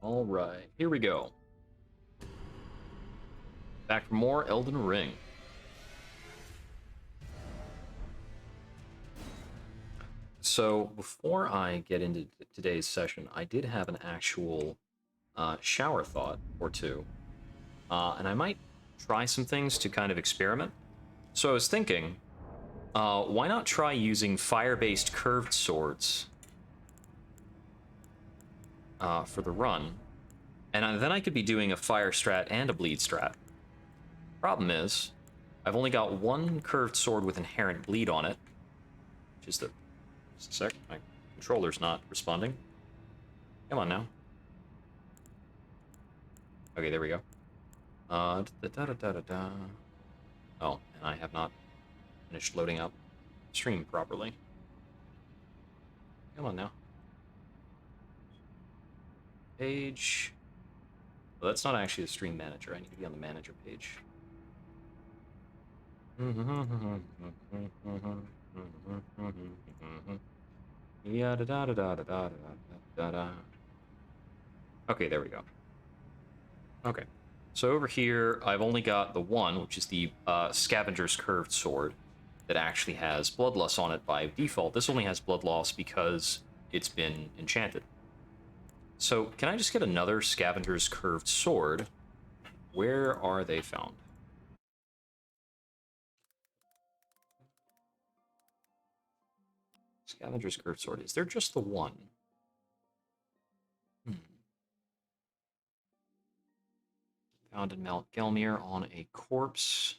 All right, here we go. Back for more Elden Ring. So before I get into today's session, I did have an actual shower thought or two, and I might try some things to kind of experiment. So I was thinking, why not try using fire-based curved swords for the run, and then I could be doing a fire strat and a bleed strat. Problem is, I've only got one curved sword with inherent bleed on it, which is the... Just a sec, my controller's not responding. Come on now. Okay, there we go. Oh, and I have not finished loading up stream properly. Come on now. Page. Well, that's not actually the stream manager. I need to be on the manager page. Yeah, da da da da da da da da. Okay, there we go. Okay, so over here, I've only got the one, which is the Scavenger's Curved Sword, that actually has Bloodlust on it by default. This only has Bloodlust because it's been enchanted. So, can I just get another Scavenger's Curved Sword? Where are they found? Scavenger's Curved Sword. Is there just the one? Found in Mount Gelmir on a corpse.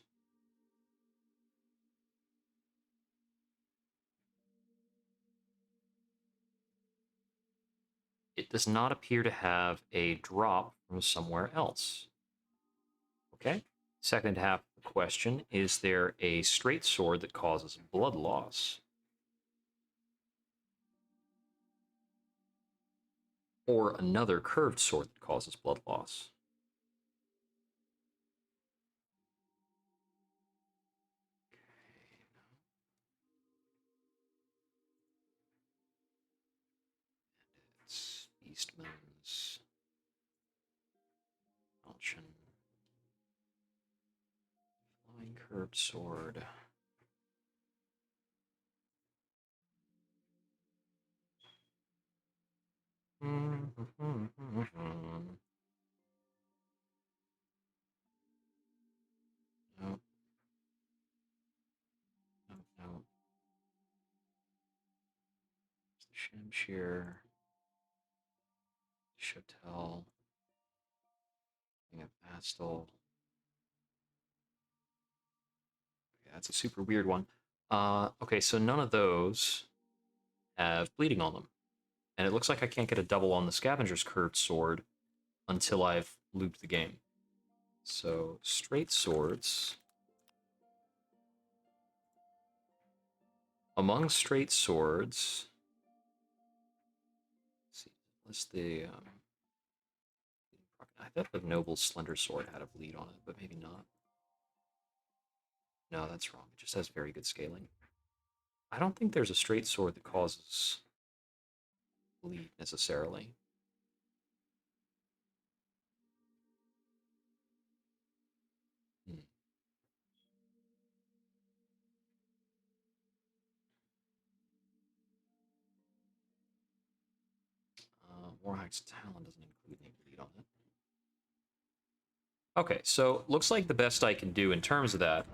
It does not appear to have a drop from somewhere else. Okay. Second half of the question, is there a straight sword that causes blood loss? Or another curved sword that causes blood loss? It's Beastman's Falchion. Flying curved sword. No. No, no. It's the Shamshir. Chotel. King of Astal. Okay, that's a super weird one. Okay, so none of those have bleeding on them. And it looks like I can't get a double on the Scavenger's Curved Sword until I've looped the game. So, straight swords. Among straight swords... Let's see, what's the... I thought the Noble Slender Sword had a bleed on it, but maybe not. No, that's wrong. It just has very good scaling. I don't think there's a straight sword that causes bleed, necessarily. Warhack's Talon doesn't include any bleed on it. Okay, so looks like the best I can do in terms of that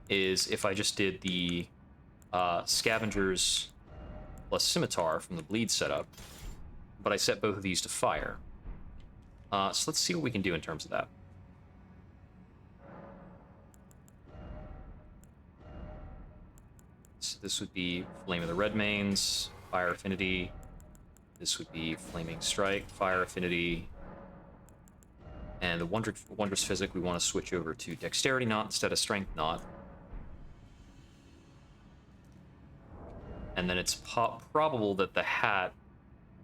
is if I just did the Scavengers plus Scimitar from the bleed setup, but I set both of these to fire. So let's see what we can do in terms of that. So this would be Flame of the Redmanes, Fire Affinity. This would be Flaming Strike, Fire Affinity. And the Wondrous Physic, we want to switch over to Dexterity Knot instead of Strength Knot. And then it's probable that the hat,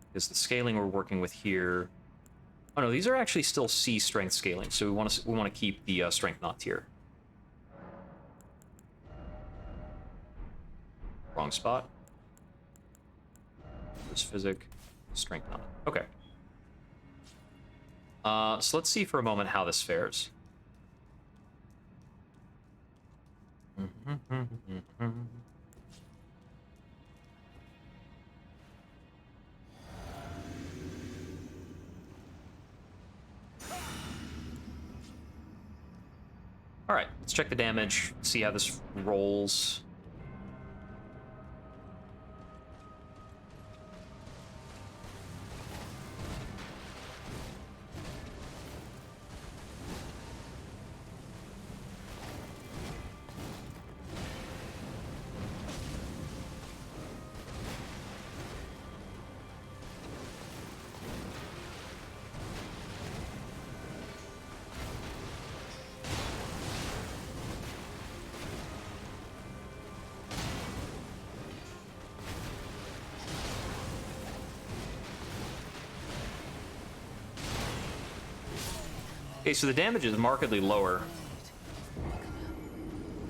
because the scaling we're working with here... Oh no, these are actually still C strength scaling, so we want to keep the Strength Knot tier. Wrong spot. Wondrous Physic, Strength Knot. Okay. So let's see for a moment how this fares. Alright, let's check the damage, see how this rolls. Okay, so the damage is markedly lower.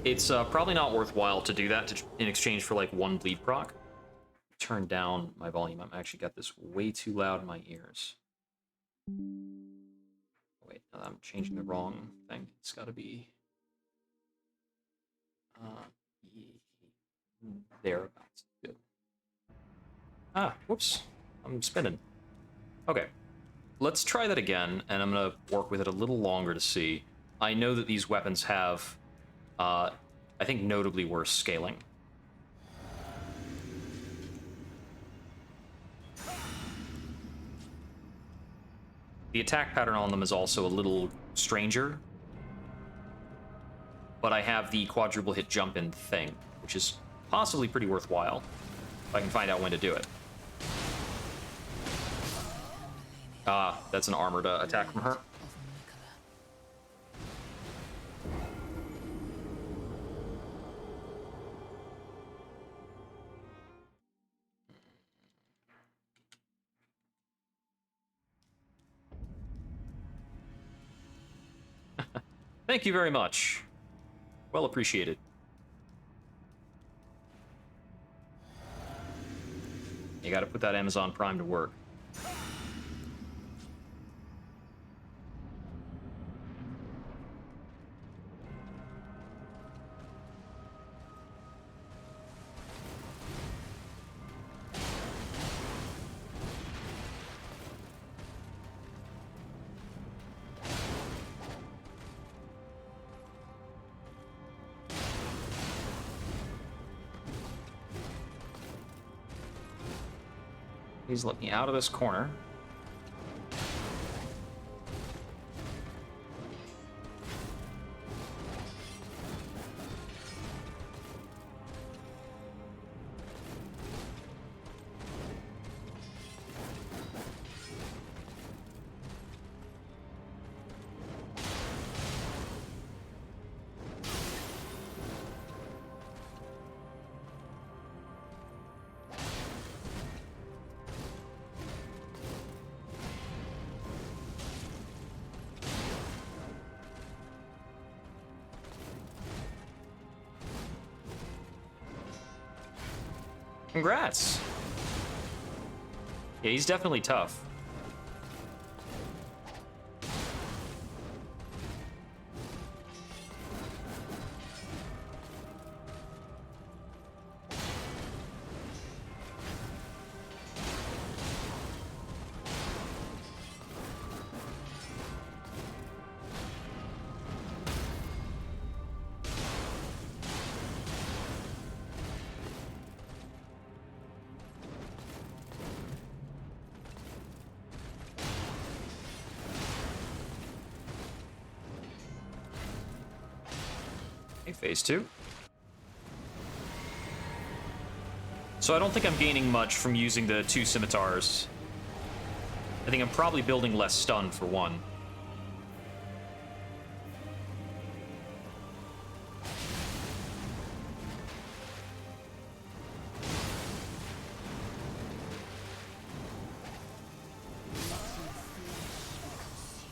It's probably not worthwhile to do that in exchange for like 1 bleed proc. Turn down my volume. I've actually got this way too loud in my ears. Wait, no, I'm changing the wrong thing. It's got to be thereabouts. Good. Ah, whoops. I'm spinning. Okay. Let's try that again, and I'm going to work with it a little longer to see. I know that these weapons have, I think, notably worse scaling. The attack pattern on them is also a little stranger, but I have the quadruple hit jump in thing, which is possibly pretty worthwhile if I can find out when to do it. Ah, that's an armored attack from her. Thank you very much. Well appreciated. You gotta put that Amazon Prime to work. Please let me out of this corner. Congrats! Yeah, he's definitely tough. Phase 2. So I don't think I'm gaining much from using the 2 scimitars. I think I'm probably building less stun for 1.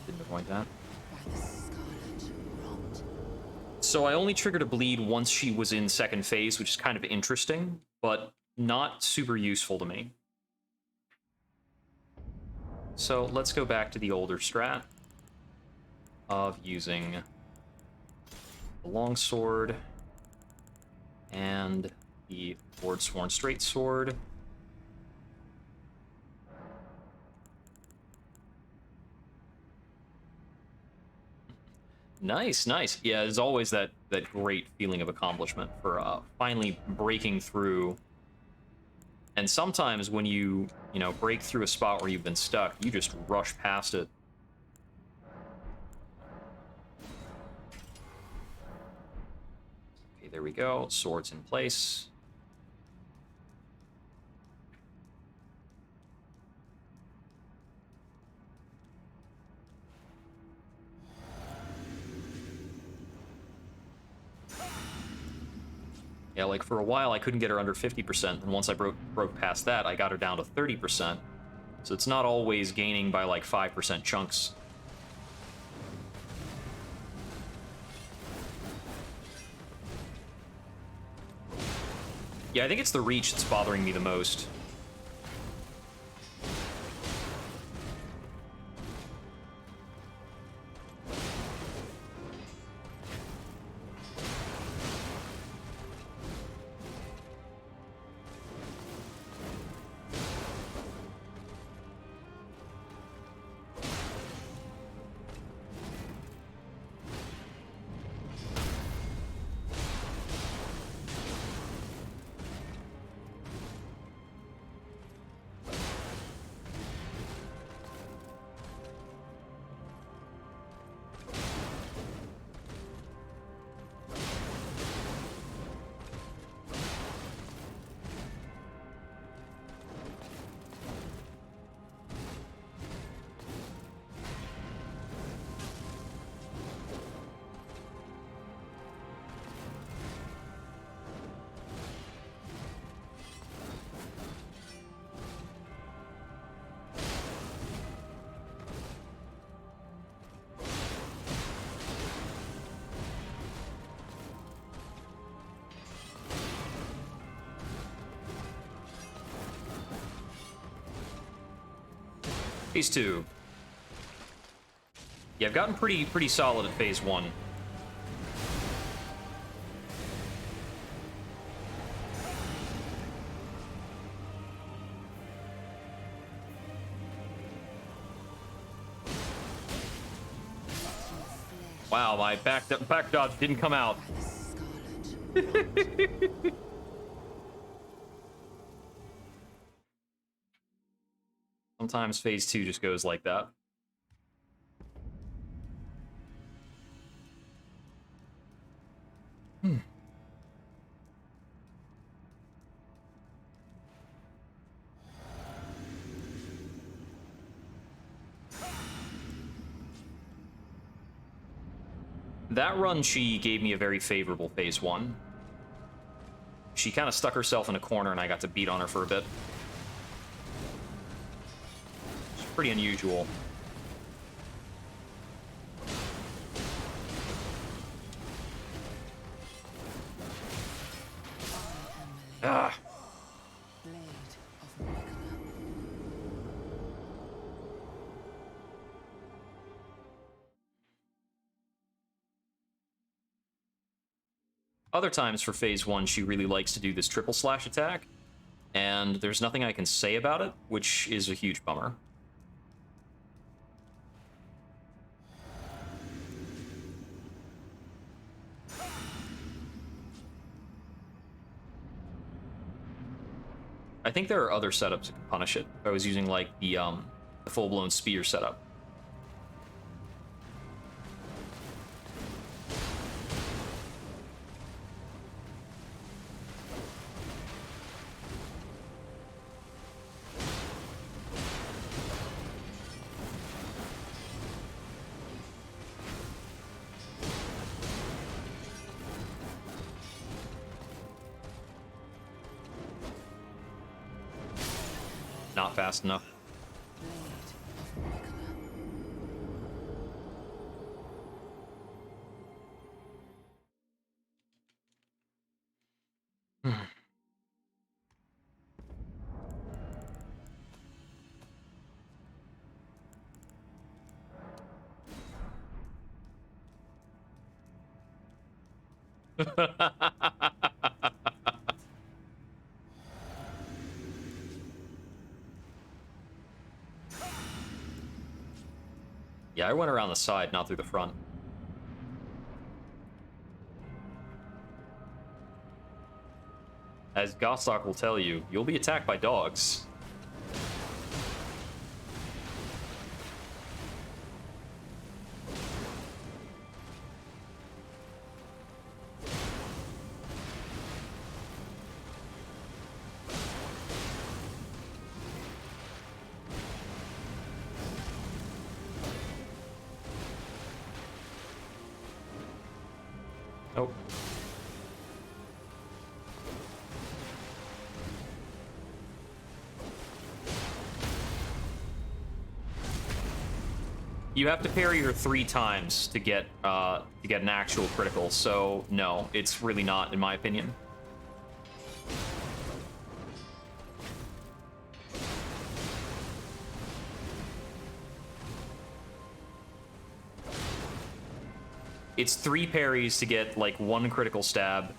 Didn't avoid that. So I only triggered a bleed once she was in 2nd phase, which is kind of interesting, but not super useful to me. So let's go back to the older strat. of using the longsword and the Lord Sworn Straight Sword. Nice, nice. Yeah, there's always that great feeling of accomplishment for finally breaking through. And sometimes when you break through a spot where you've been stuck, you just rush past it. Okay, there we go. Swords in place. Yeah, like for a while I couldn't get her under 50%, and once I broke past that, I got her down to 30%. So it's not always gaining by like 5% chunks. Yeah, I think it's the reach that's bothering me the most. Phase 2. Yeah, I've gotten pretty solid at Phase 1. Wow, my back dodge didn't come out. Sometimes Phase 2 just goes like that. That run, she gave me a very favorable Phase 1. She kind of stuck herself in a corner and I got to beat on her for a bit. It's pretty unusual. Ah. Other times for Phase 1, she really likes to do this triple slash attack, and there's nothing I can say about it, which is a huge bummer. I think there are other setups that can punish it. If I was using like the full-blown spear setup. Not fast enough. Yeah, I went around the side, not through the front. As Gostock will tell you, you'll be attacked by dogs. Nope. You have to parry her 3 times to get an actual critical, so no, it's really not, in my opinion. It's 3 parries to get, like, 1 critical stab,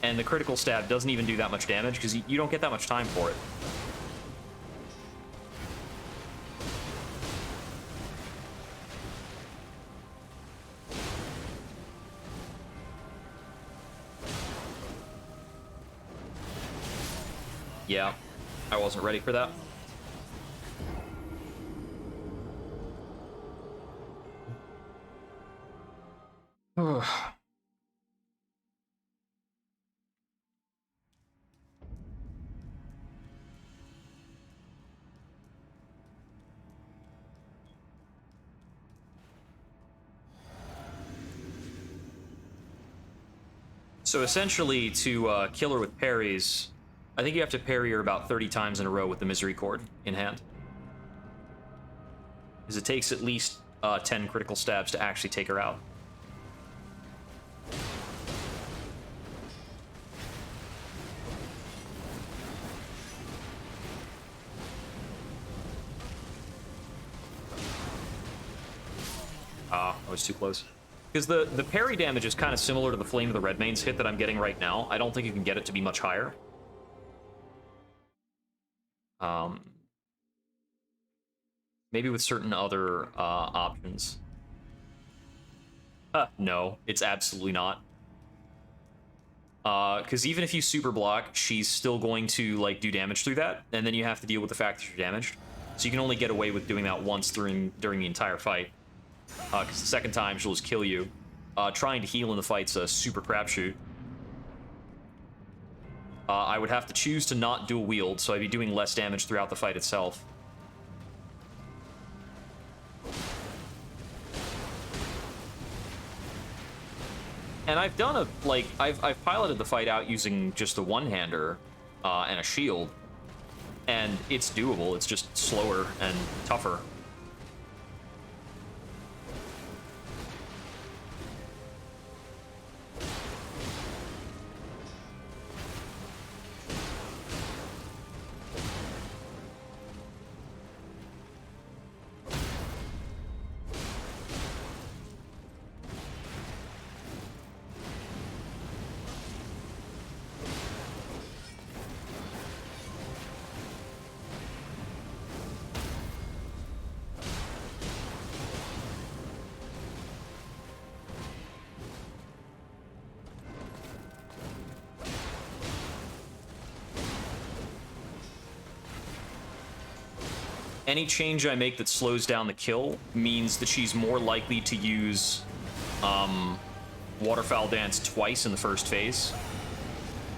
and the critical stab doesn't even do that much damage, because you don't get that much time for it. Yeah, I wasn't ready for that. So essentially, to kill her with parries, I think you have to parry her about 30 times in a row with the Misery Chord in hand. Because it takes at least 10 critical stabs to actually take her out. Ah, I was too close. Because the parry damage is kind of similar to the Flame of the Redmane's hit that I'm getting right now. I don't think you can get it to be much higher. Maybe with certain other options. No, it's absolutely not. Because even if you super block, she's still going to, like, do damage through that, and then you have to deal with the fact that you're damaged. So you can only get away with doing that once during the entire fight. Because the second time, she'll just kill you. Trying to heal in the fight's a super crapshoot. I would have to choose to not dual wield, so I'd be doing less damage throughout the fight itself. And I've done I've piloted the fight out using just the one-hander and a shield, and it's doable. It's just slower and tougher. Any change I make that slows down the kill means that she's more likely to use Waterfowl Dance twice in the first phase.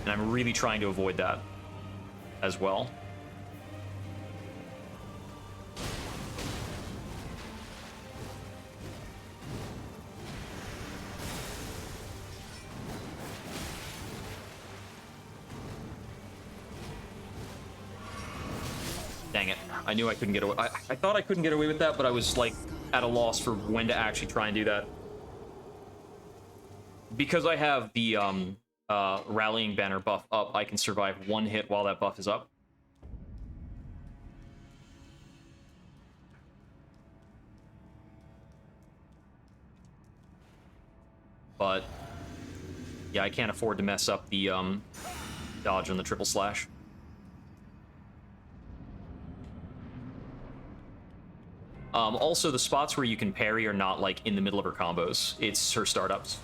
And I'm really trying to avoid that as well. Dang it. I knew I couldn't get away. I thought I couldn't get away with that, but I was, like, at a loss for when to actually try and do that. Because I have the Rallying Banner buff up, I can survive 1 hit while that buff is up. But Yeah, I can't afford to mess up the dodge and the triple slash. Also, the spots where you can parry are not, like, in the middle of her combos. It's her startups.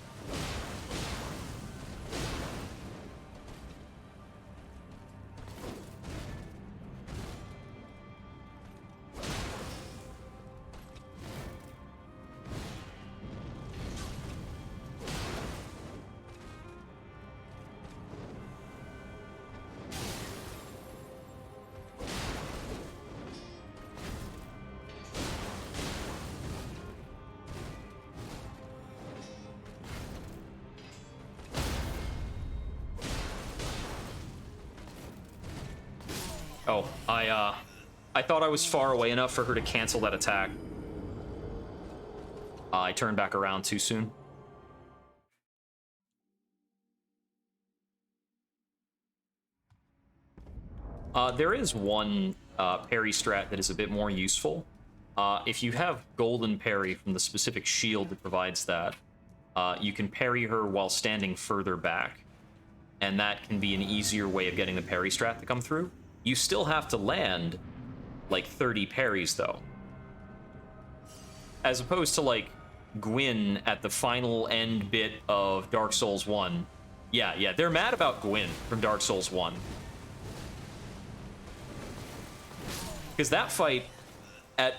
Oh, I thought I was far away enough for her to cancel that attack. I turned back around too soon. There is one parry strat that is a bit more useful. If you have golden parry from the specific shield that provides that, you can parry her while standing further back. And that can be an easier way of getting the parry strat to come through. You still have to land, like, 30 parries, though. As opposed to, like, Gwyn at the final end bit of Dark Souls 1. Yeah, they're mad about Gwyn from Dark Souls 1. Because that fight, at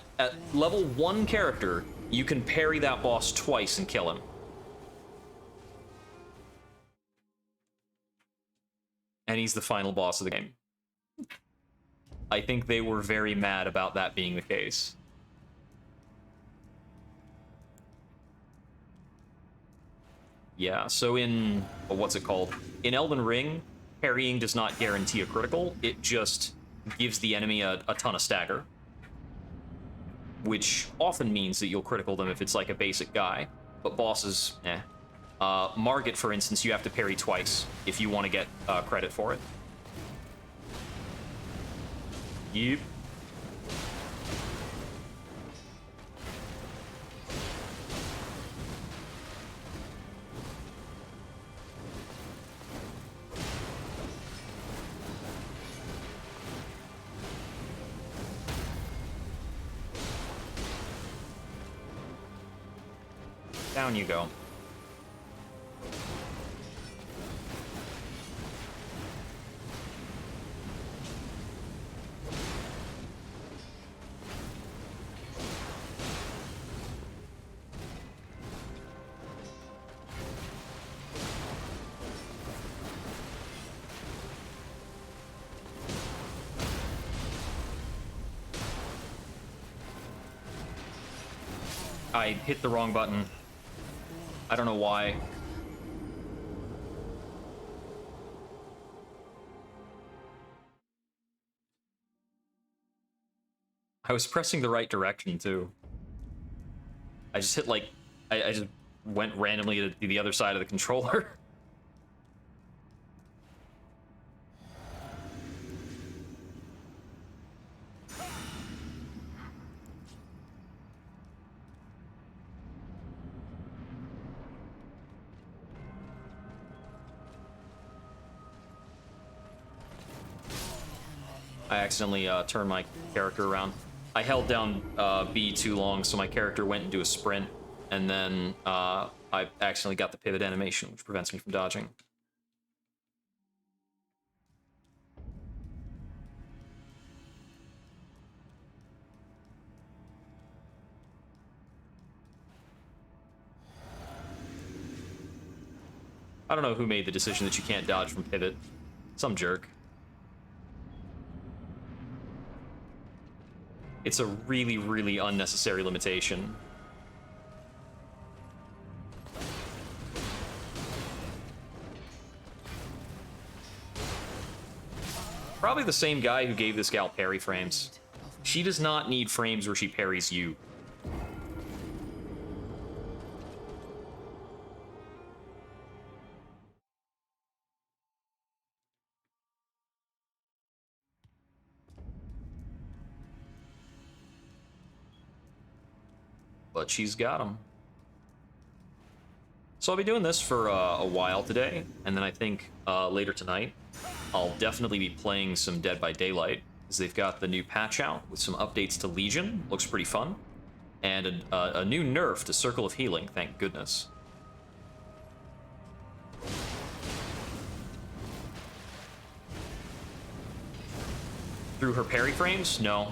level 1 character, you can parry that boss twice and kill him. And he's the final boss of the game. I think they were very mad about that being the case. Yeah, so in... what's it called? In Elden Ring, parrying does not guarantee a critical. It just gives the enemy a ton of stagger. Which often means that you'll critical them if it's like a basic guy. But bosses, eh. Margit, for instance, you have to parry twice if you want to get credit for it. Yep. Down you go. I hit the wrong button. I don't know why. I was pressing the right direction, too. I just hit, like... I just went randomly to the other side of the controller. I accidentally turned my character around. I held down B too long, so my character went into a sprint, and then I accidentally got the pivot animation, which prevents me from dodging. I don't know who made the decision that you can't dodge from pivot. Some jerk. It's a really, really unnecessary limitation. Probably the same guy who gave this gal parry frames. She does not need frames where she parries you. But she's got him. So I'll be doing this for a while today, and then I think later tonight I'll definitely be playing some Dead by Daylight, because they've got the new patch out with some updates to Legion. Looks pretty fun. And a new nerf to Circle of Healing, thank goodness. Through her parry frames? No.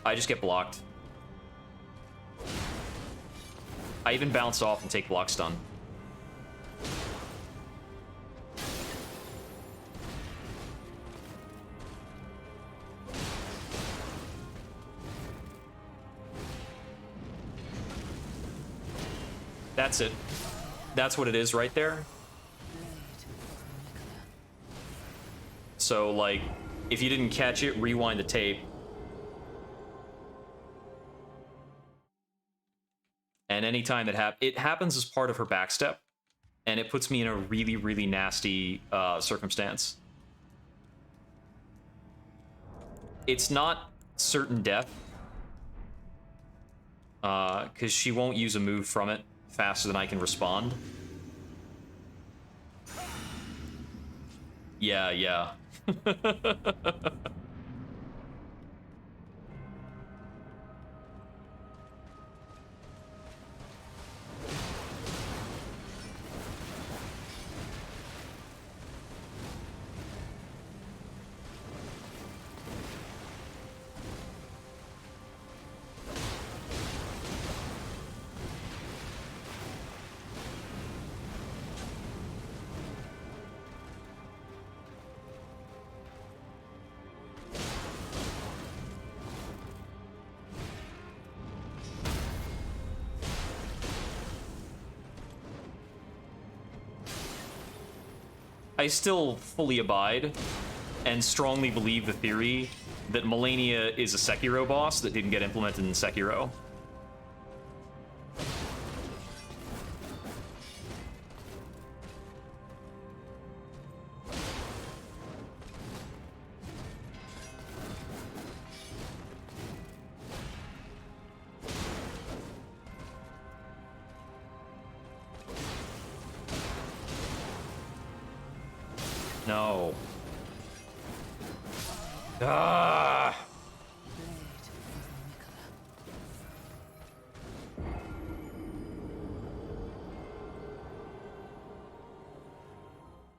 I just get blocked. I even bounce off and take block stun. That's it. That's what it is right there. So, like, if you didn't catch it, rewind the tape. And anytime it happens as part of her backstep, and it puts me in a really, really nasty circumstance. It's not certain death, because she won't use a move from it faster than I can respond. Yeah, yeah. I still fully abide and strongly believe the theory that Malenia is a Sekiro boss that didn't get implemented in Sekiro. No. Ah!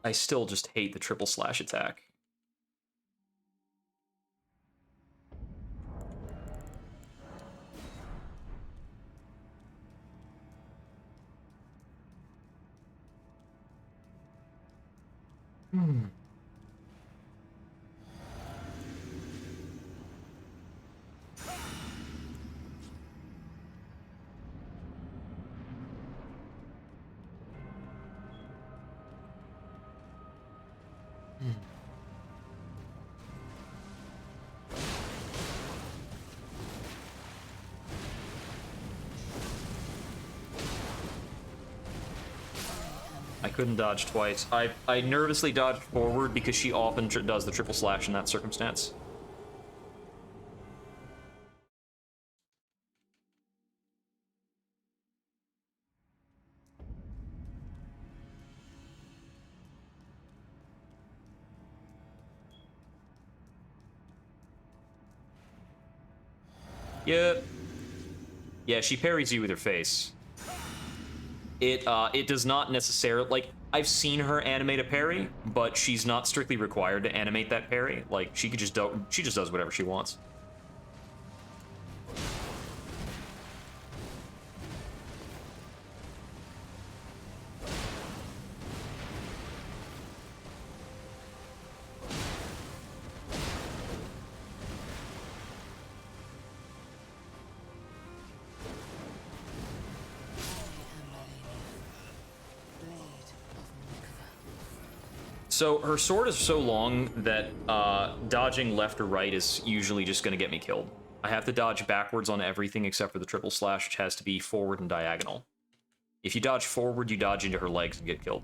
I still just hate the triple slash attack. Hmm. I couldn't dodge twice. I nervously dodged forward because she often does the triple slash in that circumstance. Yep. Yeah, she parries you with her face. It does not necessarily, like, I've seen her animate a parry, but she's not strictly required to animate that parry. Like, she just does whatever she wants. So her sword is so long that dodging left or right is usually just going to get me killed. I have to dodge backwards on everything except for the triple slash, which has to be forward and diagonal. If you dodge forward, you dodge into her legs and get killed.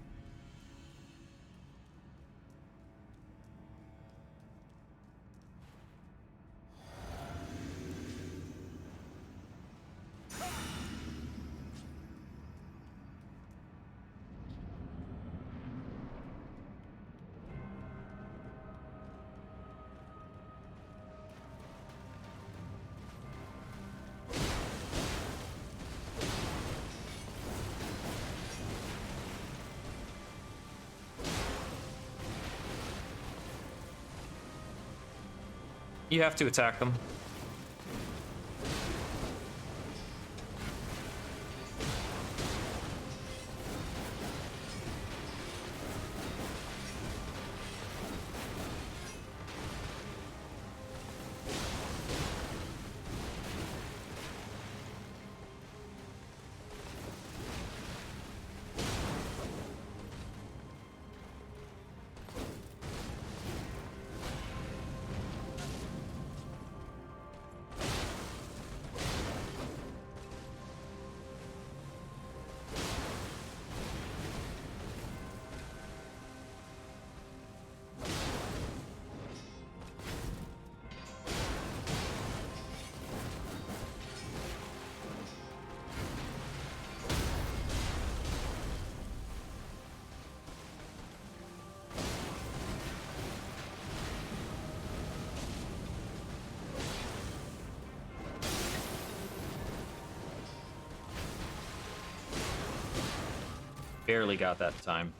You have to attack them. Barely got that time.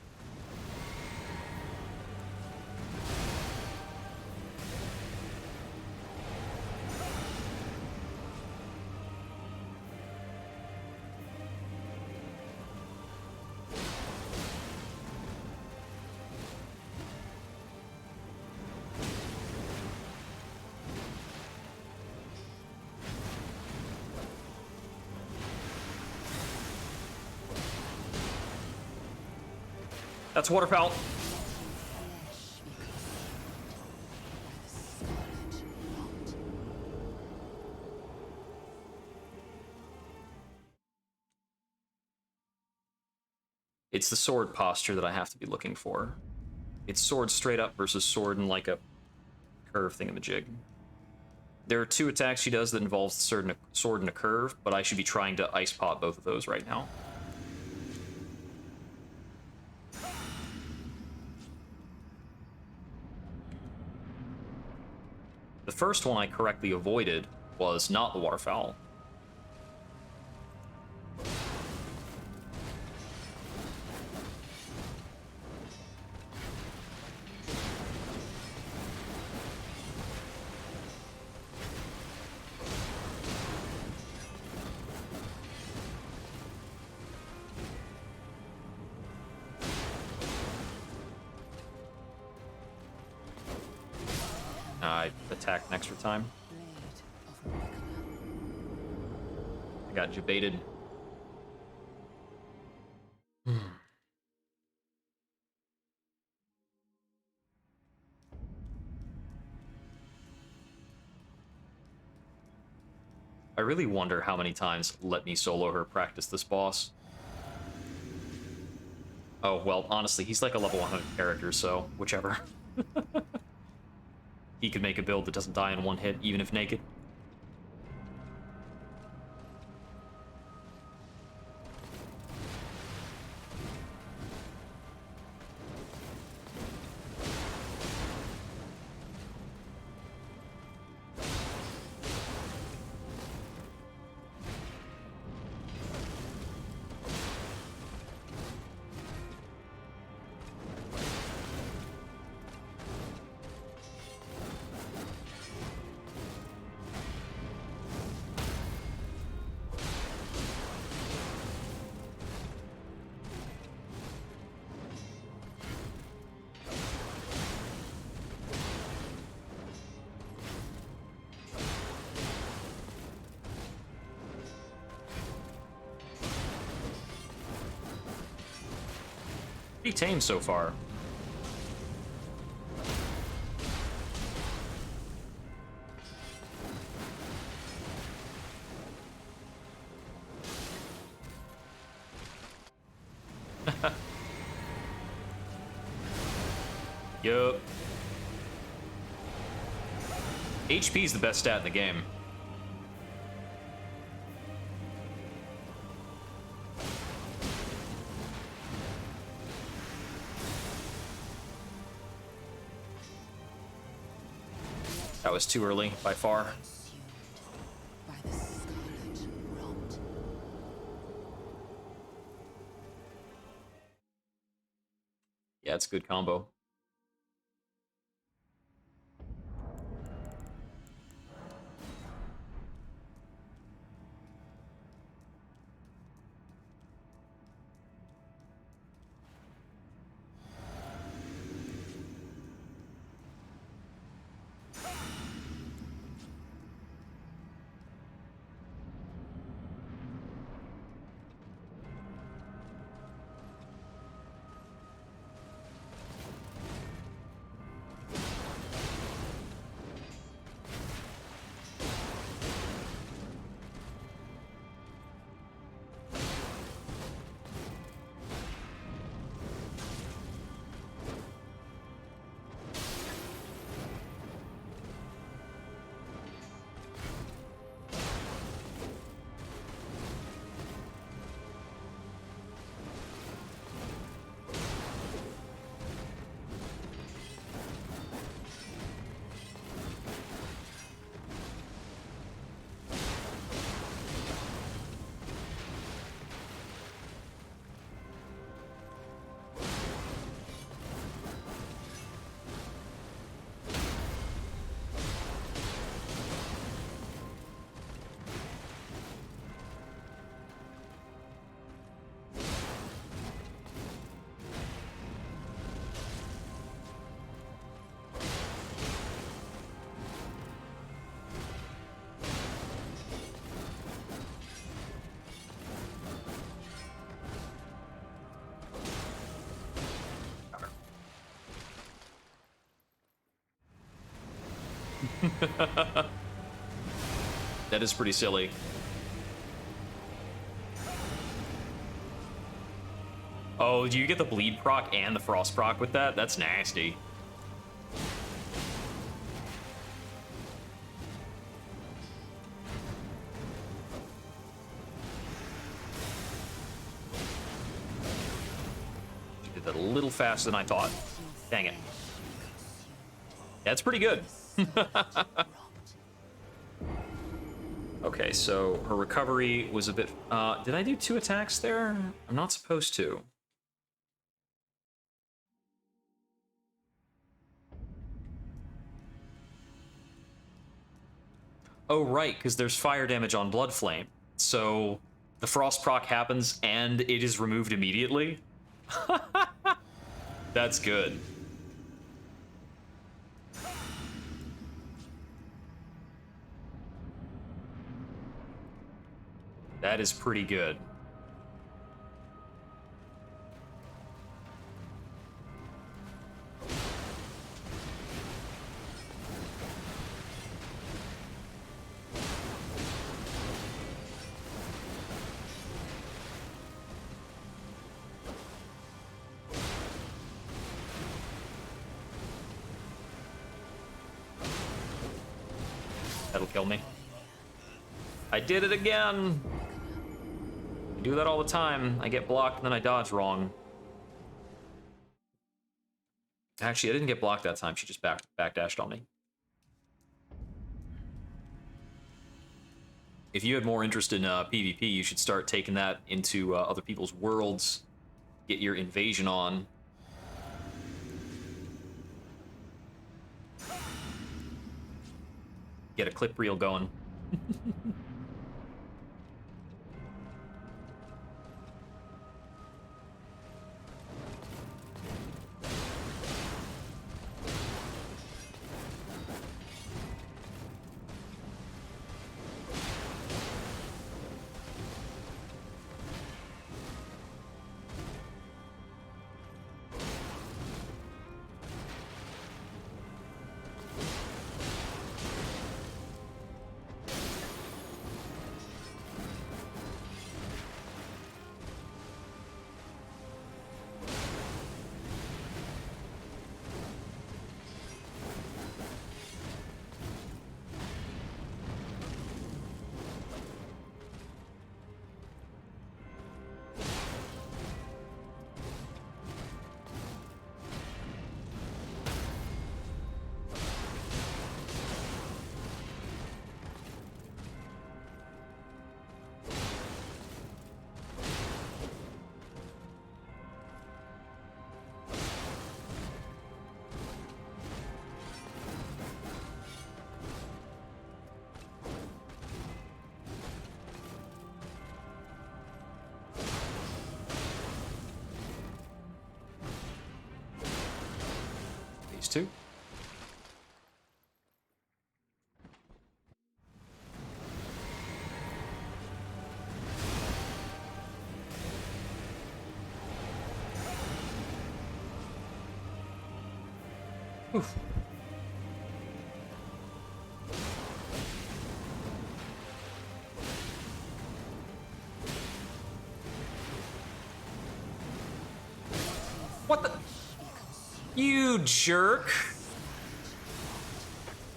That's waterfowl. It's the sword posture that I have to be looking for. It's sword straight up versus sword in like a curve thingamajig. There are 2 attacks she does that involves the sword and a curve, but I should be trying to ice pot both of those right now. The first one I correctly avoided was not the waterfowl. I attacked an extra time. I got jebaited. I really wonder how many times Let Me Solo Her practice this boss. Oh, well, honestly, he's like a level 100 character, so whichever. He could make a build that doesn't die in one hit, even if naked. Pretty tame so far. Yup. HP is the best stat in the game. That was too early, by far. Yeah, it's a good combo. That is pretty silly. Oh, do you get the bleed proc and the frost proc with that? That's nasty. You did that a little faster than I thought. Dang it. That's pretty good. Okay, so her recovery was a bit... did I do 2 attacks there? I'm not supposed to. Oh, right, because there's fire damage on Blood Flame. So the Frost proc happens and it is removed immediately. That's good. That is pretty good. That'll kill me. I did it again! I do that all the time. I get blocked and then I dodge wrong. Actually, I didn't get blocked that time. She just backdashed on me. If you had more interest in PvP, you should start taking that into other people's worlds. Get your invasion on. Get a clip reel going. Two. Oof. What the? You jerk!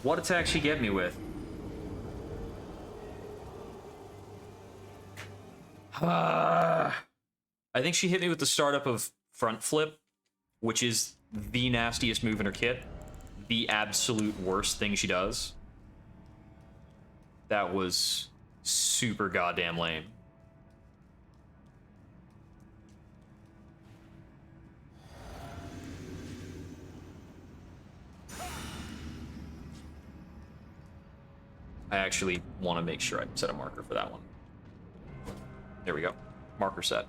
What attack she get me with? I think she hit me with the startup of front flip, which is the nastiest move in her kit. The absolute worst thing she does. That was super goddamn lame. I actually want to make sure I set a marker for that one. There we go. Marker set.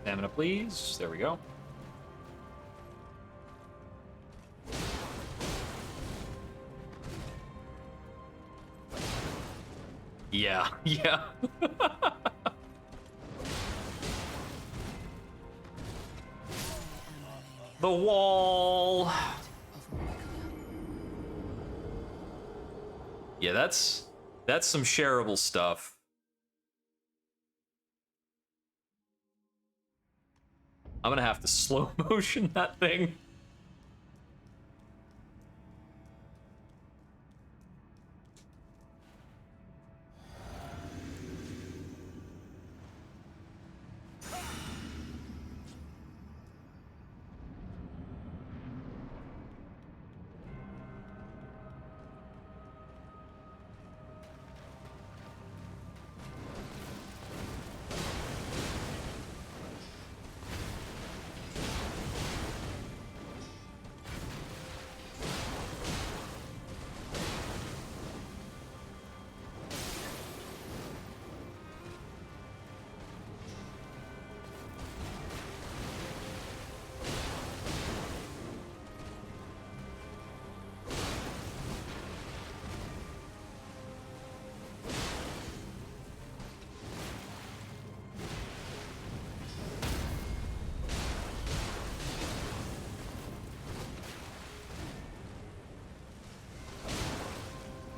Stamina, please. There we go. Yeah, yeah. The wall. Yeah, that's some shareable stuff. I'm gonna have to slow motion that thing.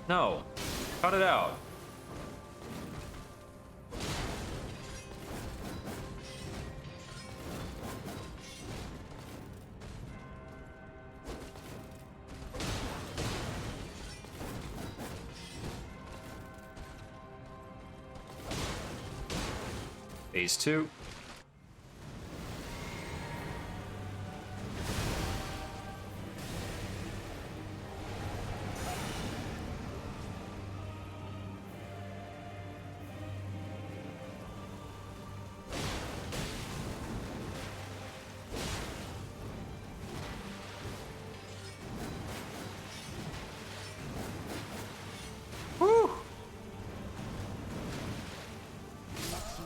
No. Cut it out. Phase 2. Woo!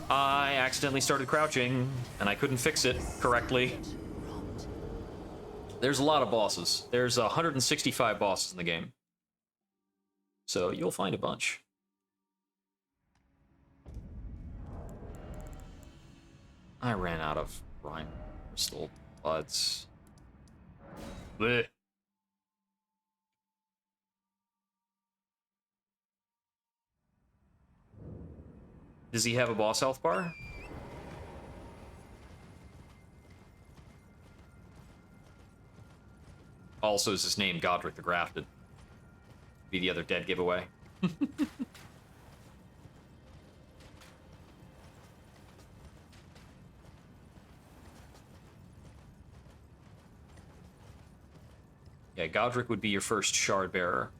I accidentally started crouching, and I couldn't fix it correctly. There's a lot of bosses. There's 165 bosses in the game. So you'll find a bunch. I ran out of Rhyme Crystal Buds. Blech. Does he have a boss health bar? Also, is his name Godric the Grafted? Be the other dead giveaway. Yeah, Godric would be your first shard bearer.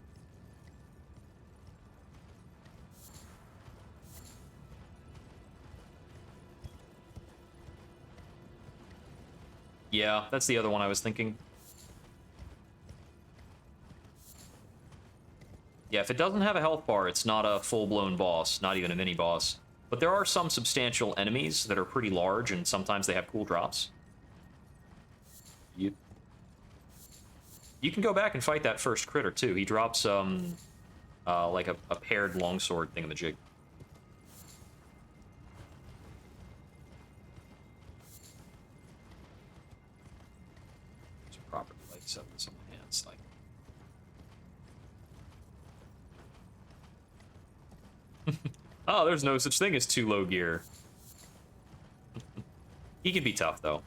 Yeah, that's the other one I was thinking. Yeah, if it doesn't have a health bar, it's not a full-blown boss, not even a mini-boss. But there are some substantial enemies that are pretty large, and sometimes they have cool drops. You can go back and fight that first critter, too. He drops, like a paired longsword thingamajig. Properly, like, set this on my hands, like... Oh, there's no such thing as too low gear. He can be tough, though.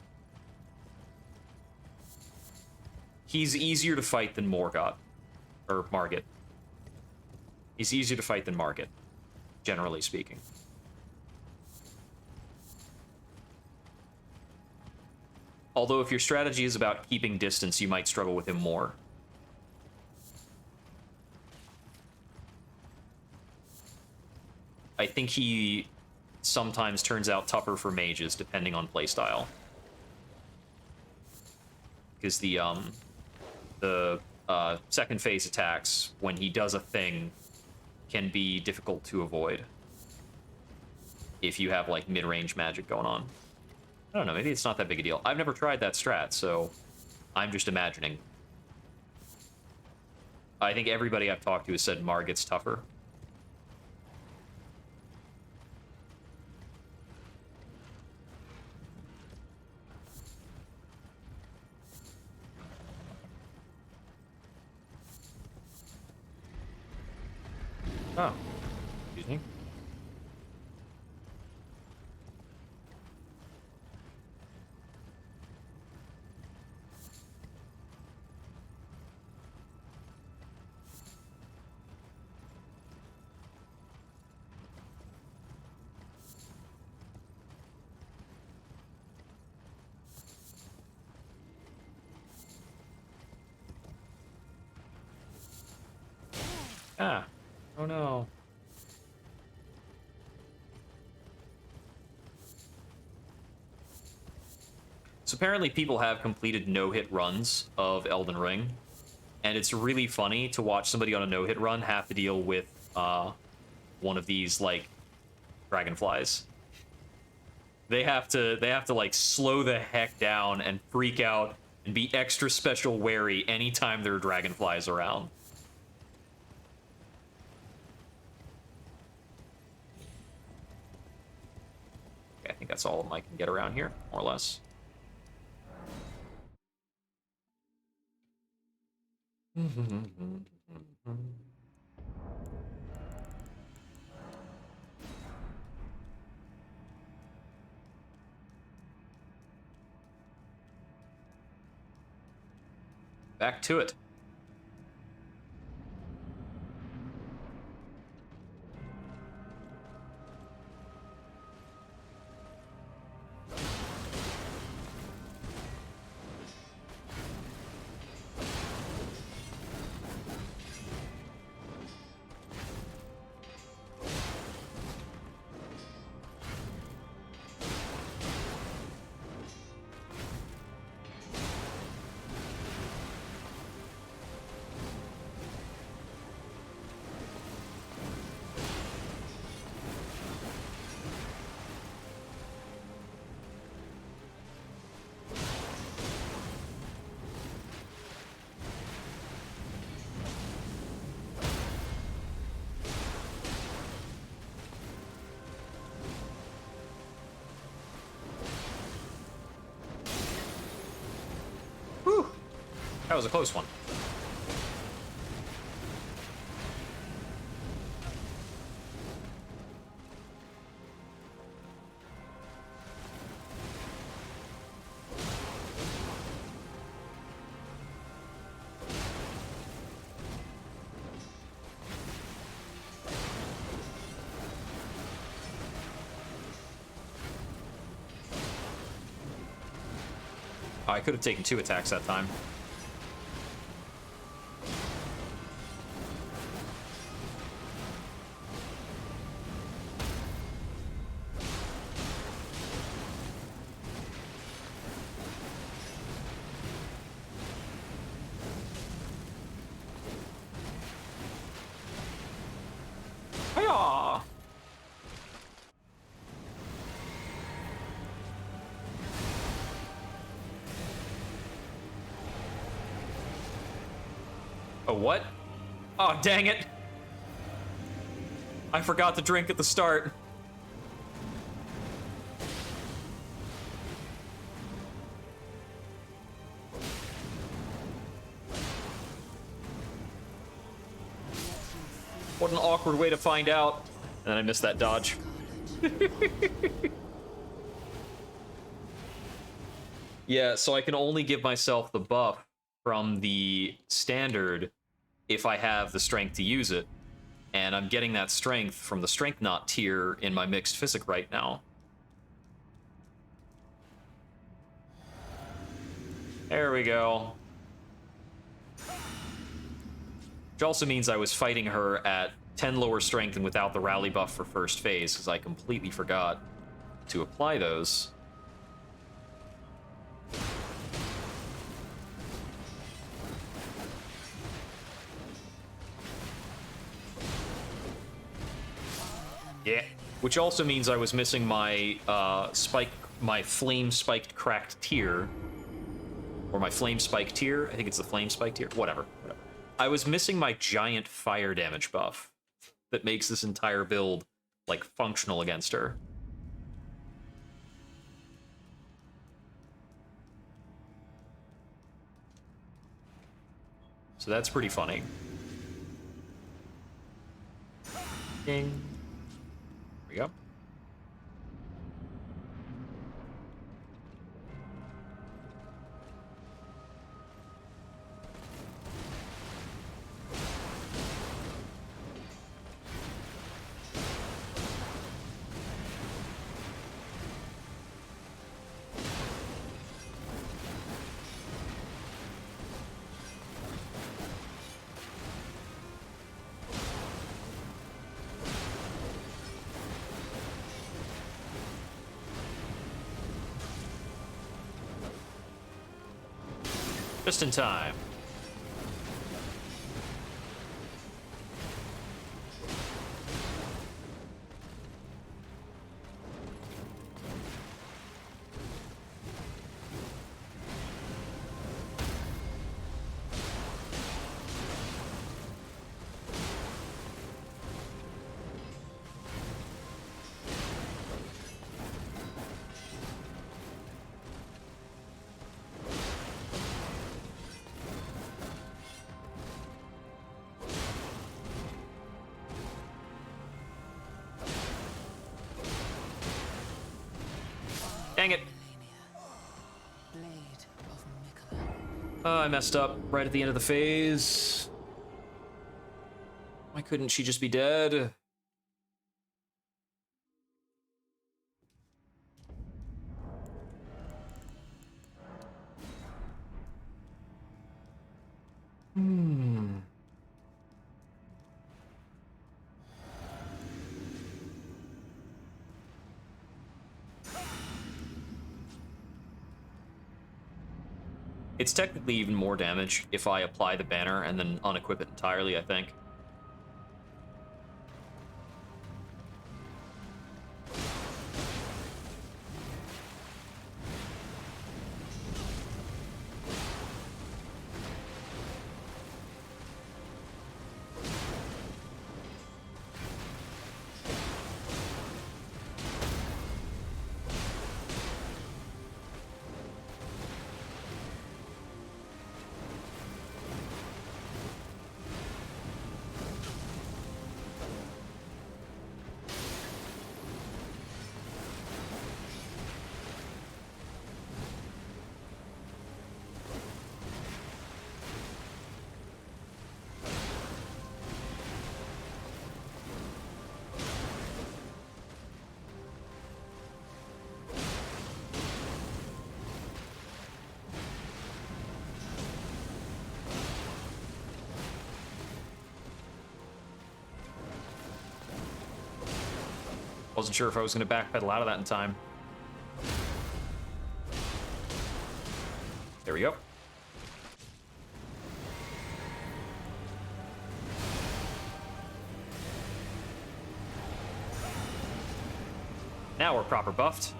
He's easier to fight than Morgott. Or Margit. He's easier to fight than Margit, generally speaking. Although if your strategy is about keeping distance, you might struggle with him more. I think he sometimes turns out tougher for mages, depending on playstyle. Because the second phase attacks, when he does a thing, can be difficult to avoid. If you have, like, mid-range magic going on. I don't know, maybe it's not that big a deal. I've never tried that strat, so I'm just imagining. I think everybody I've talked to has said Mar gets tougher. Oh, excuse me. Ah, oh no. So apparently people have completed no-hit runs of Elden Ring, and it's really funny to watch somebody on a no-hit run have to deal with one of these, like, dragonflies. They have to like slow the heck down and freak out and be extra special wary anytime there are dragonflies around. Okay, I think that's all of them I can get around here, more or less. Back to it. Whew. That was a close one. Oh, I could have taken 2 attacks that time. Hiya! Oh, what? Oh, dang it. I forgot to drink at the start. What an awkward way to find out. And then I missed that dodge. Yeah, so I can only give myself the buff from the standard if I have the strength to use it. And I'm getting that strength from the strength knot tier in my mixed physic right now. There we go. Which also means I was fighting her at 10 lower strength and without the rally buff for first phase, because I completely forgot to apply those. Yeah. Which also means I was missing my spike my flame spiked cracked tier, or my flame spike tier. I think it's the flame spike tier. Whatever. I was missing my giant fire damage buff that makes this entire build like functional against her. So that's pretty funny. Ding. There we go. Just in time. Dang it. Oh, I messed up right at the end of the phase. Why couldn't she just be dead? It's technically even more damage if I apply the banner and then unequip it entirely, I think. Wasn't sure if I was going to backpedal out of that in time. There we go. Now we're proper buffed.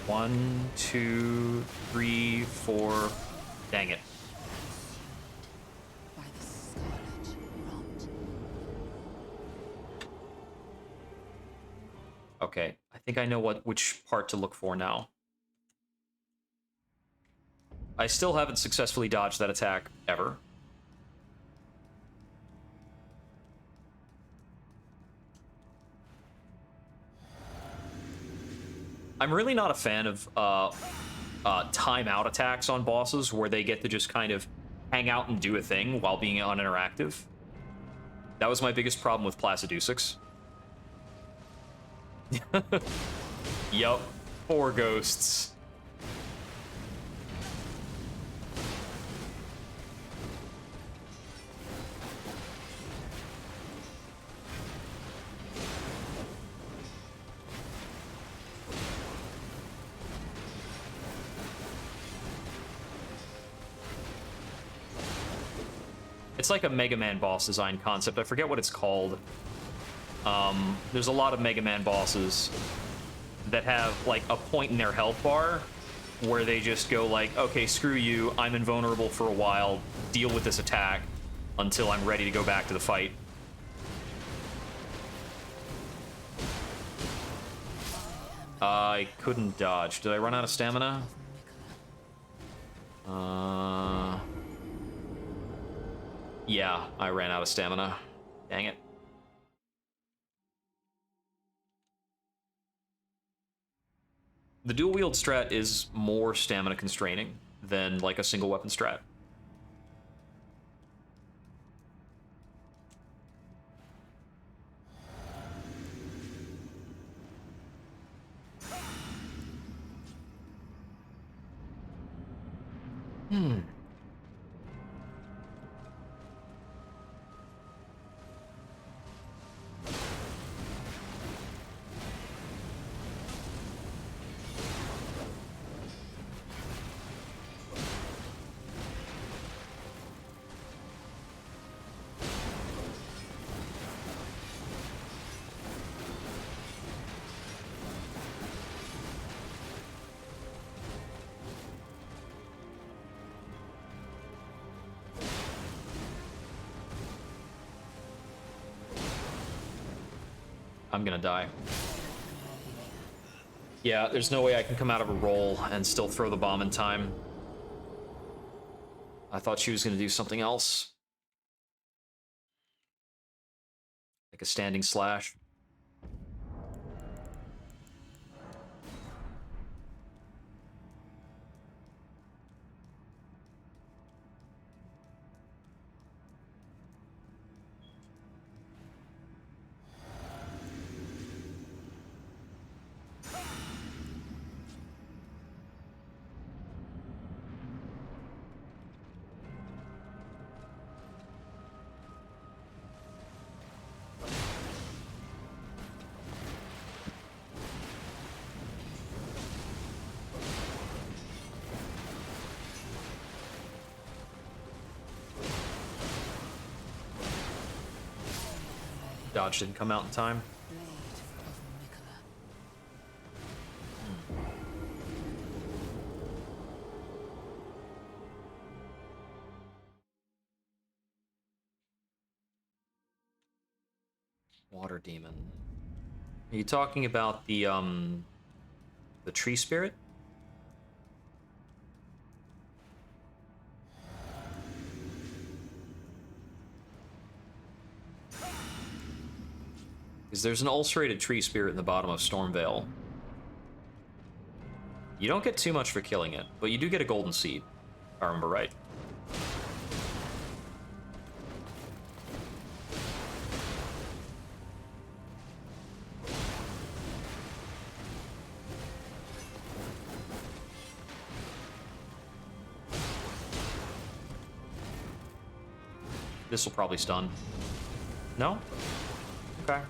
One, two, three, four. Dang it. By the scarlet rot. Okay, I think I know which part to look for now. I still haven't successfully dodged that attack ever. I'm really not a fan of timeout attacks on bosses where they get to just kind of hang out and do a thing while being uninteractive. That was my biggest problem with Placidusix. Yup, 4 ghosts. It's like a Mega Man boss design concept. I forget what it's called. There's a lot of Mega Man bosses that have, like, a point in their health bar where they just go like, okay, screw you, I'm invulnerable for a while, deal with this attack until I'm ready to go back to the fight. I couldn't dodge. Did I run out of stamina? Yeah, I ran out of stamina. Dang it. The dual wield strat is more stamina constraining than like a single weapon strat. I'm gonna die. Yeah, there's no way I can come out of a roll and still throw the bomb in time. I thought she was gonna do something else. Like a standing slash. Dodge didn't come out in time. Water demon. Are you talking about the tree spirit? Because there's an ulcerated tree spirit in the bottom of Stormvale. You don't get too much for killing it, but you do get a golden seed, if I remember right. This will probably stun. No? Okay.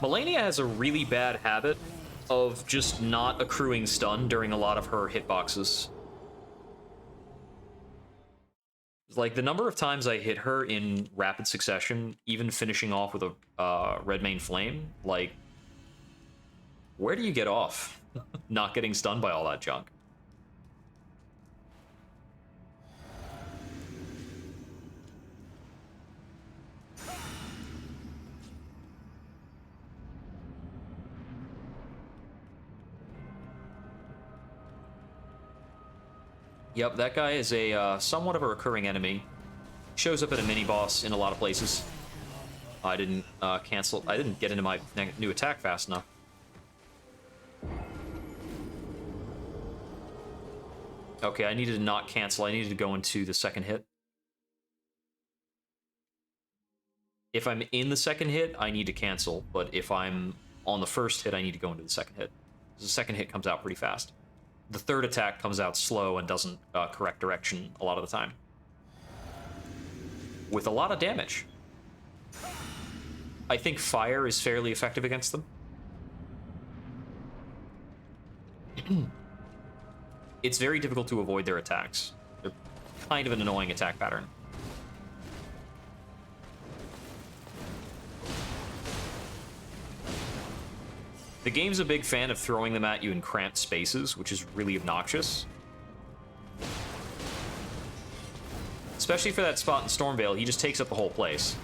Malenia has a really bad habit of just not accruing stun during a lot of her hitboxes. Like, the number of times I hit her in rapid succession, even finishing off with a red main flame, like, where do you get off not getting stunned by all that junk? Yep, that guy is a somewhat of a recurring enemy. Shows up at a mini-boss in a lot of places. I didn't cancel. I didn't get into my new attack fast enough. Okay, I needed to not cancel. I needed to go into the second hit. If I'm in the second hit, I need to cancel. But if I'm on the first hit, I need to go into the second hit. The second hit comes out pretty fast. The third attack comes out slow and doesn't correct direction a lot of the time. With a lot of damage. I think fire is fairly effective against them. It's very difficult to avoid their attacks. They're kind of an annoying attack pattern. The game's a big fan of throwing them at you in cramped spaces, which is really obnoxious. Especially for that spot in Stormvale, he just takes up the whole place.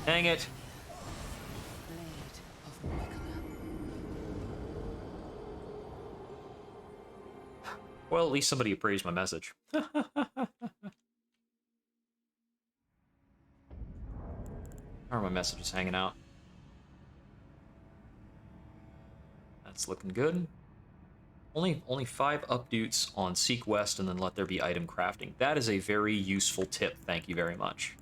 Dang it. Blade of Wickham. Well, at least somebody appraised my message. How are my messages hanging out? That's looking good. Only 5 updates on Seek West and then let there be item crafting. That is a very useful tip. Thank you very much.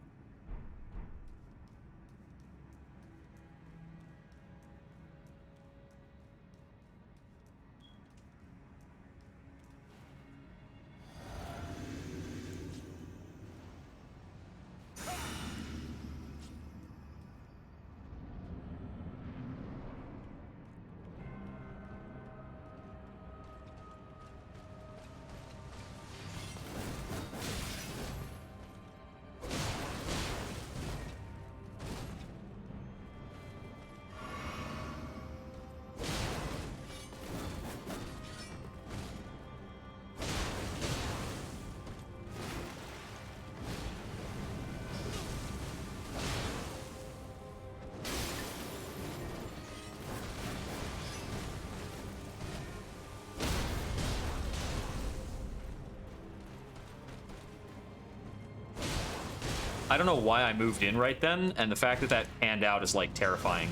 I don't know why I moved in right then, and the fact that that panned out is, like, terrifying.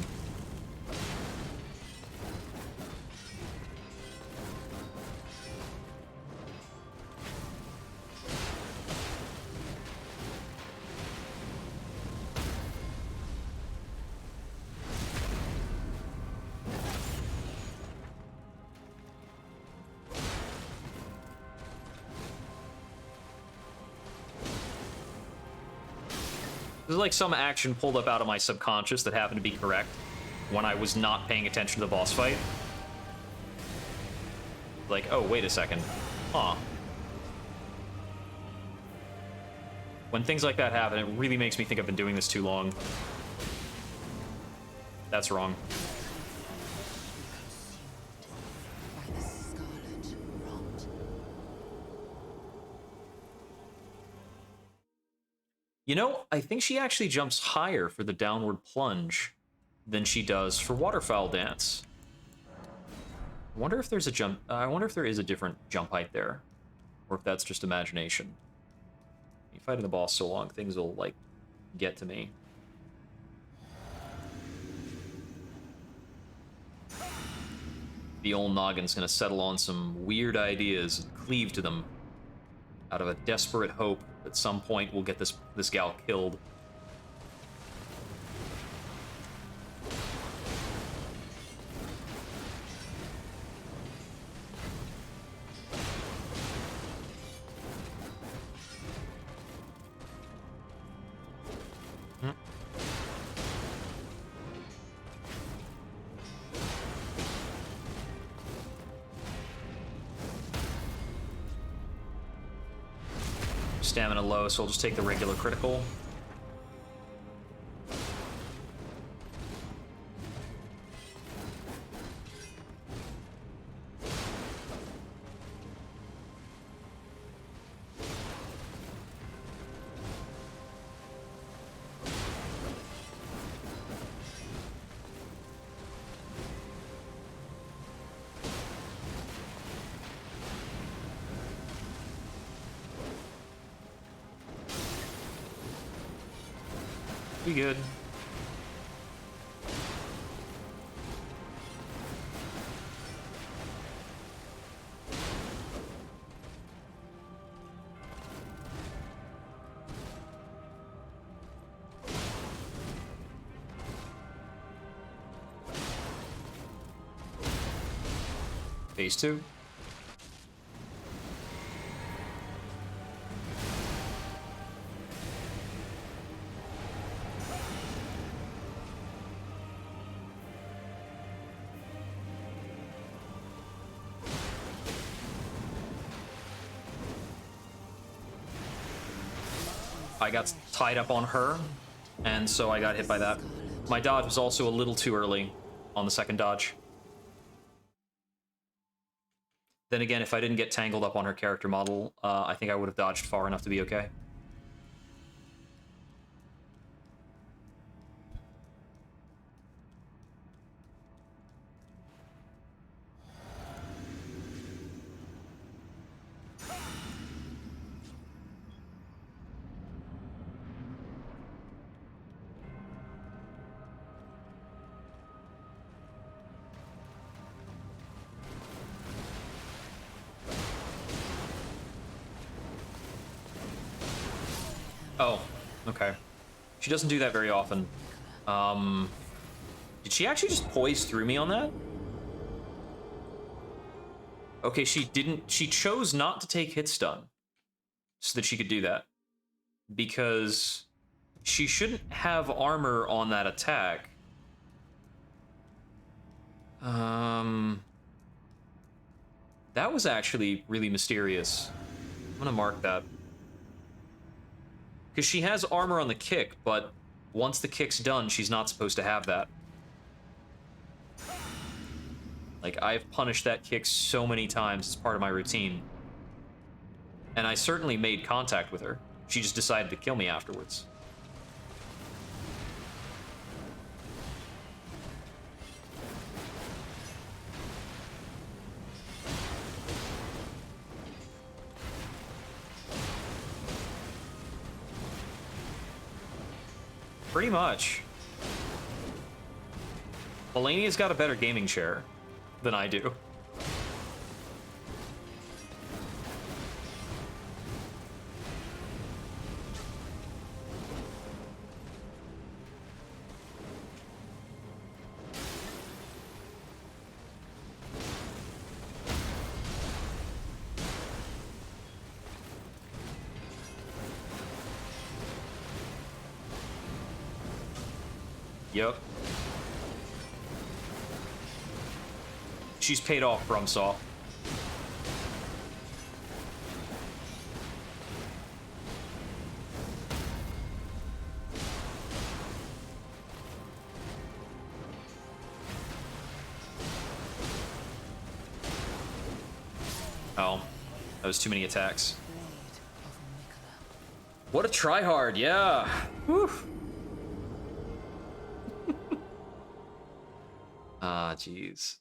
This is like some action pulled up out of my subconscious that happened to be correct when I was not paying attention to the boss fight. Like, oh, wait a second. Huh. When things like that happen, it really makes me think I've been doing this too long. That's wrong. By the scarlet rot. You know, I think she actually jumps higher for the downward plunge than she does for Waterfowl Dance. I wonder if there's a jump. I wonder if there is a different jump height there, or if that's just imagination. You fighting the boss so long, things will like get to me. The old noggin's gonna settle on some weird ideas and cleave to them out of a desperate hope at some point we'll get this gal killed. Stamina low, so I'll just take the regular critical. Be good. Phase 2. I got tied up on her, and so I got hit by that. My dodge was also a little too early on the second dodge. Then again, if I didn't get tangled up on her character model, I think I would have dodged far enough to be okay. Oh, okay. She doesn't do that very often. Did she actually just poise through me on that? Okay, she didn't. She chose not to take hit stun so that she could do that. Because she shouldn't have armor on that attack. That was actually really mysterious. I'm gonna mark that. Because she has armor on the kick, but once the kick's done, she's not supposed to have that. Like, I've punished that kick so many times as part of my routine. And I certainly made contact with her. She just decided to kill me afterwards. Pretty much. Malenia's got a better gaming chair than I do. Yep. She's paid off, Brumsaw. Oh, that was too many attacks. What a tryhard, yeah. Whew. Ah, jeez.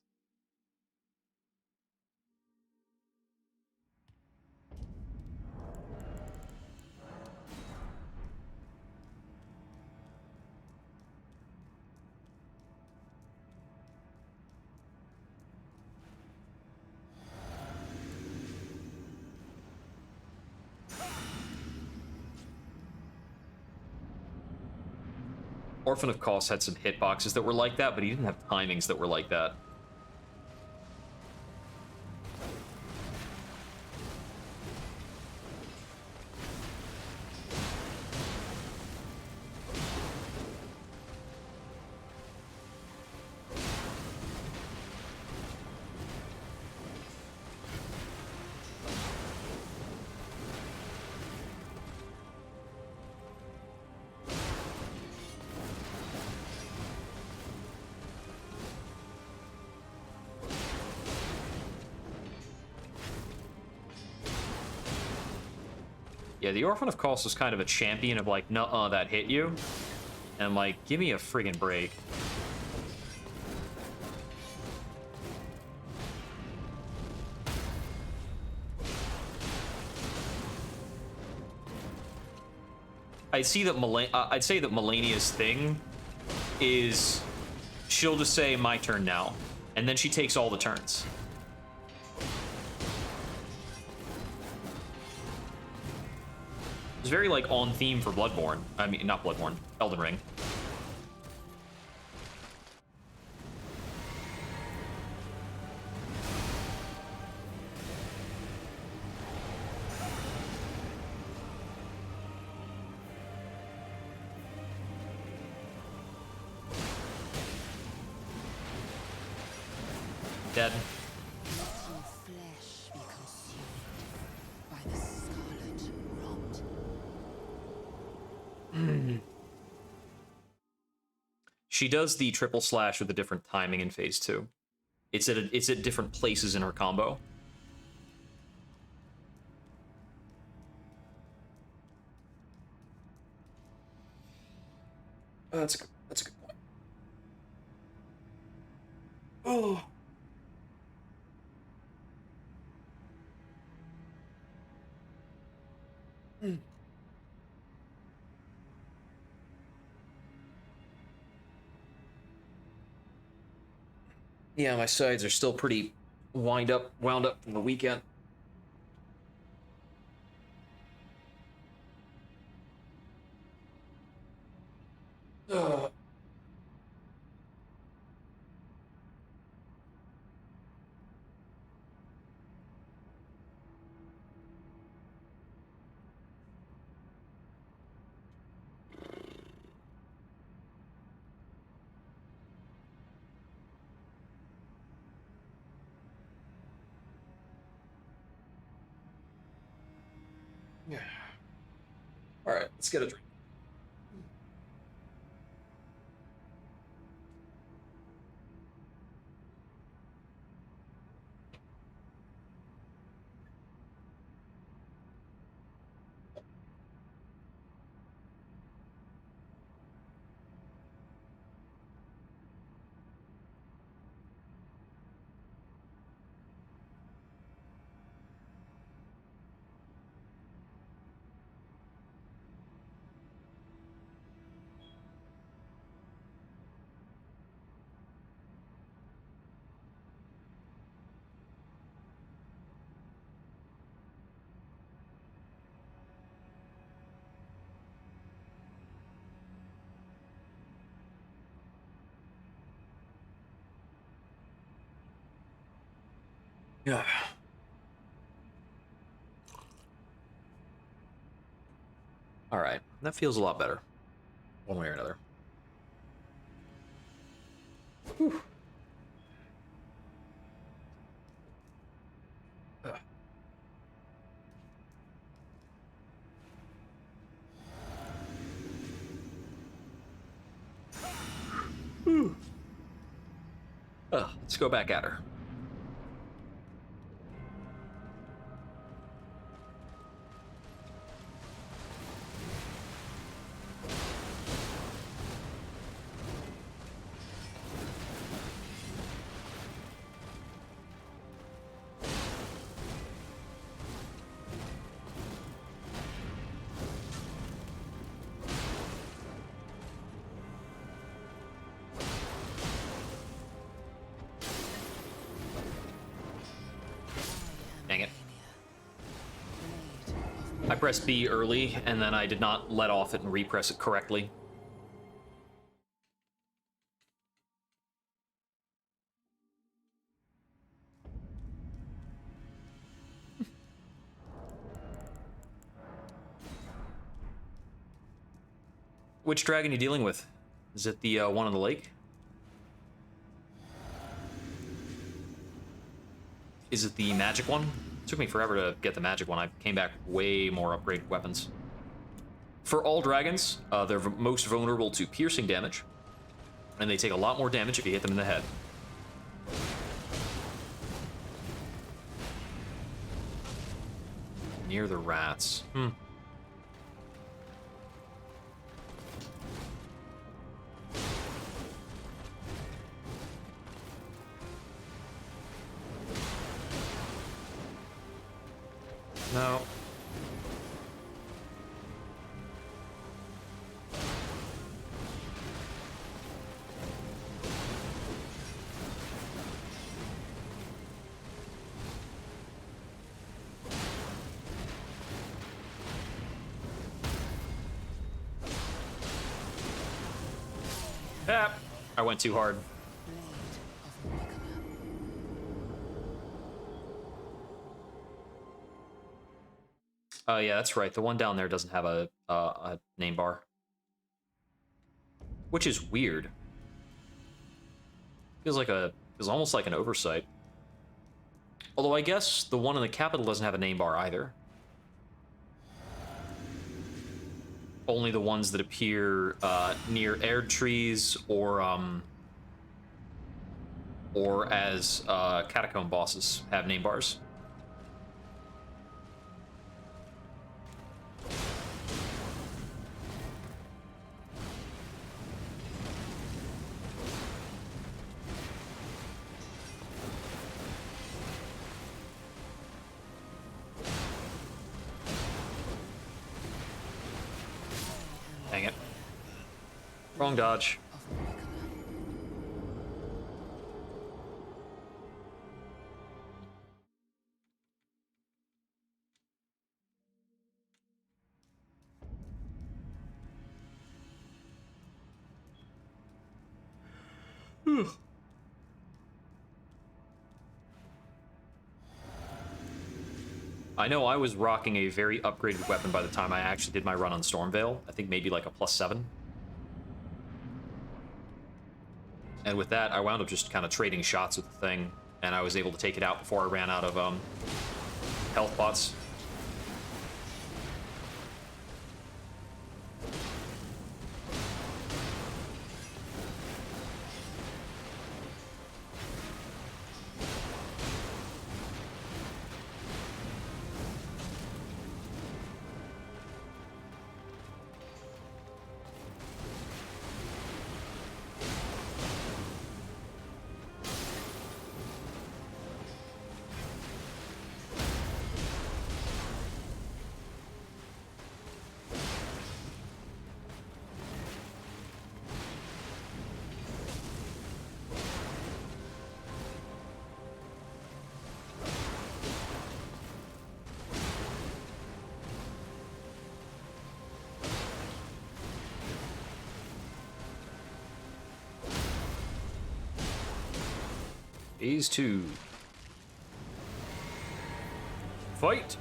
Orphan of Kos had some hitboxes that were like that, but he didn't have timings that were like that. Yeah, the Orphan of Kos was kind of a champion of like, nuh-uh, that hit you. And I'm like, give me a friggin' break. I'd say that Malenia's thing is she'll just say, my turn now. And then she takes all the turns. It's very, like, on theme for Bloodborne. I mean, not Bloodborne. Elden Ring. Dead. Let your flesh be consumed by the scarlet rot. She does the triple slash with a different timing in phase 2. It's at different places in her combo. That's a good point. Oh. Yeah, my sides are still pretty wound up from the weekend. Ugh. Yeah. All right, let's get a drink. Yeah. All right, that feels a lot better, one way or another. Whew. Ugh. Let's go back at her. Dang it. I pressed B early, and then I did not let off it and repress it correctly. Which dragon are you dealing with? Is it the one on the lake? Is it the magic one? It took me forever to get the magic one. I came back way more upgraded weapons. For all dragons, they're most vulnerable to piercing damage, and they take a lot more damage if you hit them in the head. Near the rats. No. Ah, I went too hard. Oh yeah, that's right. The one down there doesn't have a name bar, which is weird. Feels almost like an oversight. Although I guess the one in the capital doesn't have a name bar either. Only the ones that appear near air trees or as catacomb bosses have name bars. Dang it. Wrong dodge. Of Morecambe. I know I was rocking a very upgraded weapon by the time I actually did my run on Stormveil. I think maybe like a +7. And with that, I wound up just kind of trading shots with the thing, and I was able to take it out before I ran out of health pots. Phase 2. Fight!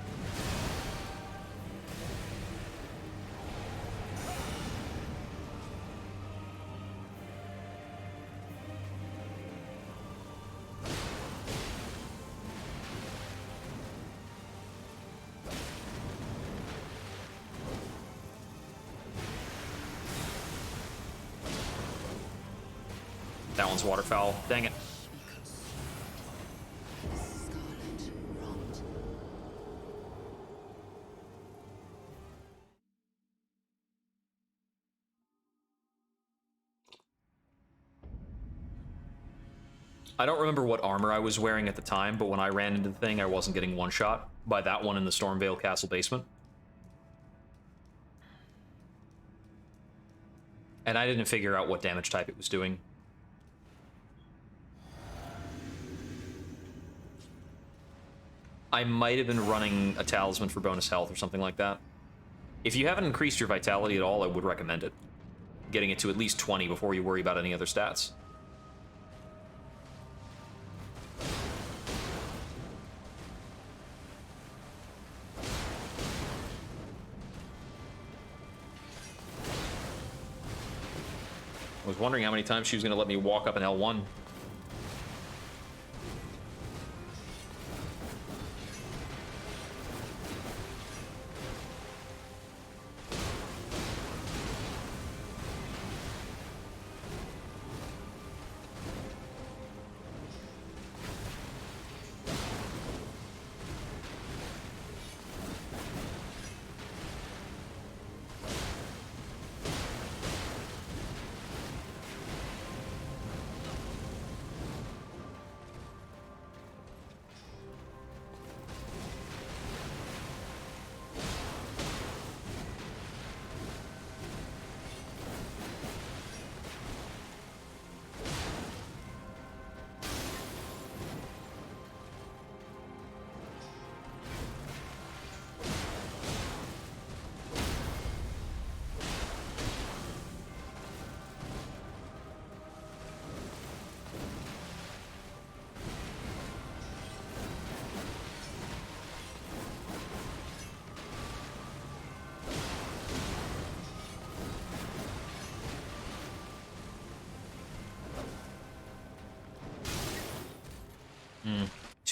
That one's waterfowl. Dang it. Scarlet rot. I don't remember what armor I was wearing at the time, but when I ran into the thing, I wasn't getting one-shot by that one in the Stormveil Castle basement. And I didn't figure out what damage type it was doing. I might have been running a talisman for bonus health or something like that. If you haven't increased your vitality at all, I would recommend it. Getting it to at least 20 before you worry about any other stats. I was wondering how many times she was going to let me walk up an L1.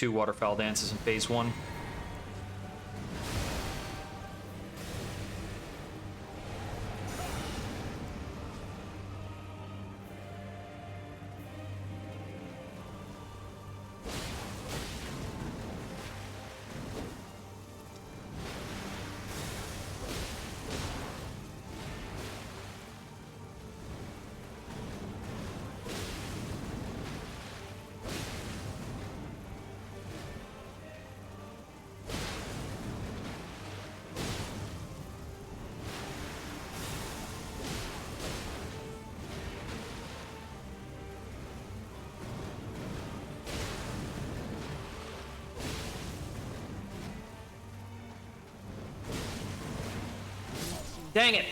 2 waterfowl dances in phase 1. Dang it!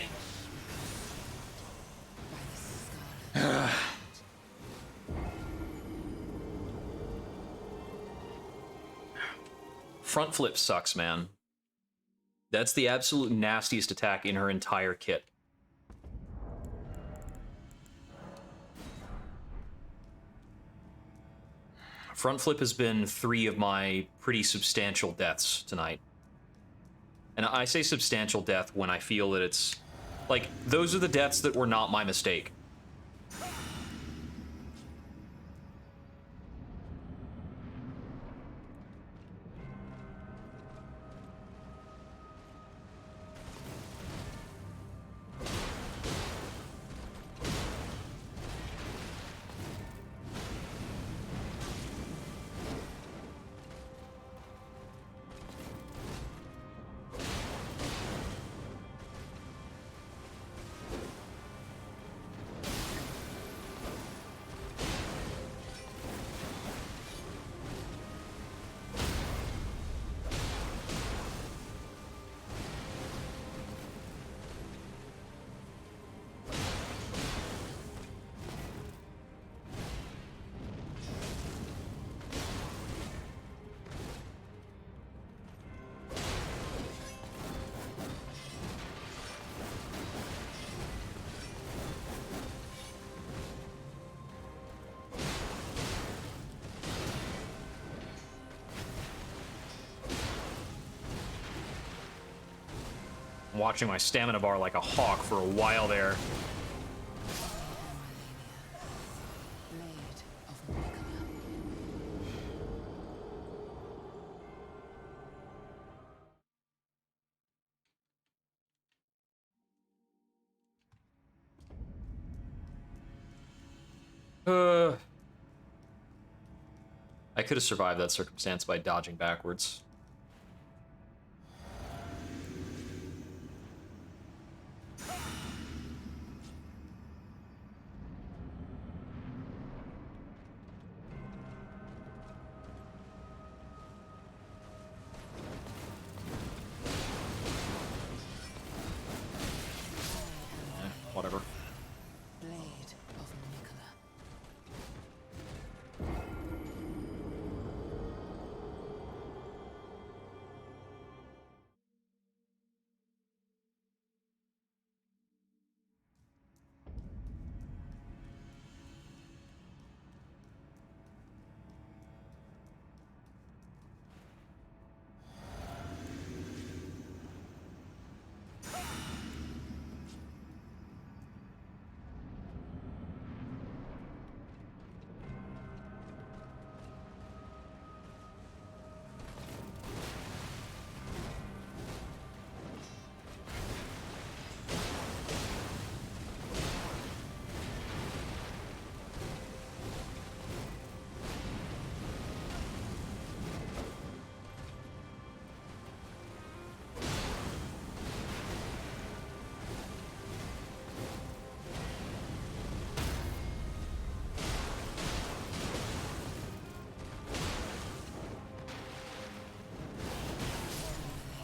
By the scarlet. Front flip sucks, man. That's the absolute nastiest attack in her entire kit. Front flip has been 3 of my pretty substantial deaths tonight. And I say substantial death when I feel that it's... like, those are the deaths that were not my mistake. I'm watching my stamina bar like a hawk for a while there. Blade of Nicola. I could have survived that circumstance by dodging backwards. Whatever. Blade of Nicola.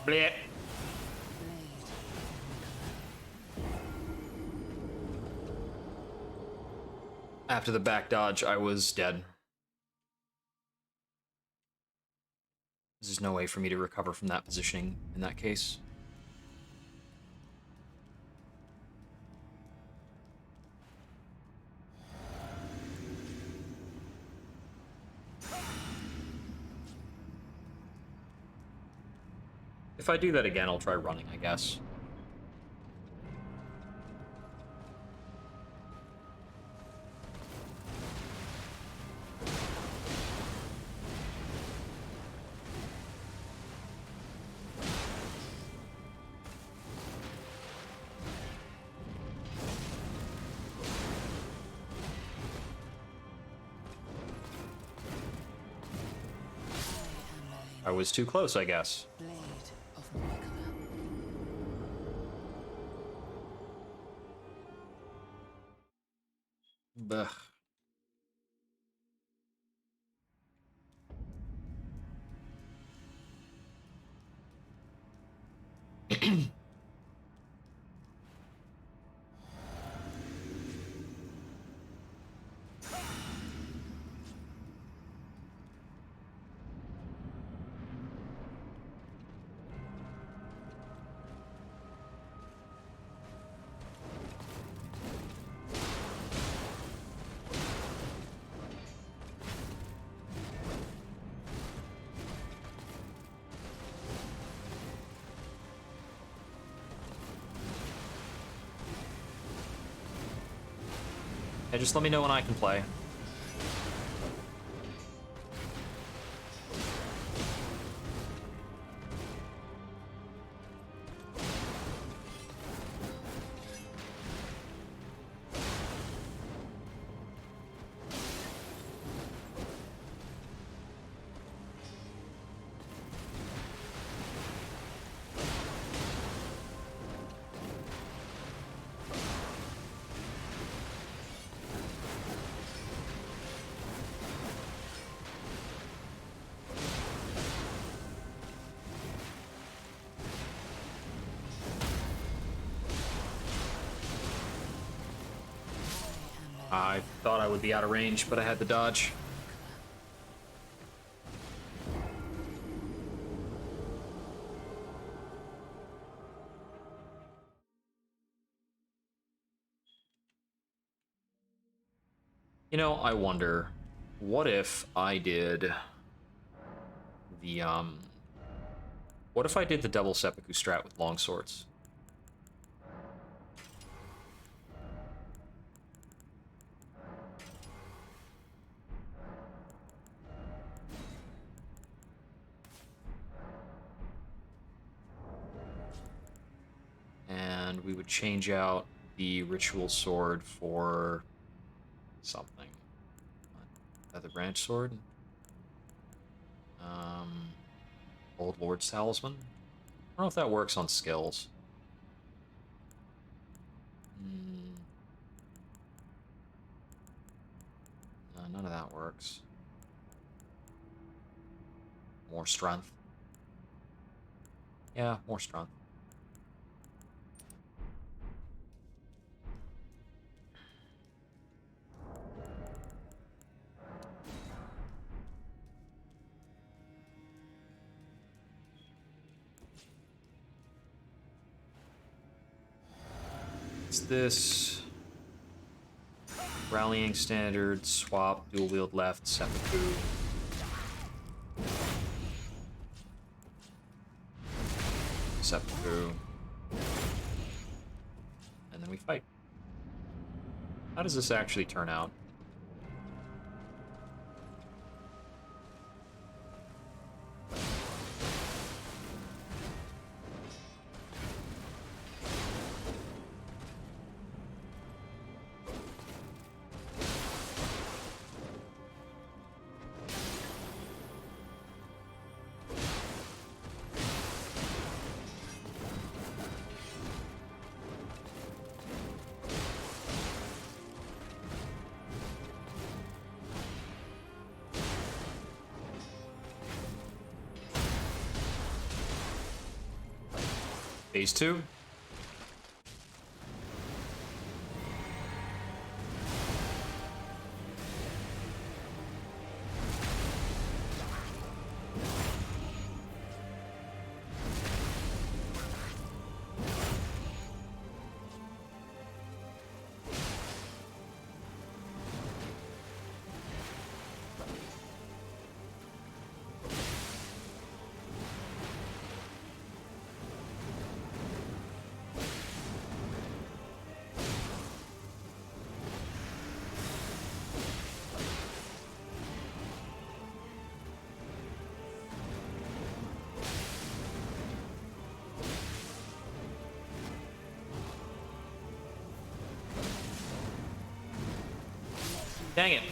Blech. After the back dodge, I was dead. There's no way for me to recover from that positioning in that case. if I do that again, I'll try running, I guess. I was too close, I guess. Blade of Morgana. Bah. Yeah, just let me know when I can play. I thought I would be out of range, but I had to dodge. You know, I wonder, what if I did the, what if I did the double seppuku strat with long swords? And we would change out the ritual sword for something. Feather branch sword? Old Lord's talisman? I don't know if that works on skills. No, none of that works. More strength. Yeah, more strength. It's this rallying standard, swap, dual wield left, seppuku. Seppuku. And then we fight. How does this actually turn out? Phase 2. Dang it.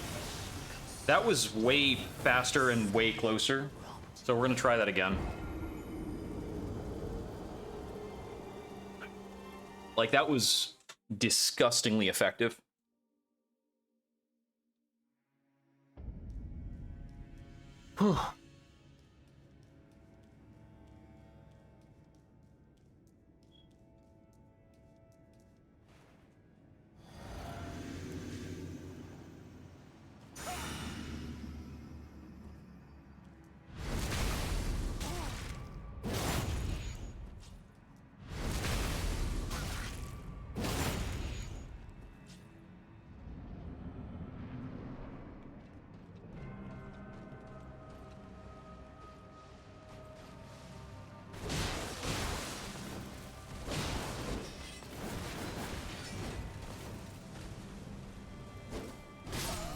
That was way faster and way closer. So we're gonna try that again. Like, that was disgustingly effective. Whew.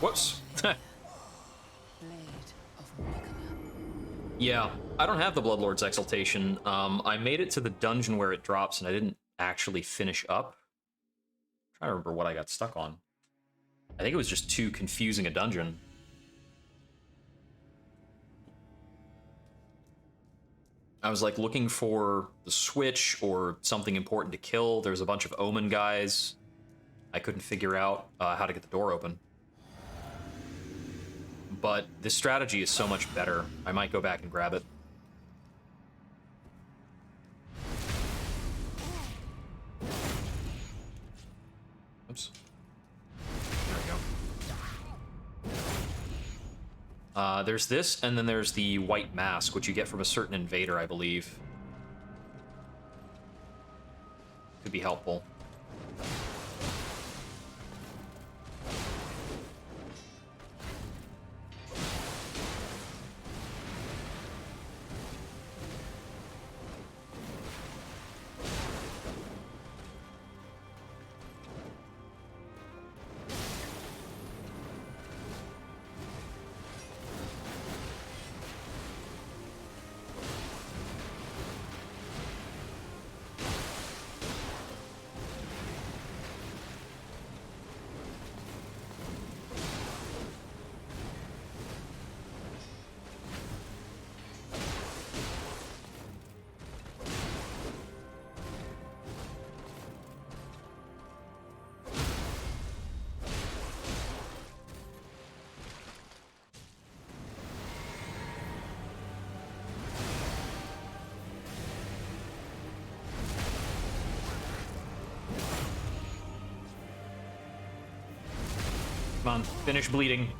Whoops. Blade of Nicola. Yeah, I don't have the Bloodlord's Exaltation. I made it to the dungeon where it drops, and I didn't actually finish up. I'm trying to remember what I got stuck on. I think it was just too confusing a dungeon. I was like looking for the switch or something important to kill. There's a bunch of Omen guys. I couldn't figure out how to get the door open. But this strategy is so much better. I might go back and grab it. Oops. There we go. There's this, and then there's the white mask, which you get from a certain invader, I believe. Could be helpful. Come on, finish bleeding.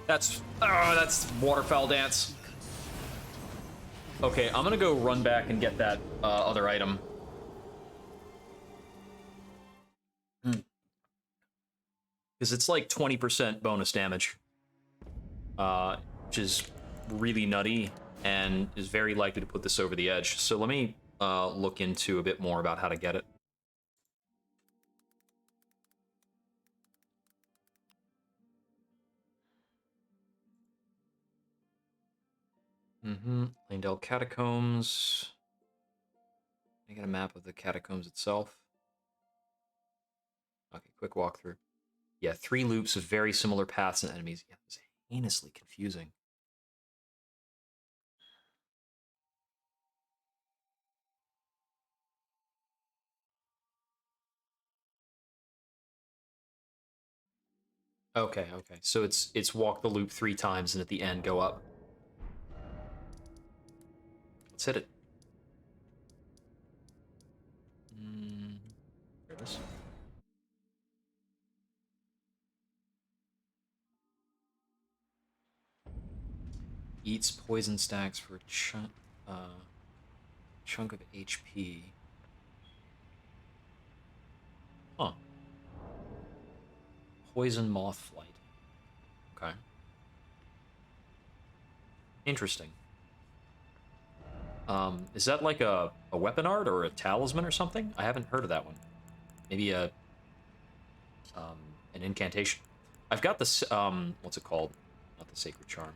That's waterfowl dance. Okay, I'm gonna go run back and get that other item. Because it's like 20% bonus damage. Which is really nutty and is very likely to put this over the edge. So let me look into a bit more about how to get it. Landell Catacombs. I get a map of the catacombs itself. Okay, quick walkthrough. Yeah, 3 loops of very similar paths and enemies. Yeah, it's heinously confusing. Okay, okay. So it's walk the loop 3 times and at the end go up. Let's hit it. There it is. Eats poison stacks for a chunk of HP. Huh. Poison moth flight. Okay. Interesting. Is that like a weapon art or a talisman or something? I haven't heard of that one. Maybe an incantation. I've got this, what's it called? Not the Sacred Charm.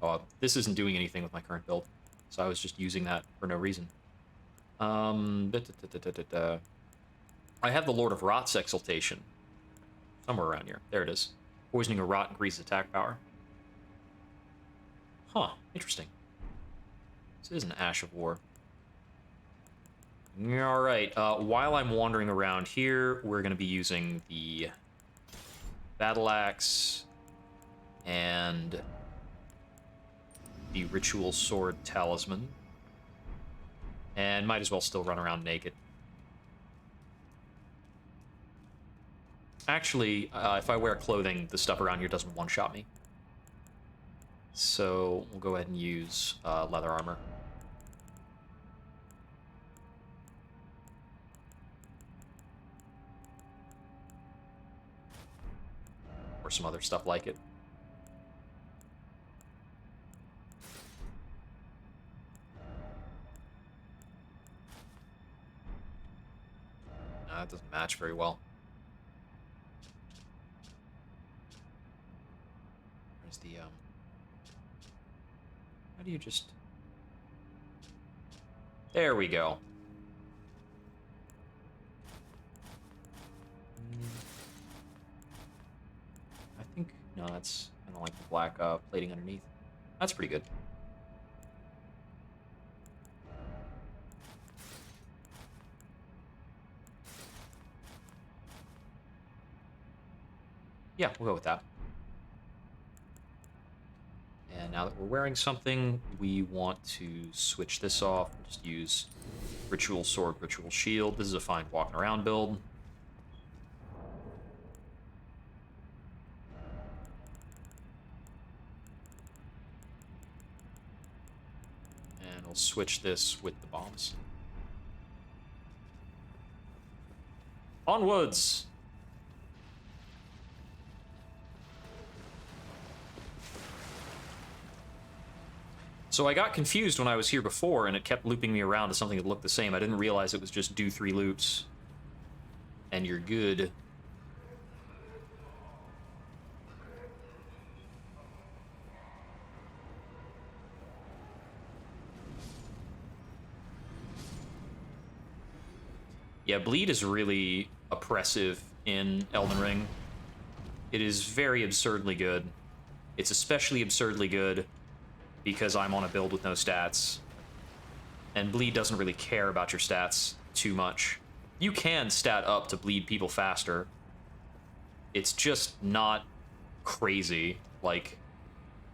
Oh, this isn't doing anything with my current build, so I was just using that for no reason. I have the Lord of Rot's Exaltation. Somewhere around here. There it is. Poisoning a rot increases attack power. Huh, interesting. This is an Ash of War. Alright, while I'm wandering around here, we're going to be using the Battle Axe and the Ritual Sword Talisman. And might as well still run around naked. Actually, if I wear clothing, the stuff around here doesn't one-shot me. So we'll go ahead and use leather armor. Or some other stuff like it. It doesn't match very well. Where's the, how do you just... There we go. I think, no, that's, I don't like the black plating underneath. That's pretty good. Yeah, we'll go with that. And now that we're wearing something, we want to switch this off. We'll just use Ritual Sword, Ritual Shield. This is a fine walking around build. And we'll switch this with the bombs. Onwards! So I got confused when I was here before, and it kept looping me around to something that looked the same. I didn't realize it was just do 3 loops, and you're good. Yeah, bleed is really oppressive in Elden Ring. It is very absurdly good. It's especially absurdly good because I'm on a build with no stats. And bleed doesn't really care about your stats too much. You can stat up to bleed people faster. It's just not crazy. Like,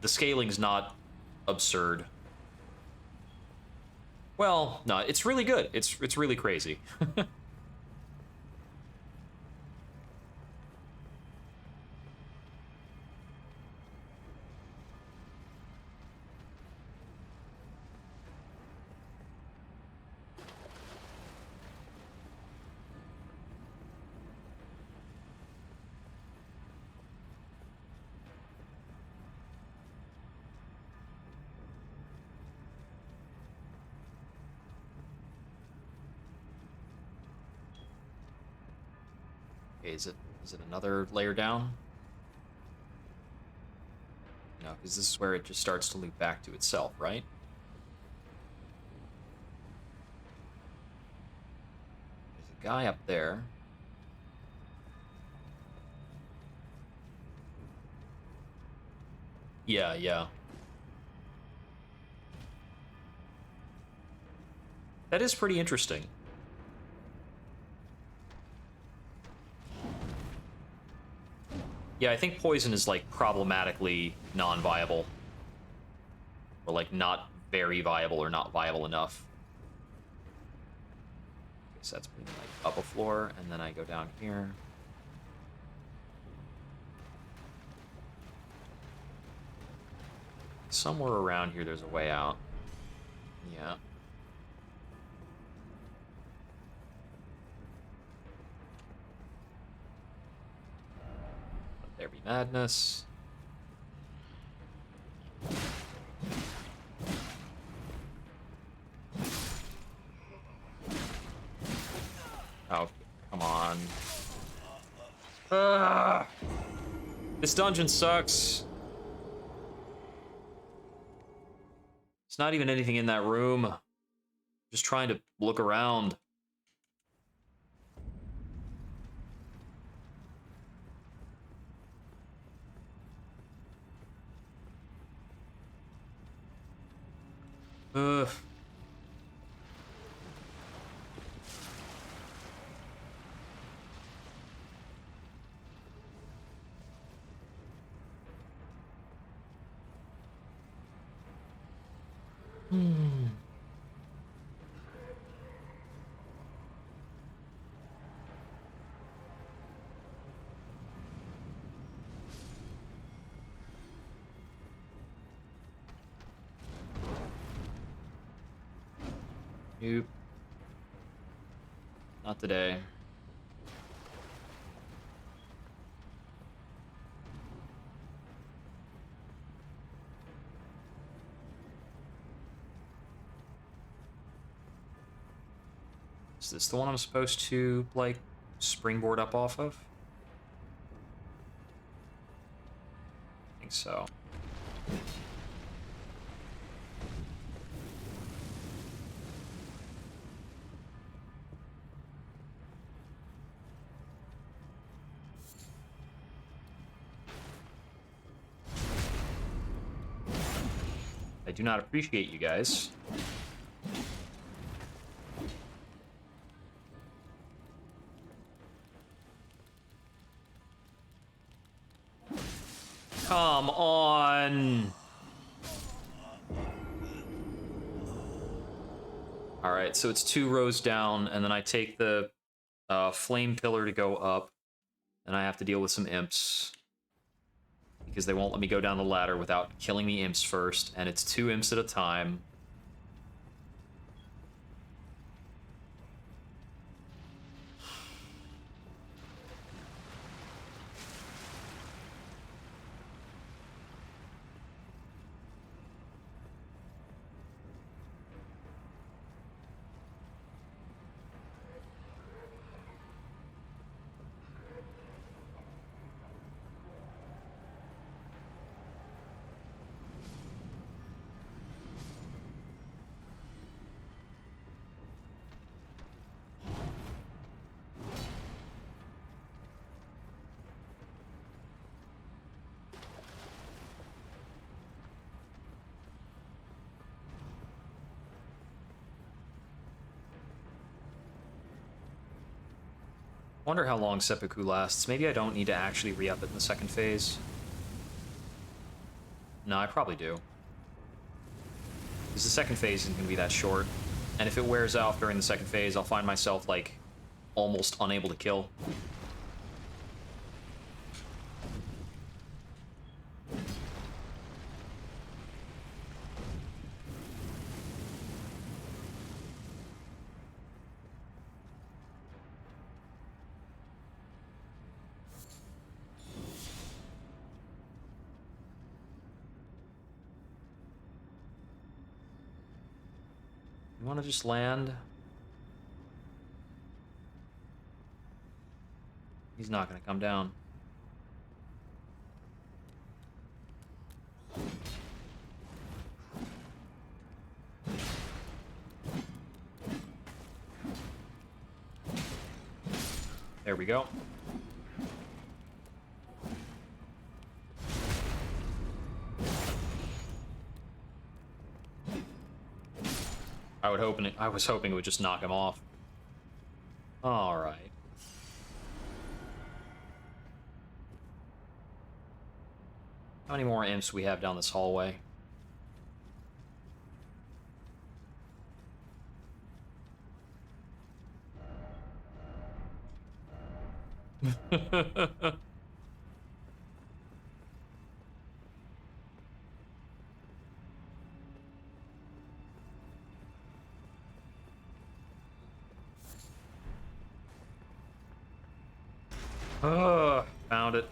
the scaling's not absurd. Well, no, it's really good. It's really crazy. Okay, is it another layer down? No, because this is where it just starts to loop back to itself, right? There's a guy up there. Yeah, yeah. That is pretty interesting. Yeah, I think poison is, like, problematically non-viable. Or, like, not very viable or not viable enough. Okay, so that's putting, like, up a floor, and then I go down here. Somewhere around here there's a way out. Yeah. There be madness. Oh, come on. Ugh. This dungeon sucks. It's not even anything in that room. Just trying to look around. Ugh. Nope. Not today. Is this the one I'm supposed to, like, springboard up off of? I think so. I do not appreciate you guys. Come on. Alright, so it's 2 rows down, and then I take the flame pillar to go up, and I have to deal with some imps. Because they won't let me go down the ladder without killing the imps first, and it's 2 imps at a time. Wonder how long seppuku lasts. Maybe I don't need to actually re-up it in the second phase. No, I probably do. Because the second phase isn't going to be that short. And if it wears off during the second phase, I'll find myself, like, almost unable to kill. You want to just land? He's not going to come down. There we go. I was hoping it would just knock him off. All right. How many more imps we have down this hallway? Found it.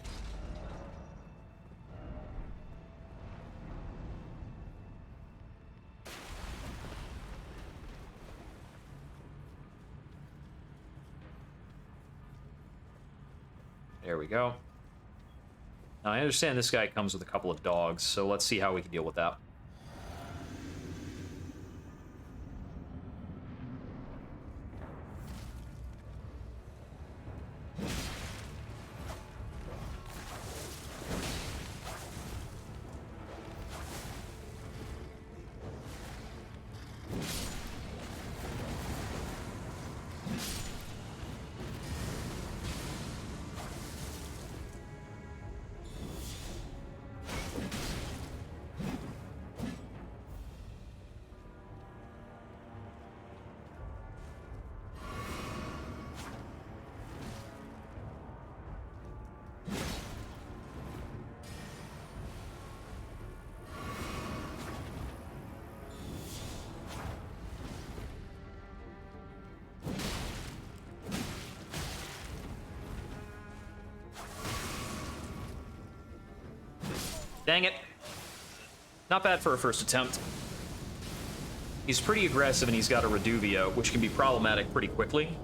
There we go. Now, I understand this guy comes with a couple of dogs, so let's see how we can deal with that. Dang it. Not bad for a first attempt. He's pretty aggressive and he's got a Reduvia, which can be problematic pretty quickly.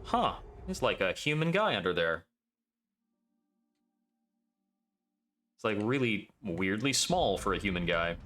Huh. He's like a human guy under there. It's like really weirdly small for a human guy.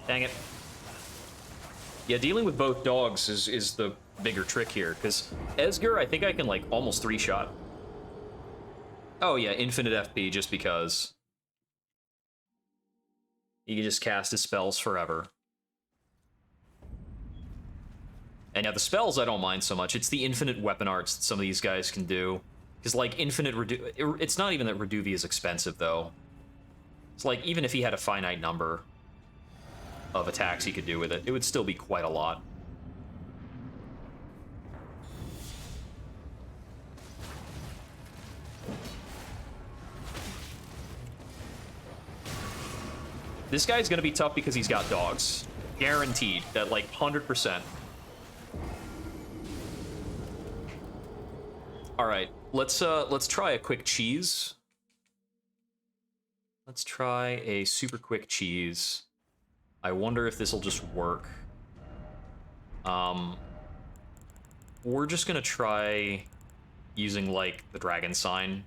Dang it. Yeah, dealing with both dogs is the bigger trick here, because Esger, I think I can, like, almost 3-shot. Oh, yeah, infinite FP, just because. He can just cast his spells forever. And yeah, the spells I don't mind so much. It's the infinite weapon arts that some of these guys can do. Because, like, infinite it's not even that Reduvia is expensive, though. It's like, even if he had a finite number of attacks he could do with it, it would still be quite a lot. This guy's gonna be tough because he's got dogs. Guaranteed. That, like, 100%. Alright, let's try a quick cheese. Let's try a super quick cheese. I wonder if this will just work. We're just gonna try using, like, the dragon sign.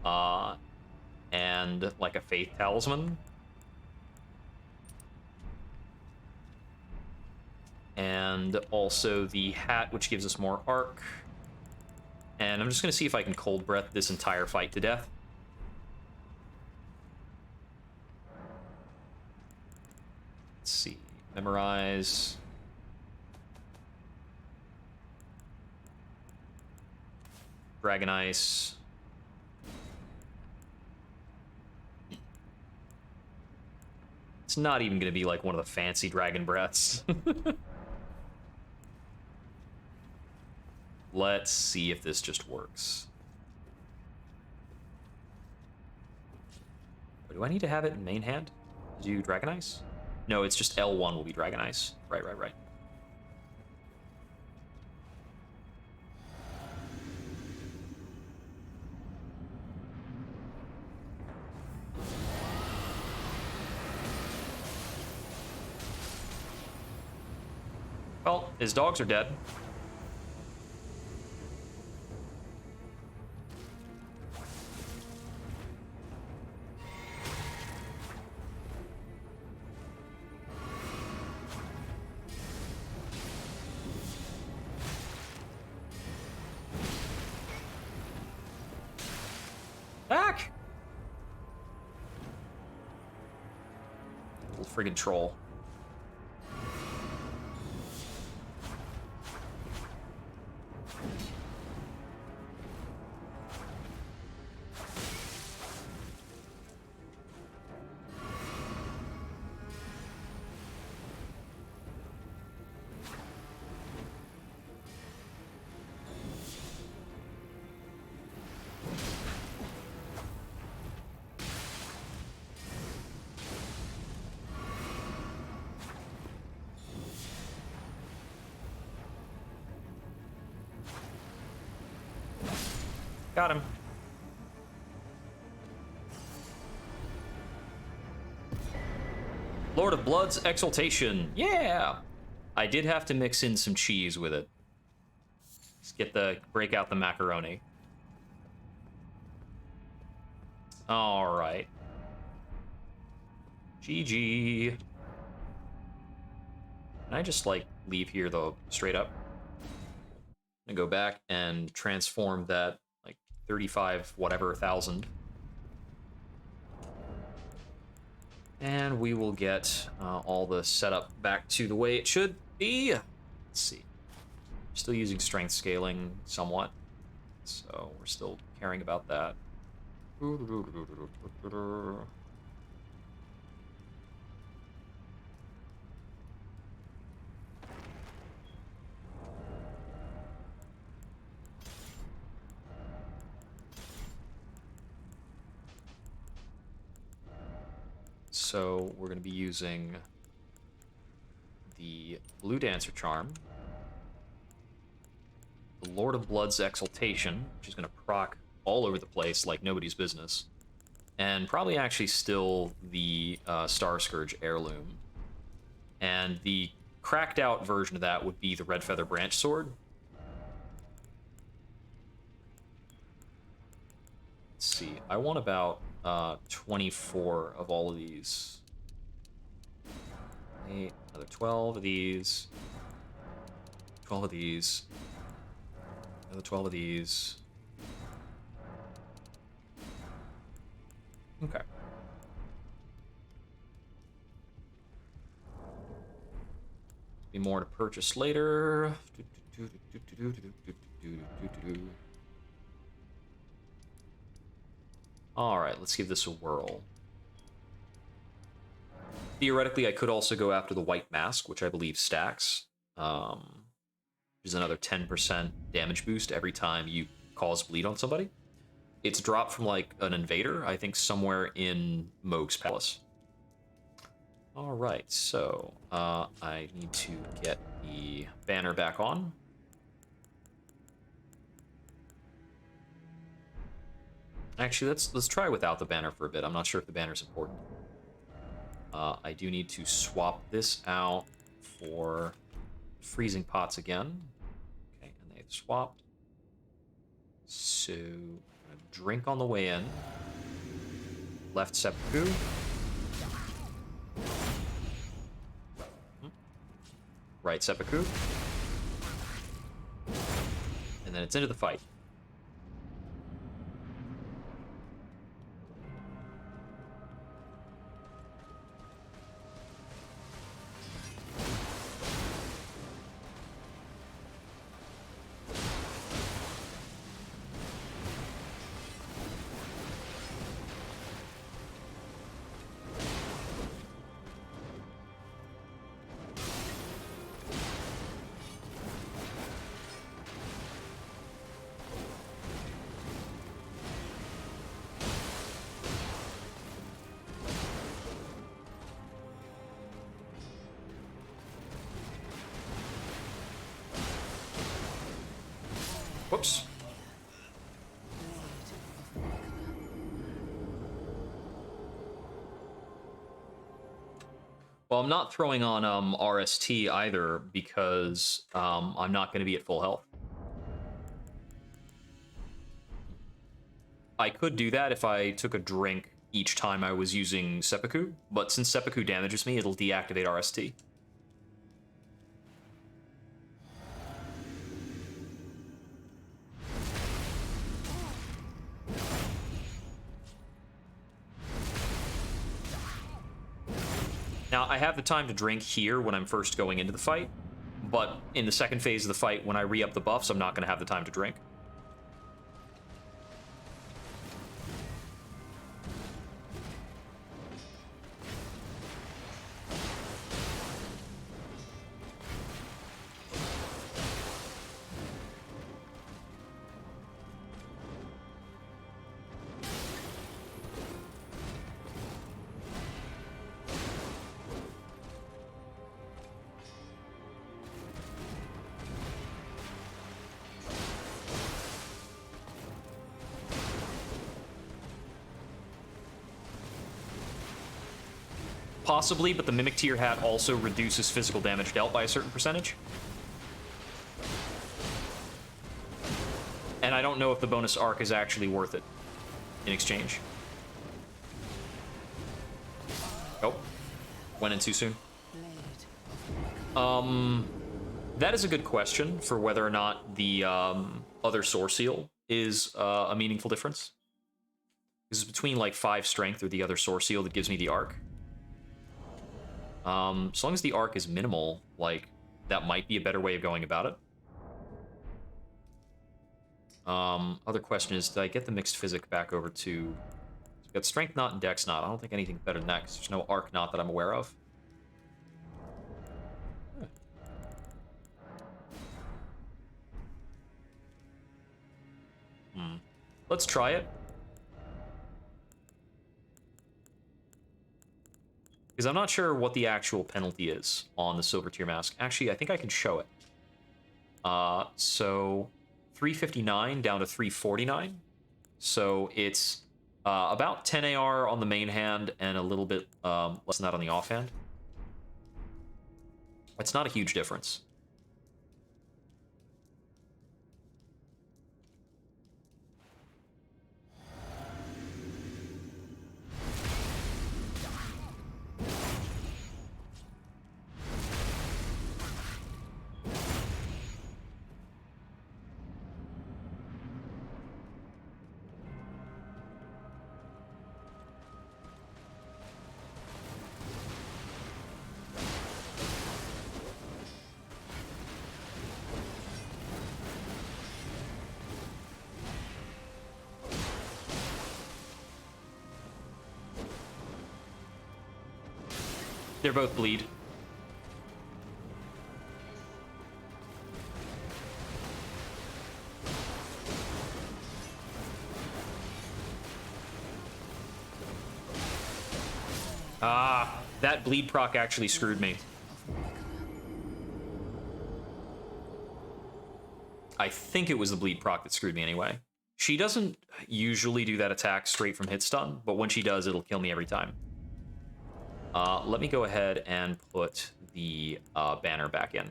And, like, a faith talisman. And also the hat, which gives us more arc. And I'm just gonna see if I can cold breath this entire fight to death. Let's see. Memorize. Dragon Ice. It's not even going to be like one of the fancy dragon breaths. Let's see if this just works. Do I need to have it in main hand to do Dragon Ice? No, it's just L1 will be Dragon Ice. Right. Well, his dogs are dead. Back! Little friggin' troll. Got him. Lord of Blood's Exaltation. Yeah! I did have to mix in some cheese with it. Break out the macaroni. Alright. GG. Can I just, like, leave here, though, straight up? I'm gonna go back and transform that, like, 35 whatever thousand. And we will get all the setup back to the way it should be. Let's see. Still using strength scaling somewhat, so we're still caring about that. So we're going to be using the Blue Dancer Charm, the Lord of Blood's Exaltation, which is going to proc all over the place like nobody's business, and probably actually still the Star Scourge Heirloom. And the cracked out version of that would be the Red Feather Branch Sword. Let's see, I want about 24 of all of these. 8, another 12 of these. 12 of these. Another 12 of these. Okay. Be more to purchase later. Alright, let's give this a whirl. Theoretically, I could also go after the White Mask, which I believe stacks. Which is another 10% damage boost every time you cause bleed on somebody. It's dropped from, like, an invader, I think somewhere in Moog's Palace. Alright, so I need to get the banner back on. Actually, let's try without the banner for a bit. I'm not sure if the banner's important. I do need to swap this out for freezing pots again. Okay, and they've swapped. So, I'm gonna drink on the way in. Left seppuku. Right seppuku. And then it's into the fight. Whoops. Well, I'm not throwing on RST either because I'm not going to be at full health. I could do that if I took a drink each time I was using seppuku, but since seppuku damages me, it'll deactivate RST. Now, I have the time to drink here when I'm first going into the fight, but in the second phase of the fight, when I re-up the buffs, I'm not going to have the time to drink. Possibly, but the Mimic Tier hat also reduces physical damage dealt by a certain percentage. And I don't know if the bonus arc is actually worth it in exchange. Oh, went in too soon. That is a good question for whether or not the other Source Seal is a meaningful difference. This is between like 5 strength or the other Source Seal that gives me the arc. So long as the arc is minimal, like, that might be a better way of going about it. Other question is, did I get the mixed physic back over to... So got strength knot and dex knot. I don't think anything better than that, 'cause there's no arc knot that I'm aware of. Let's try it. Because I'm not sure what the actual penalty is on the Silver Tier Mask. Actually, I think I can show it. So 359 down to 349. So it's about 10 AR on the main hand and a little bit less than that on the offhand. It's not a huge difference. They're both bleed. Ah, that bleed proc actually screwed me. I think it was the bleed proc that screwed me anyway. She doesn't usually do that attack straight from hit stun, but when she does, it'll kill me every time. Let me go ahead and put the banner back in.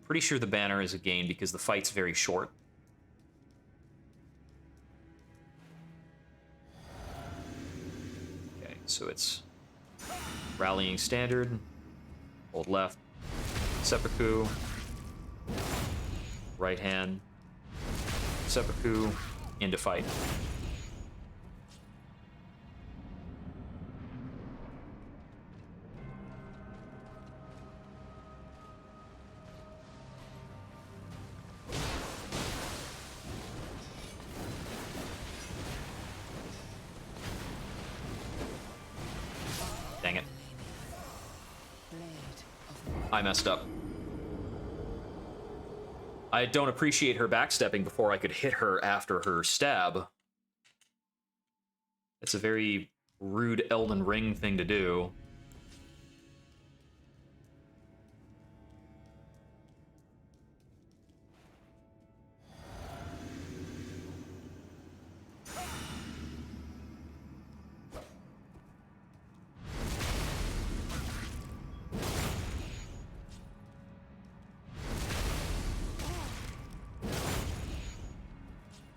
Pretty sure the banner is a gain because the fight's very short. Okay, so it's rallying standard, hold left, seppuku, right hand, seppuku, into fight. Dang it. I messed up. I don't appreciate her backstepping before I could hit her after her stab. It's a very rude Elden Ring thing to do.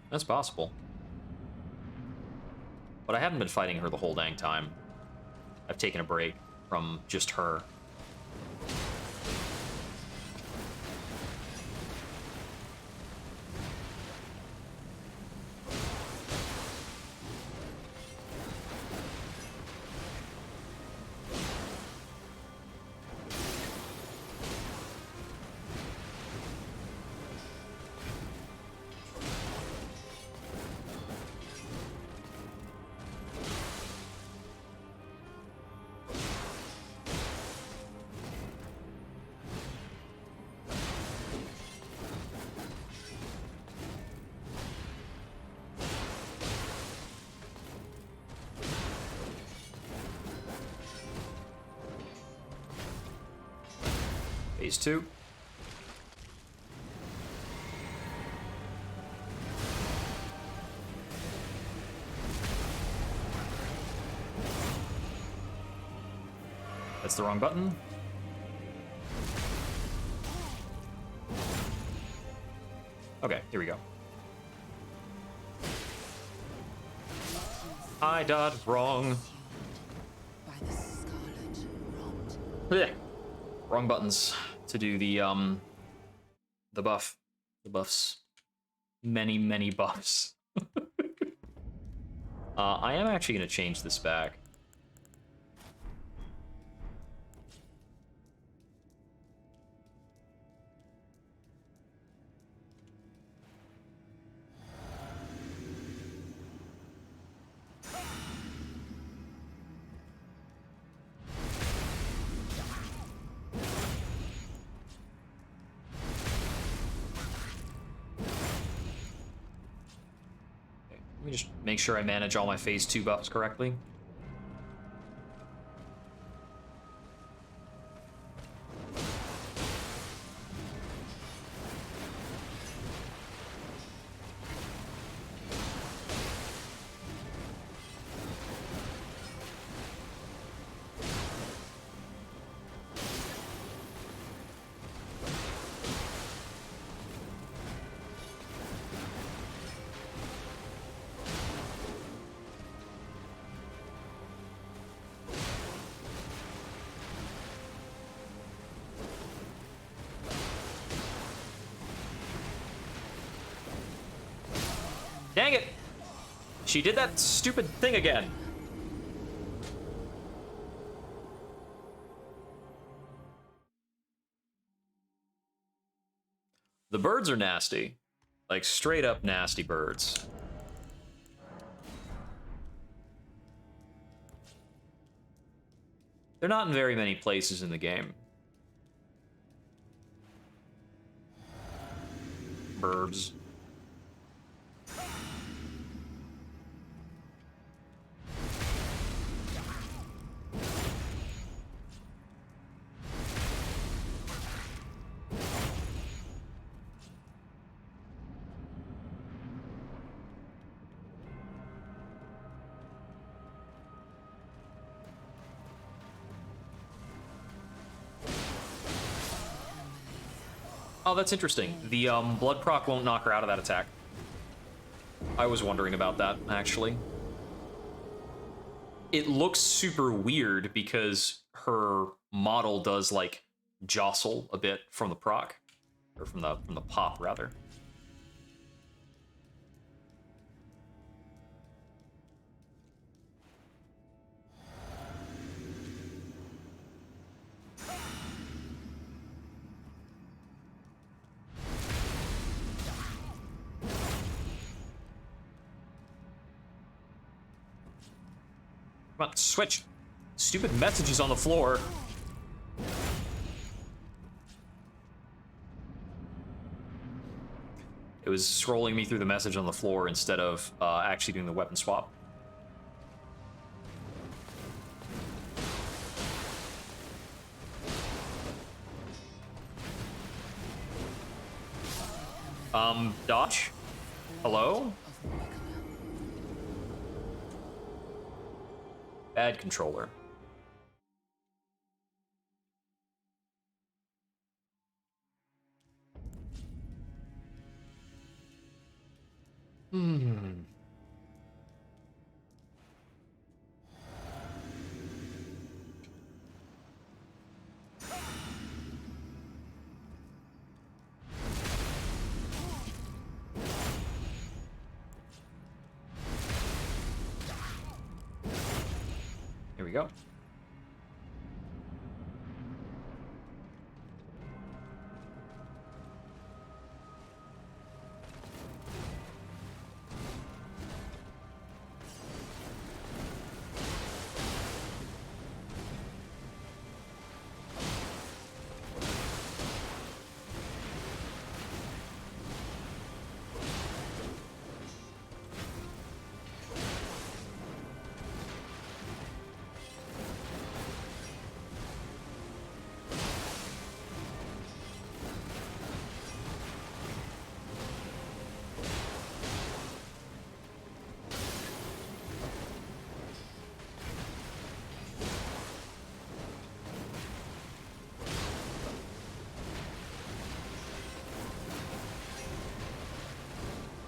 That's possible. But I haven't been fighting her the whole dang time. I've taken a break from just her. Phase 2. That's the wrong button. Okay, here we go. I dot wrong. By the scarlet rot. Blech. Wrong buttons to do the buff. The buffs. Many, many buffs. I am actually going to change this back. Let me just make sure I manage all my phase 2 buffs correctly. Dang it! She did that stupid thing again. The birds are nasty. Like, straight up nasty birds. They're not in very many places in the game. Burbs. Oh, that's interesting. The blood proc won't knock her out of that attack. I was wondering about that, actually. It looks super weird because her model does, like, jostle a bit from the proc. Or from the pop, rather. Come on, switch. Stupid messages on the floor. It was scrolling me through the message on the floor instead of actually doing the weapon swap. Dodge? Hello? Bad controller. Here we go.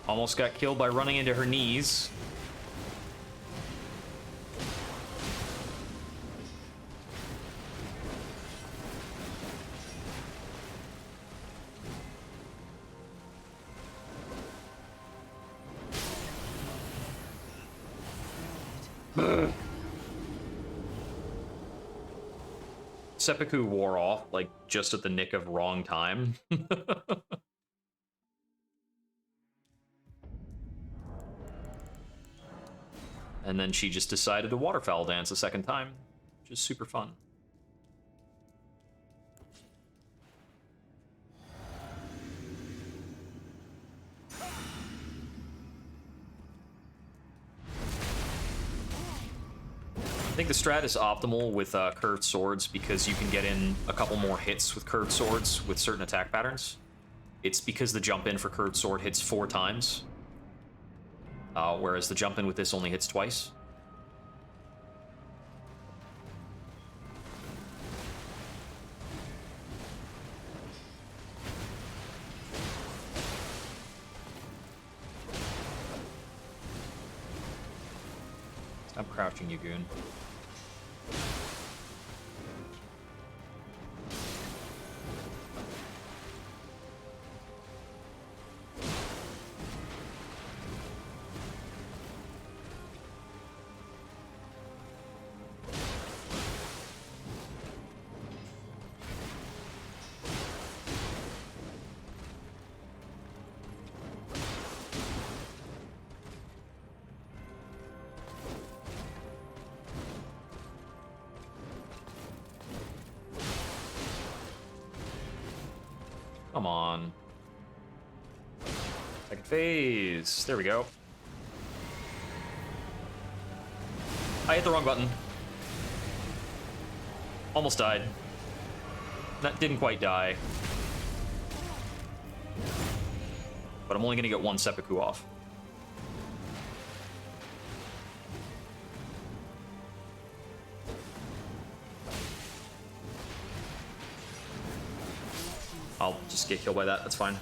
Almost got killed by running into her knees. Seppuku wore off, like, just at the nick of wrong time. And then she just decided to waterfowl dance a second time, which is super fun. I think the strat is optimal with curved swords because you can get in a couple more hits with curved swords with certain attack patterns. It's because the jump in for curved sword hits 4 times, whereas the jump in with this only hits twice. Stop crouching, you goon. Come on. Second phase. There we go. I hit the wrong button. Almost died. That didn't quite die. But I'm only gonna get 1 seppuku off. I'll just get killed by that, that's fine.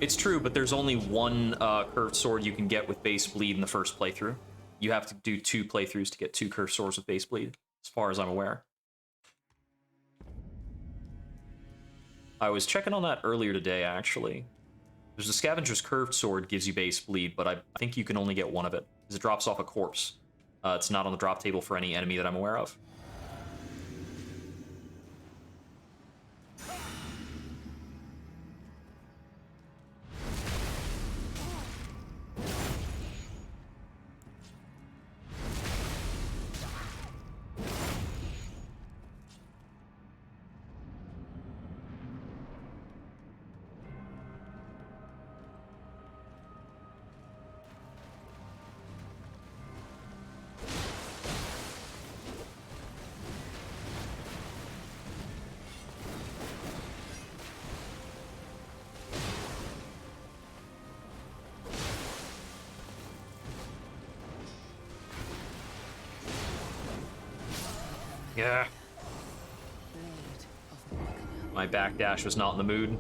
It's true, but there's only 1 curved sword you can get with base bleed in the first playthrough. You have to do 2 playthroughs to get 2 curved swords with base bleed, as far as I'm aware. I was checking on that earlier today, actually. There's a scavenger's curved sword gives you base bleed, but I think you can only get 1 of it, because it drops off a corpse. It's not on the drop table for any enemy that I'm aware of. Yeah. My backdash was not in the mood.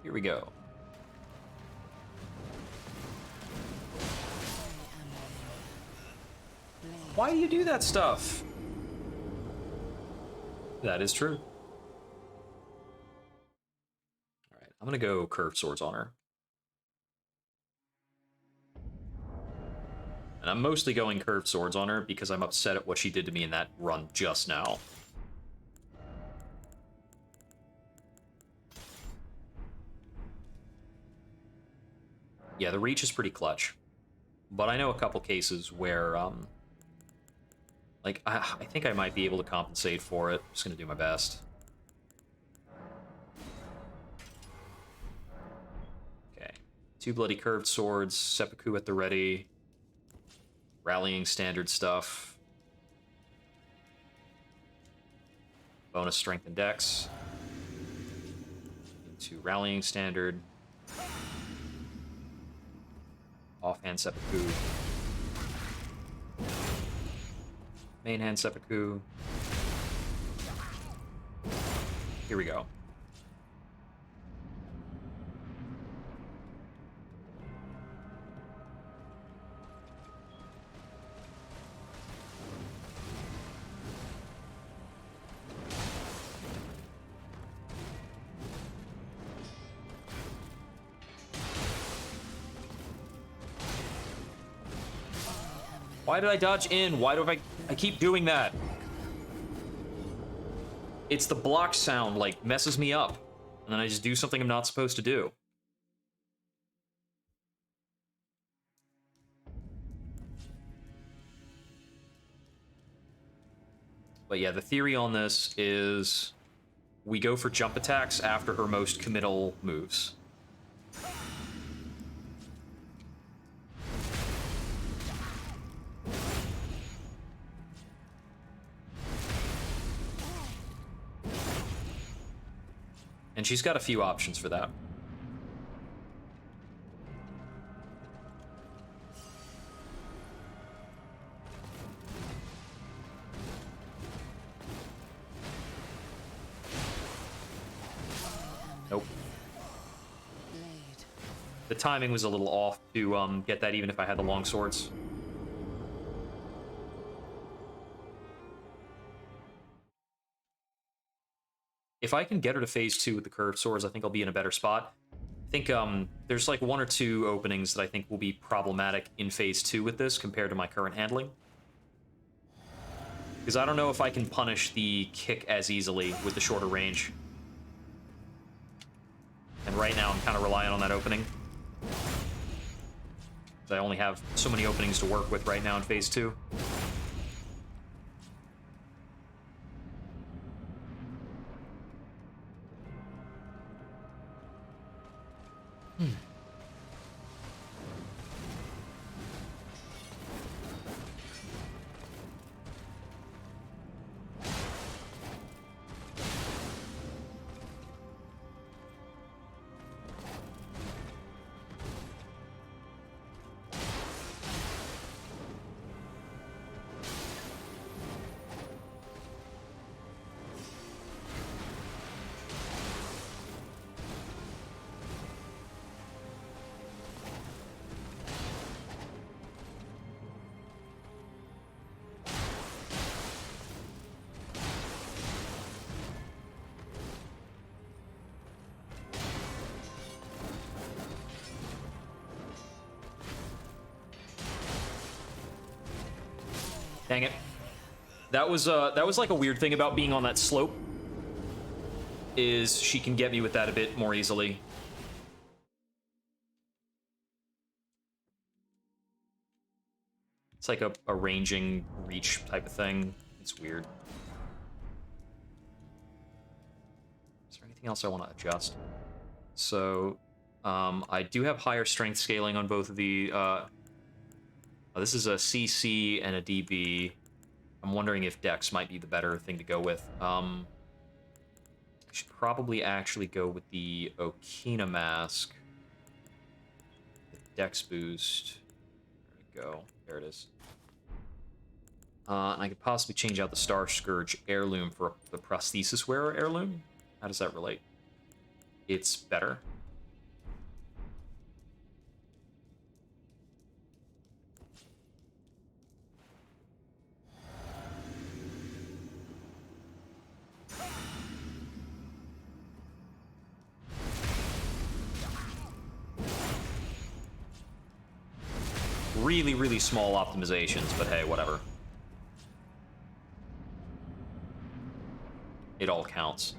Here we go. Why do you do that stuff? That is true. Alright, I'm gonna go curved swords on her. And I'm mostly going curved swords on her because I'm upset at what she did to me in that run just now. Yeah, the reach is pretty clutch. But I know a couple cases where Like, I think I might be able to compensate for it. Just gonna do my best. Okay. 2 bloody curved swords, seppuku at the ready. Rallying standard stuff. Bonus strength and dex. Into rallying standard. Offhand seppuku. Main hand seppuku. Here we go. Why did I dodge in? Why do I keep doing that? It's the block sound, like, messes me up. And then I just do something I'm not supposed to do. But yeah, the theory on this is we go for jump attacks after her most committal moves. And she's got a few options for that. Nope. The timing was a little off to get that even if I had the long swords. If I can get her to phase 2 with the curved swords, I think I'll be in a better spot. I think there's like 1 or 2 openings that I think will be problematic in phase 2 with this compared to my current handling. Because I don't know if I can punish the kick as easily with the shorter range. And right now I'm kind of relying on that opening. I only have so many openings to work with right now in phase 2. Dang it. That was like a weird thing about being on that slope. Is she can get me with that a bit more easily. It's like a ranging reach type of thing. It's weird. Is there anything else I want to adjust? So, I do have higher strength scaling on both of the, this is a CC and a DB. I'm wondering if Dex might be the better thing to go with. I should probably actually go with the Okina mask. The Dex boost. There we go. There it is. And I could possibly change out the Star Scourge heirloom for the prosthesis wearer heirloom. How does that relate? It's better. Really, really small optimizations, but hey, whatever. It all counts.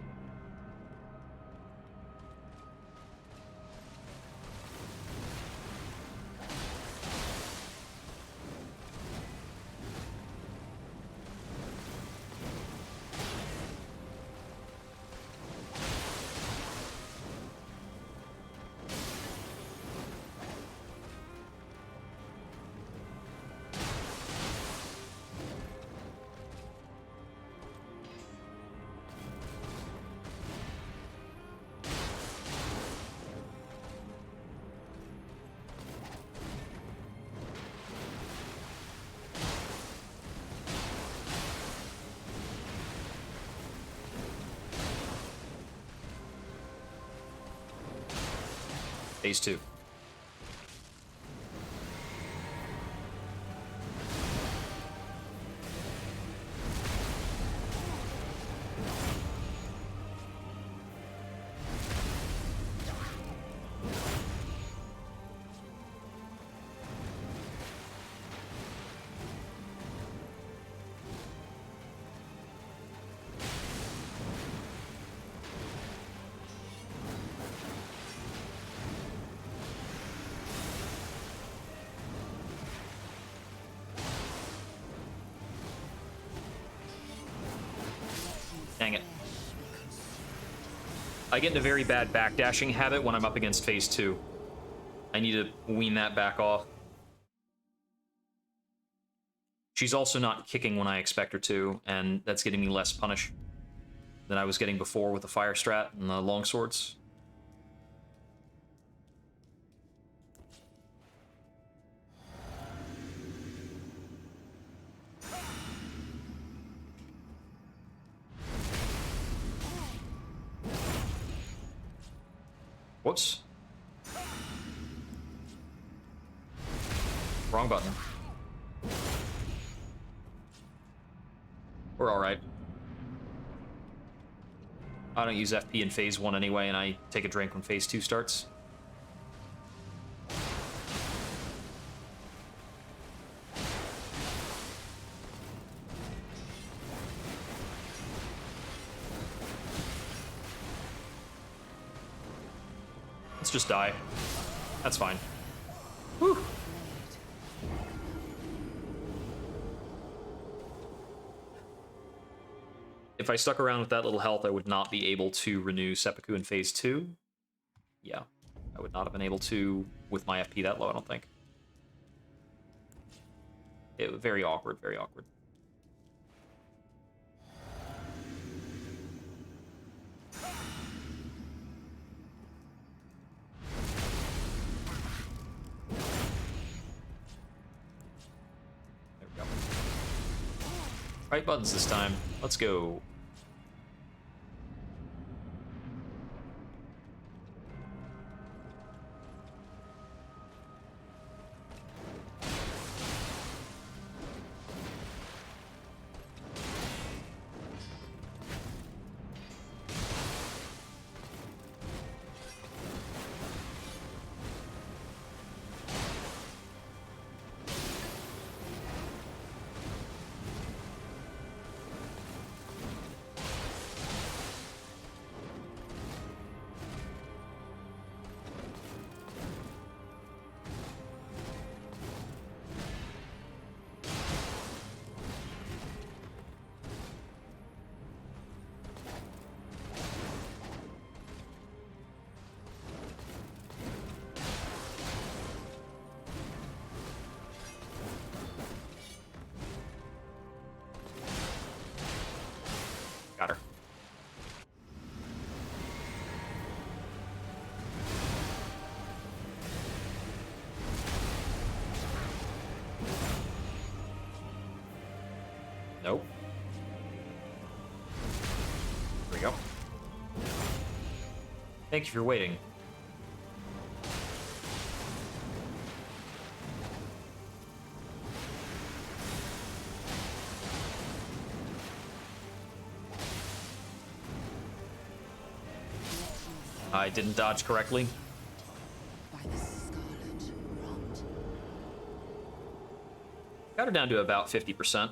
Phase 2. Dang it. I get in a very bad backdashing habit when I'm up against phase 2. I need to wean that back off. She's also not kicking when I expect her to, and that's getting me less punish than I was getting before with the fire strat and the longswords. Whoops. Wrong button. We're alright. I don't use FP in phase 1 anyway, and I take a drink when phase 2 starts. Let's just die. That's fine. Whew. If I stuck around with that little health, I would not be able to renew Seppuku in phase 2. Yeah, I would not have been able to with my FP that low, I don't think. It was very awkward, very awkward. There we go. Right buttons this time. Let's go. Got her. Nope. There we go. Thank you for waiting. I didn't dodge correctly. By the scarlet rot. Got her down to about 50%.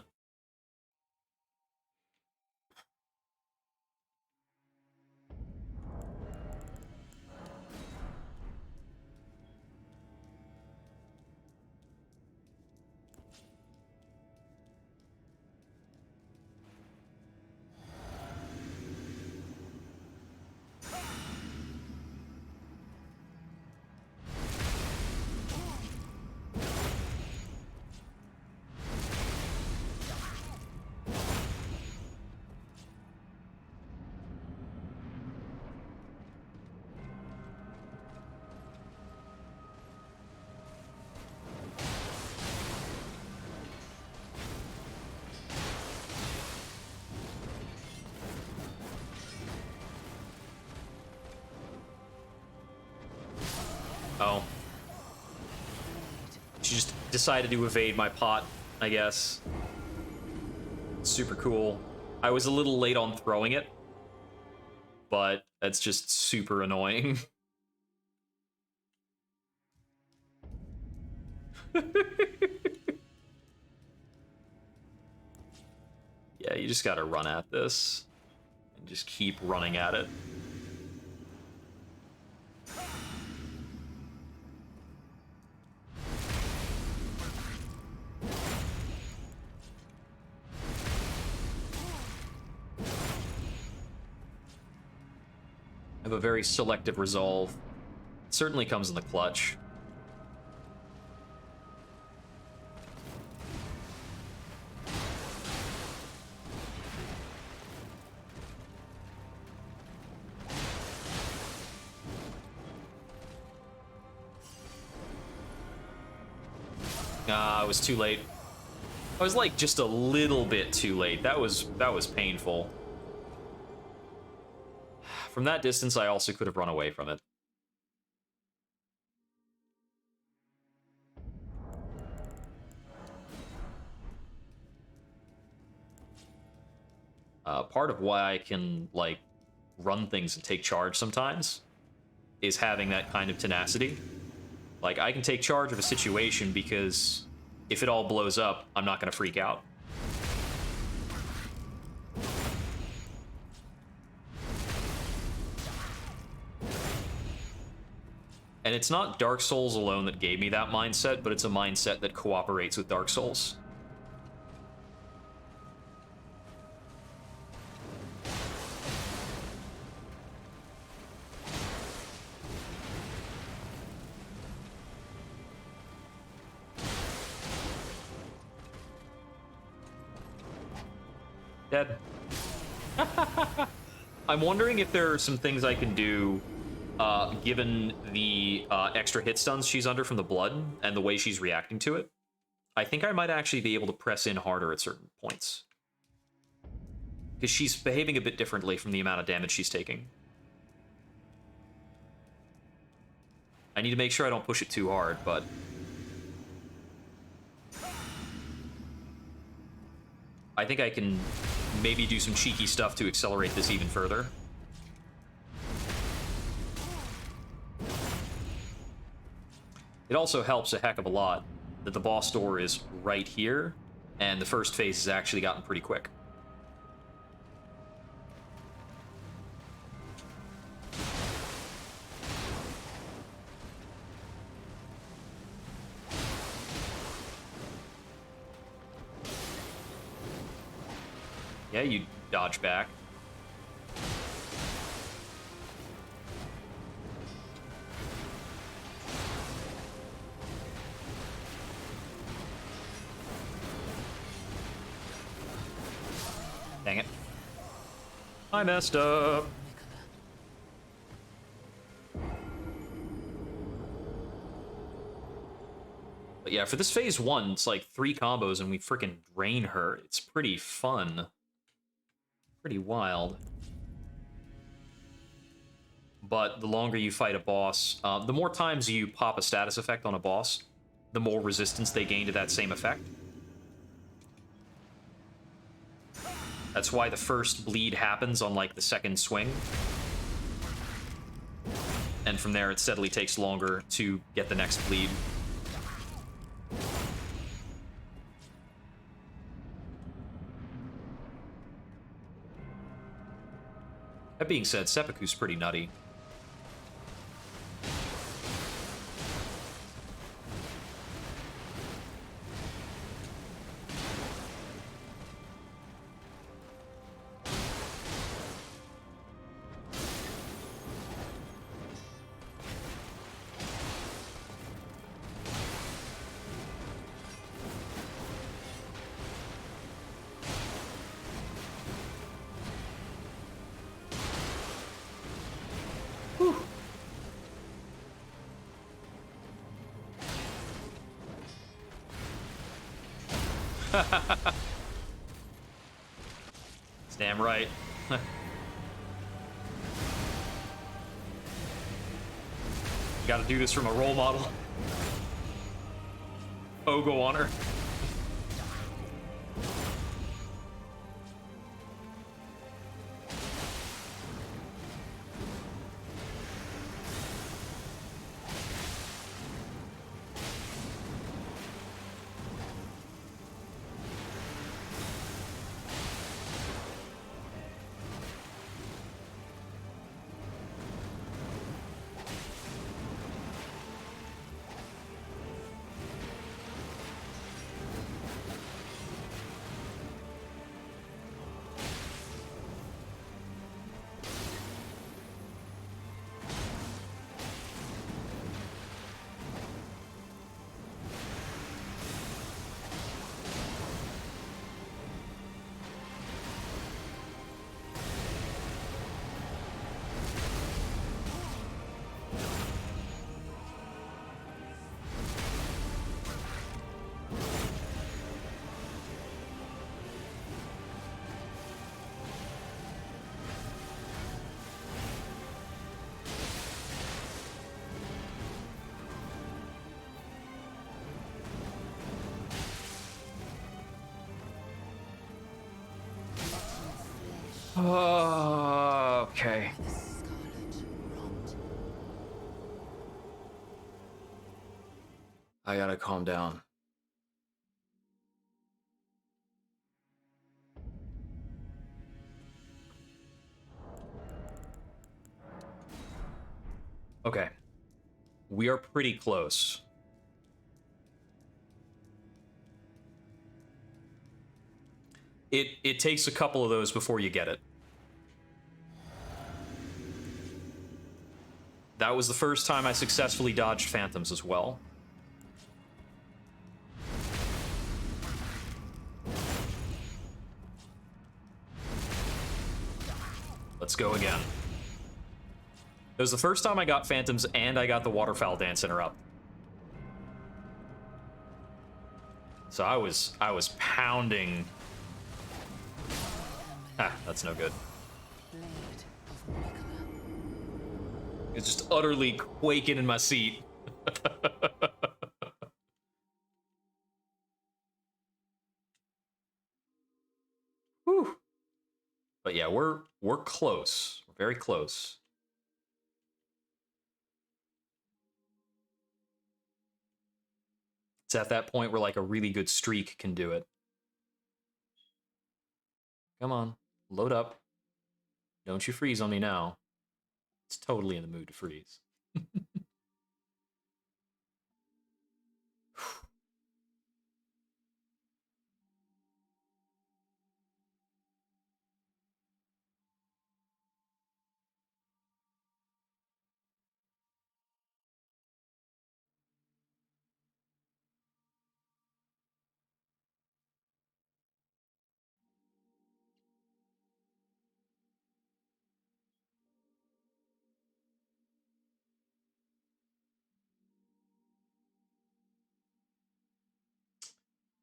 She just decided to evade my pot, I guess. Super cool. I was a little late on throwing it, but that's just super annoying. Yeah, you just gotta run at this. And just keep running at it. I have a very selective resolve. It certainly comes in the clutch. I was too late. I was like just a little bit too late. That was painful. From that distance, I also could have run away from it. Part of why I can like run things and take charge sometimes is having that kind of tenacity. Like, I can take charge of a situation because if it all blows up, I'm not going to freak out. And it's not Dark Souls alone that gave me that mindset, but it's a mindset that cooperates with Dark Souls. Dead. I'm wondering if there are some things I can do, given the extra hit stuns she's under from the blood and the way she's reacting to it. I think I might actually be able to press in harder at certain points. Because she's behaving a bit differently from the amount of damage she's taking. I need to make sure I don't push it too hard, but... I think I can maybe do some cheeky stuff to accelerate this even further. It also helps a heck of a lot that the boss door is right here, and the first phase has actually gotten pretty quick. Yeah, you dodge back. Dang it. I messed up. But yeah, for this phase 1, it's like 3 combos and we freaking drain her. It's pretty fun. Pretty wild. But the longer you fight a boss, the more times you pop a status effect on a boss, the more resistance they gain to that same effect. That's why the first bleed happens on, like, the second swing. And from there, it steadily takes longer to get the next bleed. That being said, Seppuku's pretty nutty. It's damn right. Gotta do this from a role model. Ogo on her. Okay. By the scarlet rot. I gotta calm down. Okay. We are pretty close. It takes a couple of those before you get it. That was the first time I successfully dodged phantoms as well. Let's go again. It was the first time I got phantoms and I got the waterfowl dance interrupt. So I was pounding. Ah, that's no good. Blade of Mikola. It's just utterly quaking in my seat. Whew. But yeah, we're close. We're very close. It's at that point where like a really good streak can do it. Come on, load up. Don't you freeze on me now. It's totally in the mood to freeze.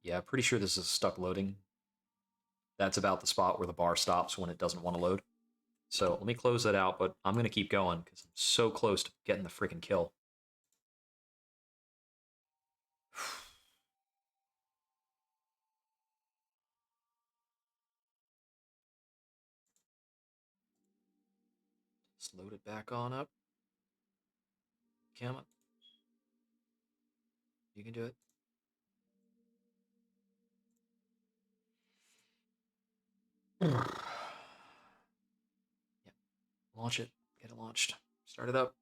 Yeah, pretty sure this is stuck loading. That's about the spot where the bar stops when it doesn't want to load. So let me close that out, but I'm going to keep going because I'm so close to getting the freaking kill. Just load it back on up. Come on. You can do it. Yep. Launch it. Get it launched. Start it up.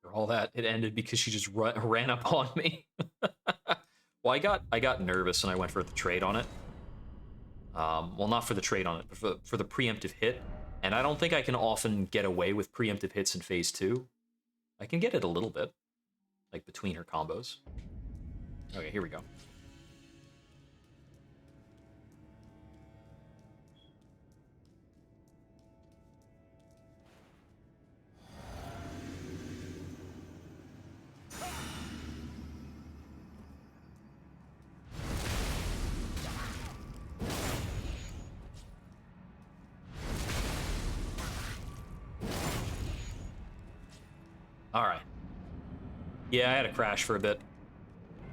For all that, it ended because she just ran up on me. Well, I got nervous and I went for the trade on it. Well, not for the trade on it, but for the preemptive hit. And I don't think I can often get away with preemptive hits in phase 2. I can get it a little bit, like between her combos. Okay, here we go. Alright. Yeah, I had a crash for a bit.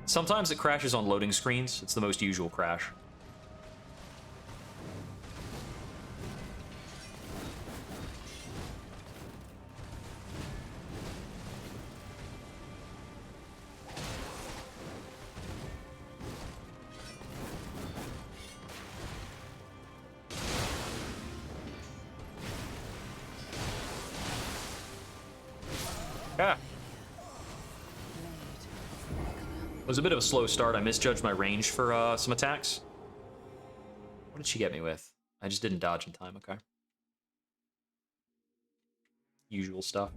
Sometimes it crashes on loading screens. It's the most usual crash. Yeah. It was a bit of a slow start. I misjudged my range for some attacks. What did she get me with? I just didn't dodge in time, okay. Usual stuff.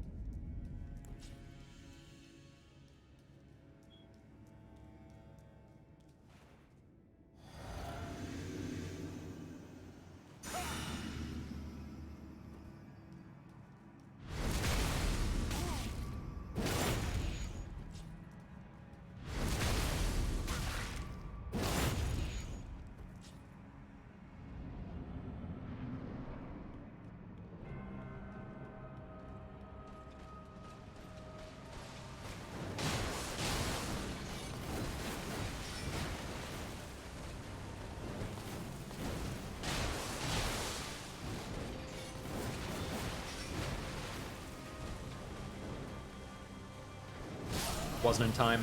Wasn't in time.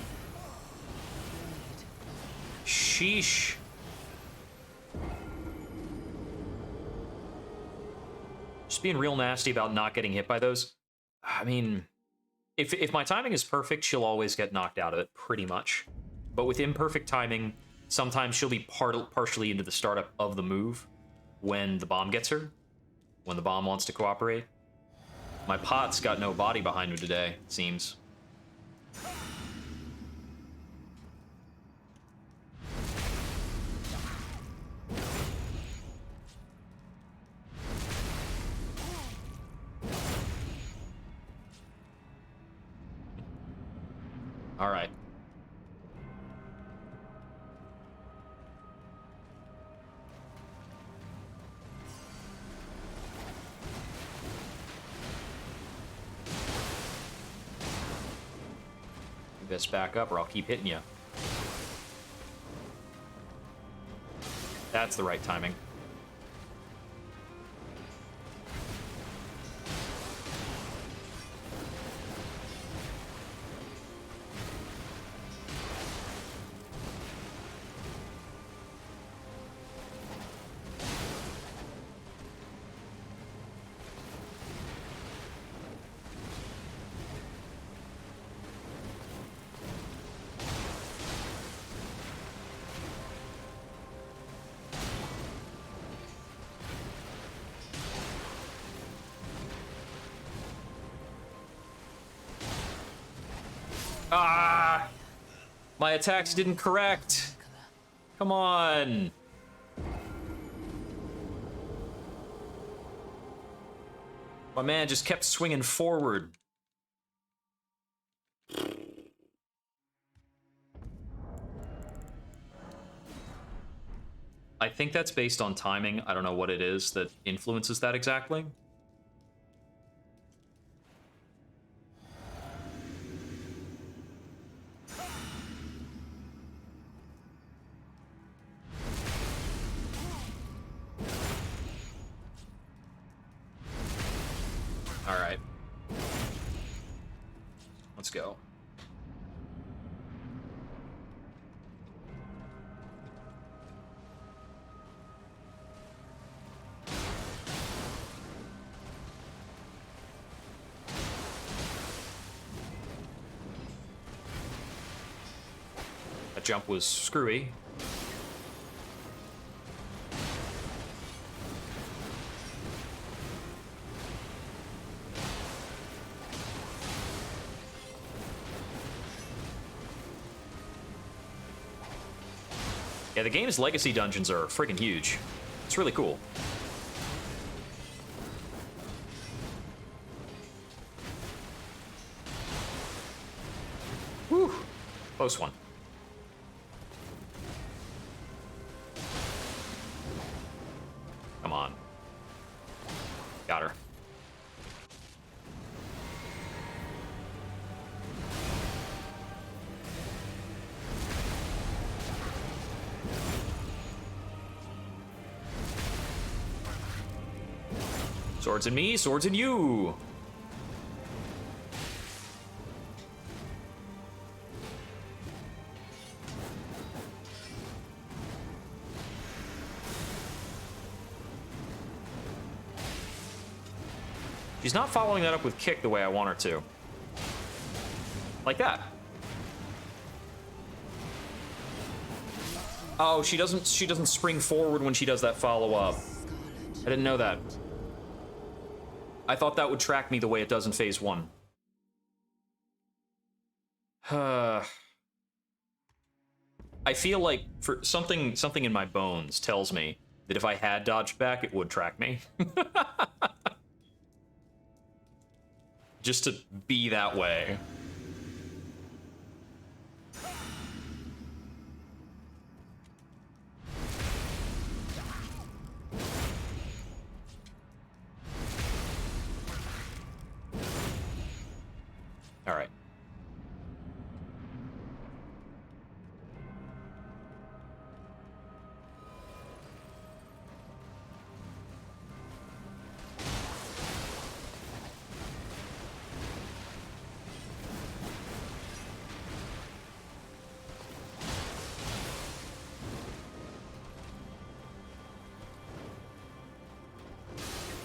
Sheesh. Just being real nasty about not getting hit by those. I mean, if my timing is perfect, she'll always get knocked out of it, pretty much. But with imperfect timing, sometimes she'll be partially into the startup of the move when the bomb gets her, when the bomb wants to cooperate. My pot's got no body behind her today, it seems. All right. You best back up or I'll keep hitting you. That's the right timing. Ah! My attacks didn't correct. Come on. My man just kept swinging forward. I think that's based on timing. I don't know what it is that influences that exactly. All right. Let's go. That jump was screwy. Yeah, the game's legacy dungeons are freaking huge. It's really cool. Whew. Close one. Come on. Got her. Swords in me, swords in you. She's not following that up with kick the way I want her to. Like that. Oh, she doesn't spring forward when she does that follow-up. I didn't know that. I thought that would track me the way it does in phase 1. I feel like for something in my bones tells me that if I had dodged back, it would track me. Just to be that way. All right.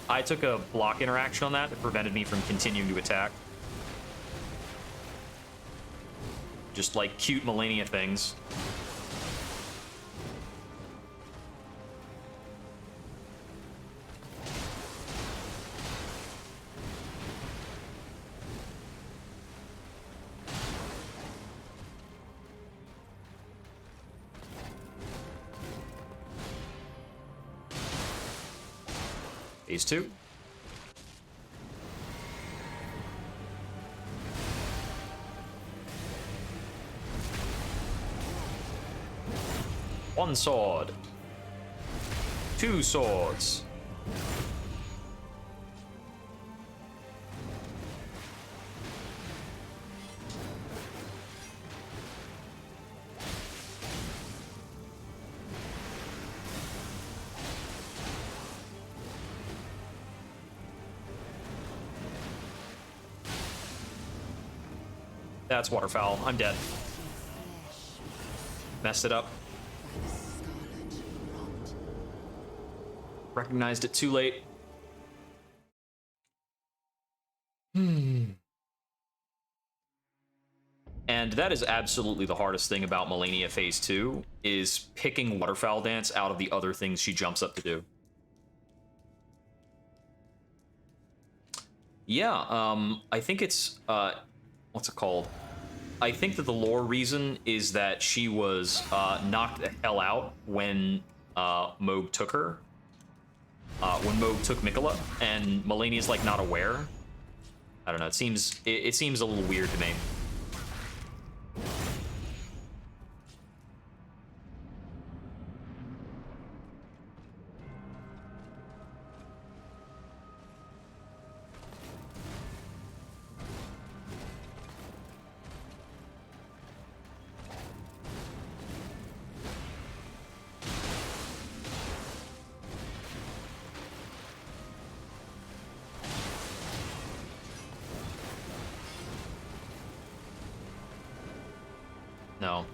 I took a block interaction on that prevented me from continuing to attack. Just like cute Malenia things. Phase 2. One sword. Two swords. That's waterfowl. I'm dead. Messed it up. Recognized it too late. And that is absolutely the hardest thing about Malenia Phase 2, is picking Waterfowl Dance out of the other things she jumps up to do. Yeah, I think it's, what's it called? I think that the lore reason is that she was knocked the hell out when Moog took her. When Moog took Mikola, and Malenia's like not aware. I don't know, it seems a little weird to me. No.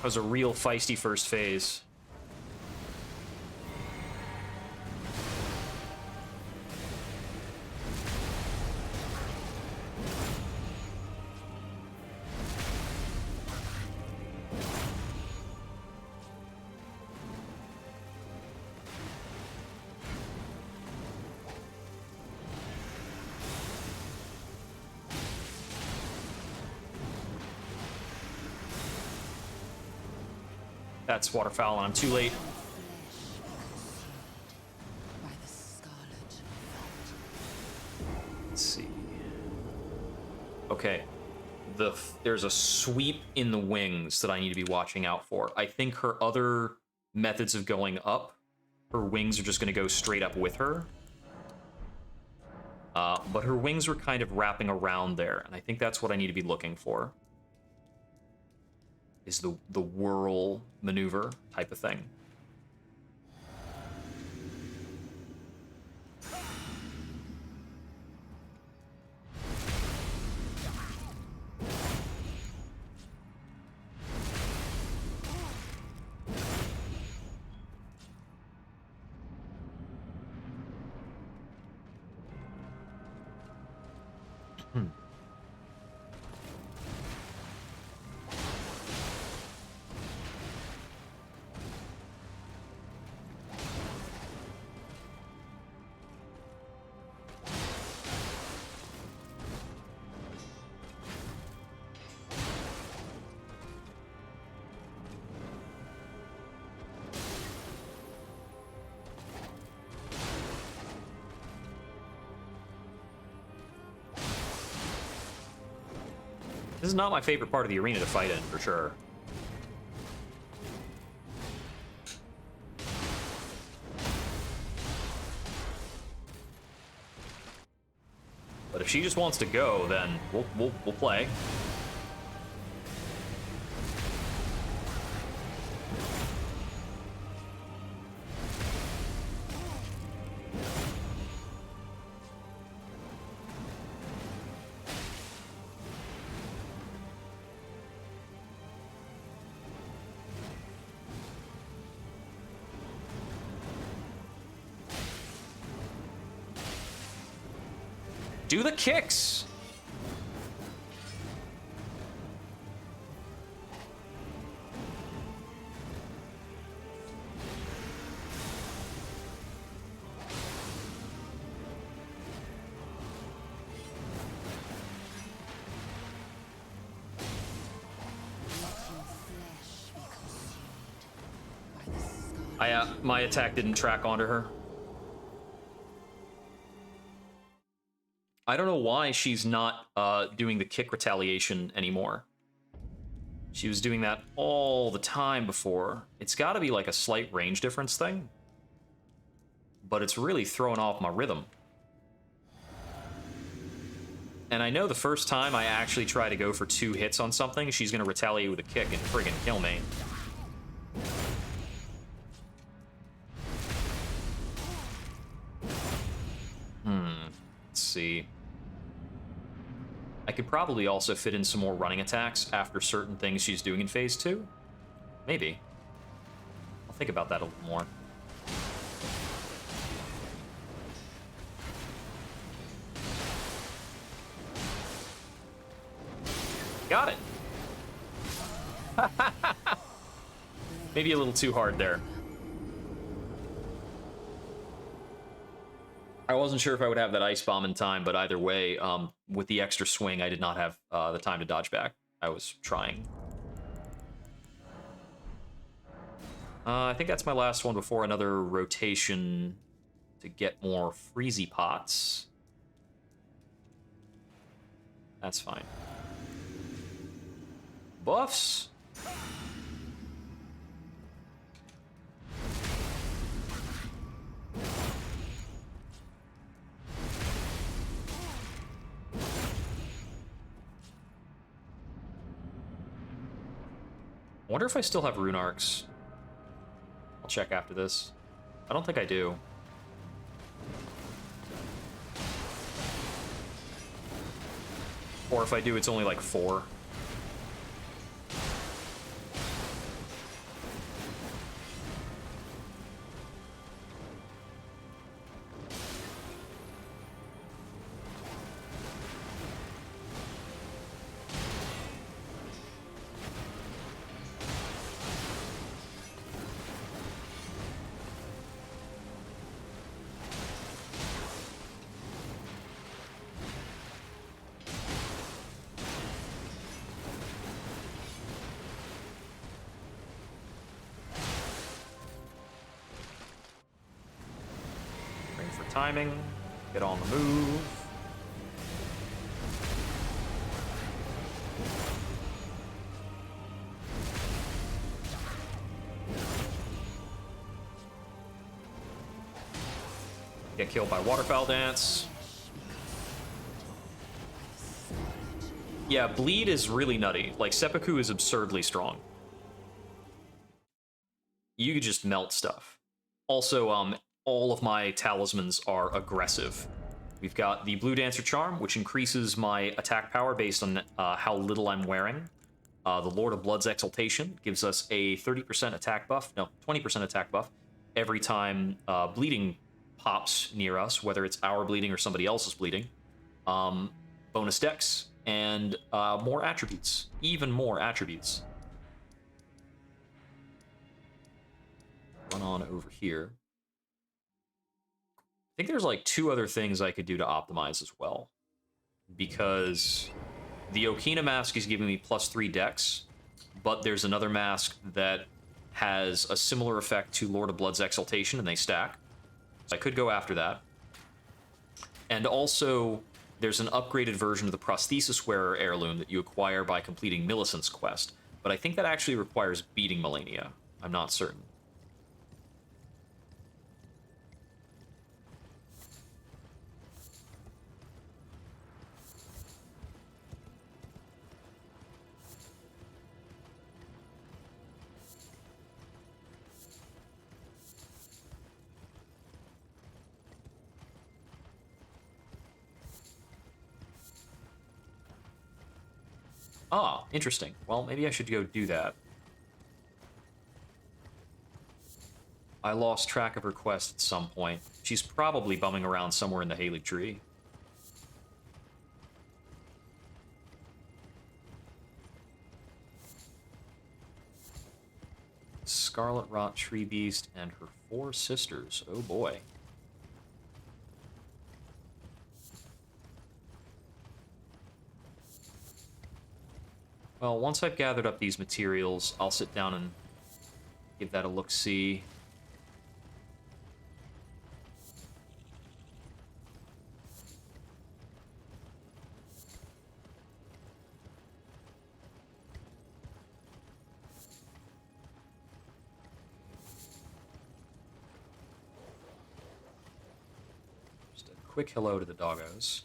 was a real feisty first phase. That's waterfowl, and I'm too late. By the scarlet. Let's see. Okay. There's a sweep in the wings that I need to be watching out for. I think her other methods of going up, her wings are just going to go straight up with her. But her wings were kind of wrapping around there, and I think that's what I need to be looking for. Is the whirl maneuver type of thing. This is not my favorite part of the arena to fight in, for sure. But if she just wants to go, then we'll play. Do the kicks! My attack didn't track onto her. I don't know why she's not doing the kick retaliation anymore. She was doing that all the time before. It's got to be like a slight range difference thing. But it's really throwing off my rhythm. And I know the first time I actually try to go for 2 hits on something, she's going to retaliate with a kick and friggin' kill me. Let's see. I could probably also fit in some more running attacks after certain things she's doing in phase 2. Maybe. I'll think about that a little more. Got it. Maybe a little too hard there. I wasn't sure if I would have that ice bomb in time, but either way, with the extra swing, I did not have the time to dodge back. I was trying. I think that's my last one before another rotation to get more freezy pots. That's fine. Buffs. I wonder if I still have rune arcs. I'll check after this. I don't think I do. Or if I do, it's only like 4. timing. Get on the move. Get killed by Waterfowl Dance. Yeah, Bleed is really nutty. Like, Seppuku is absurdly strong. You could just melt stuff. Also, all of my talismans are aggressive. We've got the Blue Dancer Charm, which increases my attack power based on how little I'm wearing. The Lord of Blood's Exaltation gives us a 30% attack buff, no, 20% attack buff, every time bleeding pops near us, whether it's our bleeding or somebody else's bleeding. Bonus dex, and more attributes. Even more attributes. Run on over here. I think there's like 2 other things I could do to optimize as well. Because the Okina mask is giving me +3 dex, but there's another mask that has a similar effect to Lord of Blood's Exaltation, and they stack. So I could go after that. And also, there's an upgraded version of the Prosthesis Wearer heirloom that you acquire by completing Millicent's quest. But I think that actually requires beating Malenia. I'm not certain. Ah, interesting. Well, maybe I should go do that. I lost track of her quest at some point. She's probably bumming around somewhere in the Haley tree. Scarlet Rot Tree Beast and her 4 sisters. Oh boy. Well, once I've gathered up these materials, I'll sit down and give that a look-see. Just a quick hello to the doggos.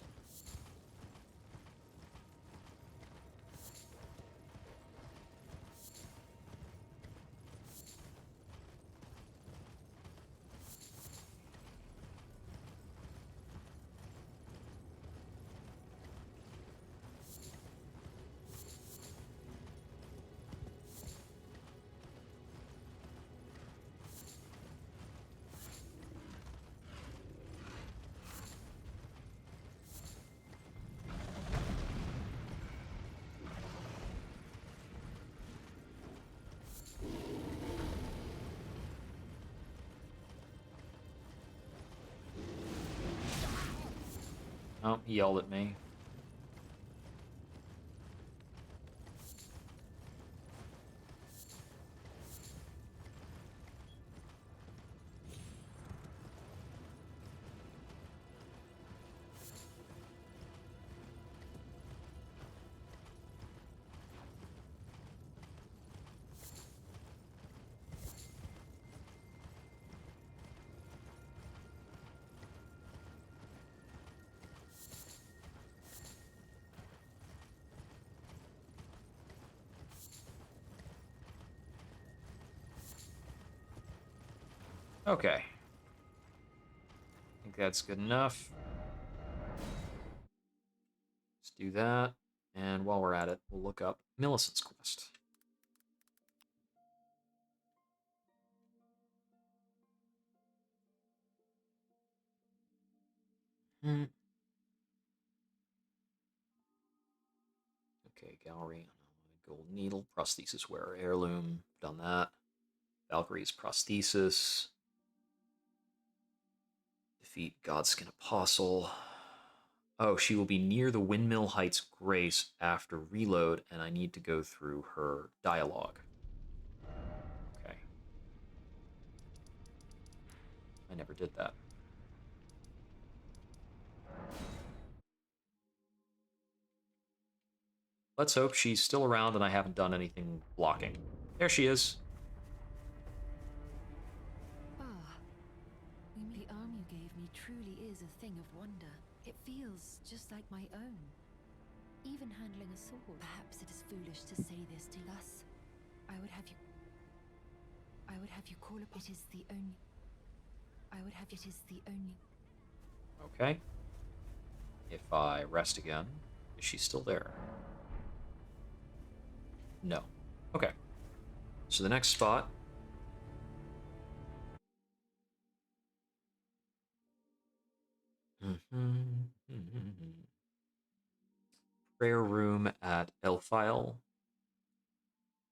Oh, he yelled at me. Okay. I think that's good enough. Let's do that. And while we're at it, we'll look up Millicent's quest. Okay, gallery. Gold needle, prosthesis wearer heirloom. Done that. Valkyrie's prosthesis. Defeat Godskin Apostle. Oh, she will be near the Windmill Heights Grace after reload, and I need to go through her dialogue. Okay. I never did that. let's hope she's still around and I haven't done anything blocking. There she is. Ah, the arm you gave me truly is a thing of wonder. It feels just like my own. Even handling a sword. Perhaps it is foolish to say this to us. I would have you call upon it is the only. I would have it is the only. Okay. If I rest again, is she still there? No. Okay. So the next spot. Prayer room at Elfile.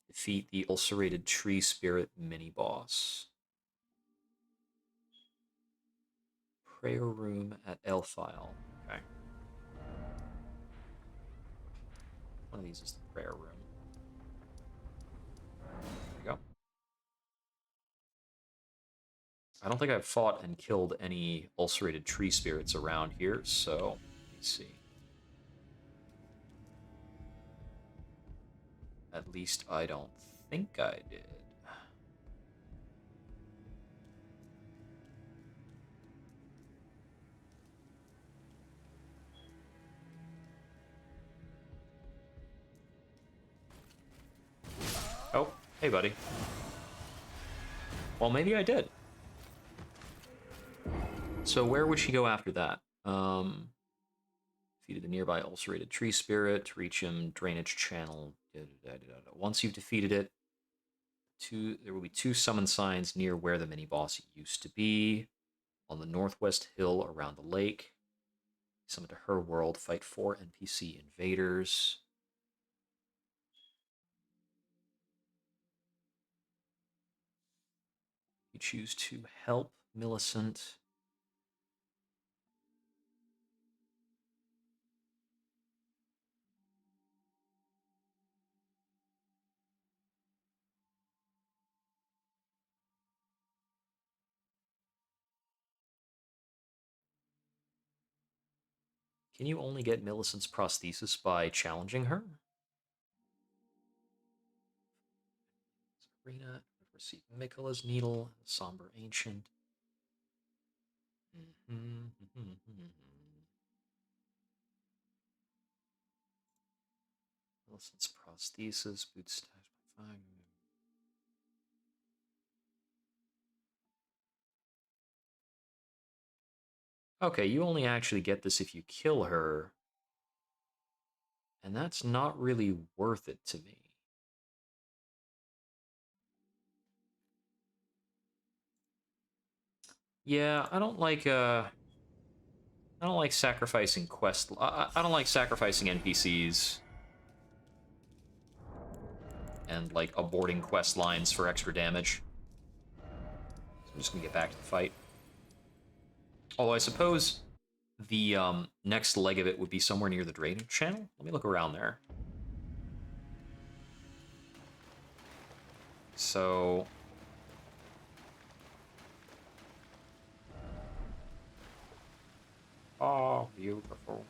Defeat the ulcerated tree spirit mini boss. Prayer room at Elfile. Okay. One of these is the prayer room. There we go. I don't think I've fought and killed any ulcerated tree spirits around here, so let me see. At least I don't think I did. Oh, hey, buddy. Well, maybe I did. So where would she go after that? Defeated the nearby ulcerated tree spirit. To reach him, drainage channel. Once you've defeated it, there will be 2 summon signs near where the mini boss used to be. On the northwest hill around the lake. Summon to her world. Fight 4 NPC invaders. You choose to help Millicent. Can you only get Millicent's prosthesis by challenging her? Sabrina, receive Mikkela's needle, somber ancient. Millicent's prosthesis, boots stashed by 5. Okay, you only actually get this if you kill her. And that's not really worth it to me. Yeah, I don't like sacrificing I don't like sacrificing NPCs and like aborting quest lines for extra damage. So I'm just gonna get back to the fight. Although I suppose the next leg of it would be somewhere near the drainage channel. Let me look around there. So oh, beautiful.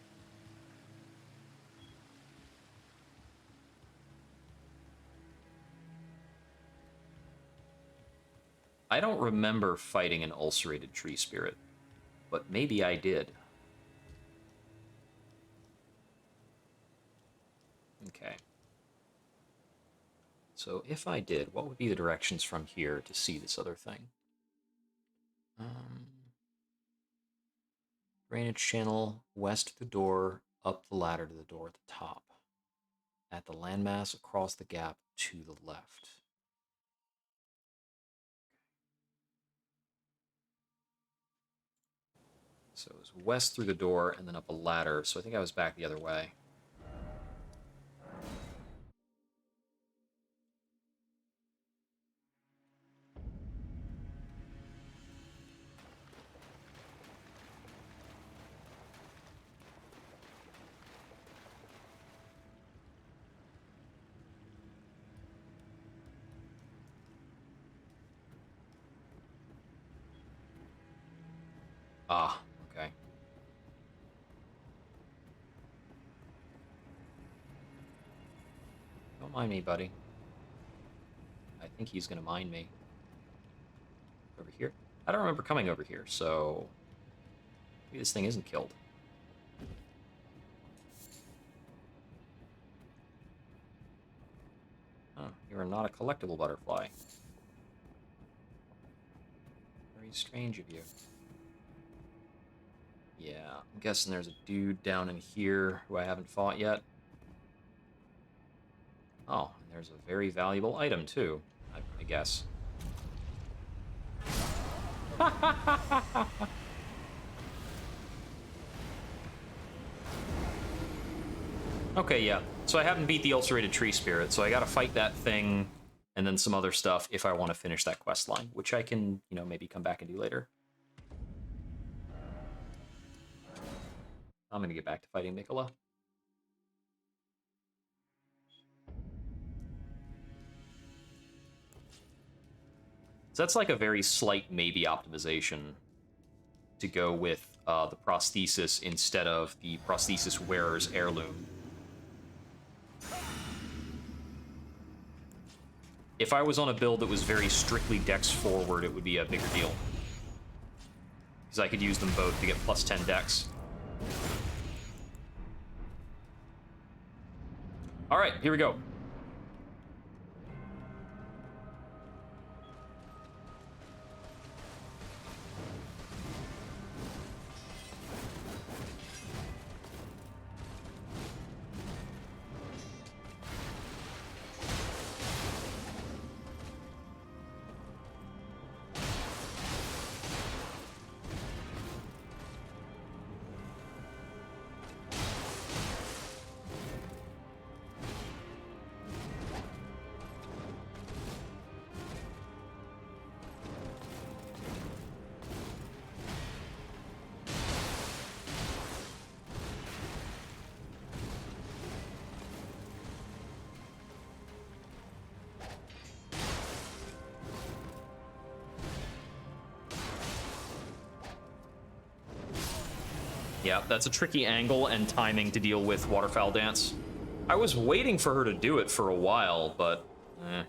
I don't remember fighting an ulcerated tree spirit, but maybe I did. Okay. So if I did, what would be the directions from here to see this other thing? Drainage channel, west of the door, up the ladder to the door at the top. At the landmass across the gap to the left. So it was west through the door and then up a ladder. So I think I was back the other way. Ah, okay. Don't mind me, buddy. I think he's gonna mind me. Over here? I don't remember coming over here, so... maybe this thing isn't killed. Oh, you are not a collectible butterfly. Very strange of you. Yeah, I'm guessing there's a dude down in here who I haven't fought yet. Oh, and there's a very valuable item, too, I guess. Okay, yeah. So I haven't beat the ulcerated tree spirit, so I gotta fight that thing and then some other stuff if I want to finish that quest line, which I can, you know, maybe come back and do later. I'm gonna get back to fighting Mikola. So that's like a very slight maybe optimization to go with the prosthesis instead of the prosthesis wearer's heirloom. If I was on a build that was very strictly dex forward, it would be a bigger deal. Because I could use them both to get plus 10 dex. Alright, here we go. Yeah, that's a tricky angle and timing to deal with Waterfowl Dance. I was waiting for her to do it for a while, but... eh.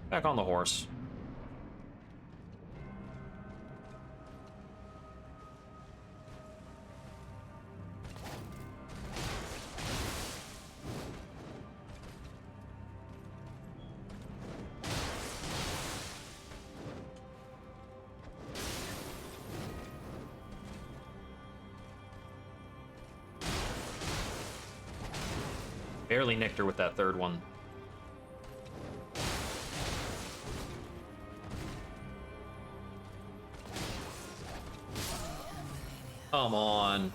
Back on the horse. Barely nicked her with that third one. Come on.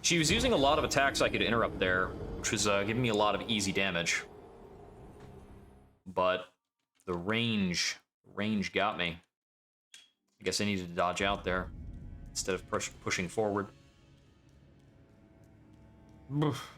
She was using a lot of attacks I could interrupt there, which was giving me a lot of easy damage. But the range got me. I guess I needed to dodge out there instead of pushing forward. Oof.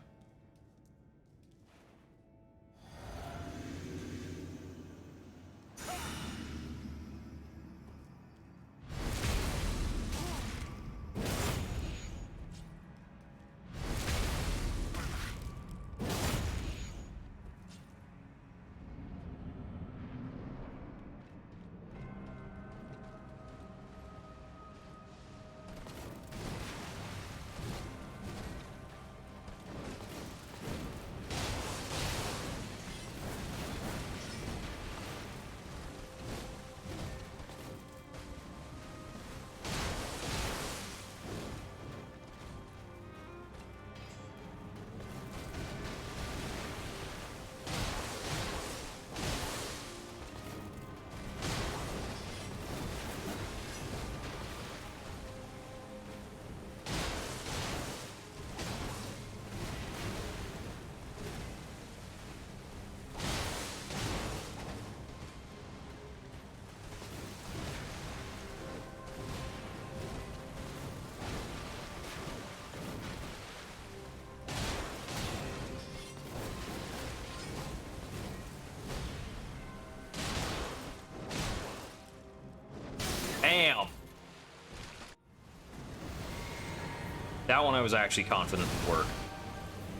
That one I was actually confident would work.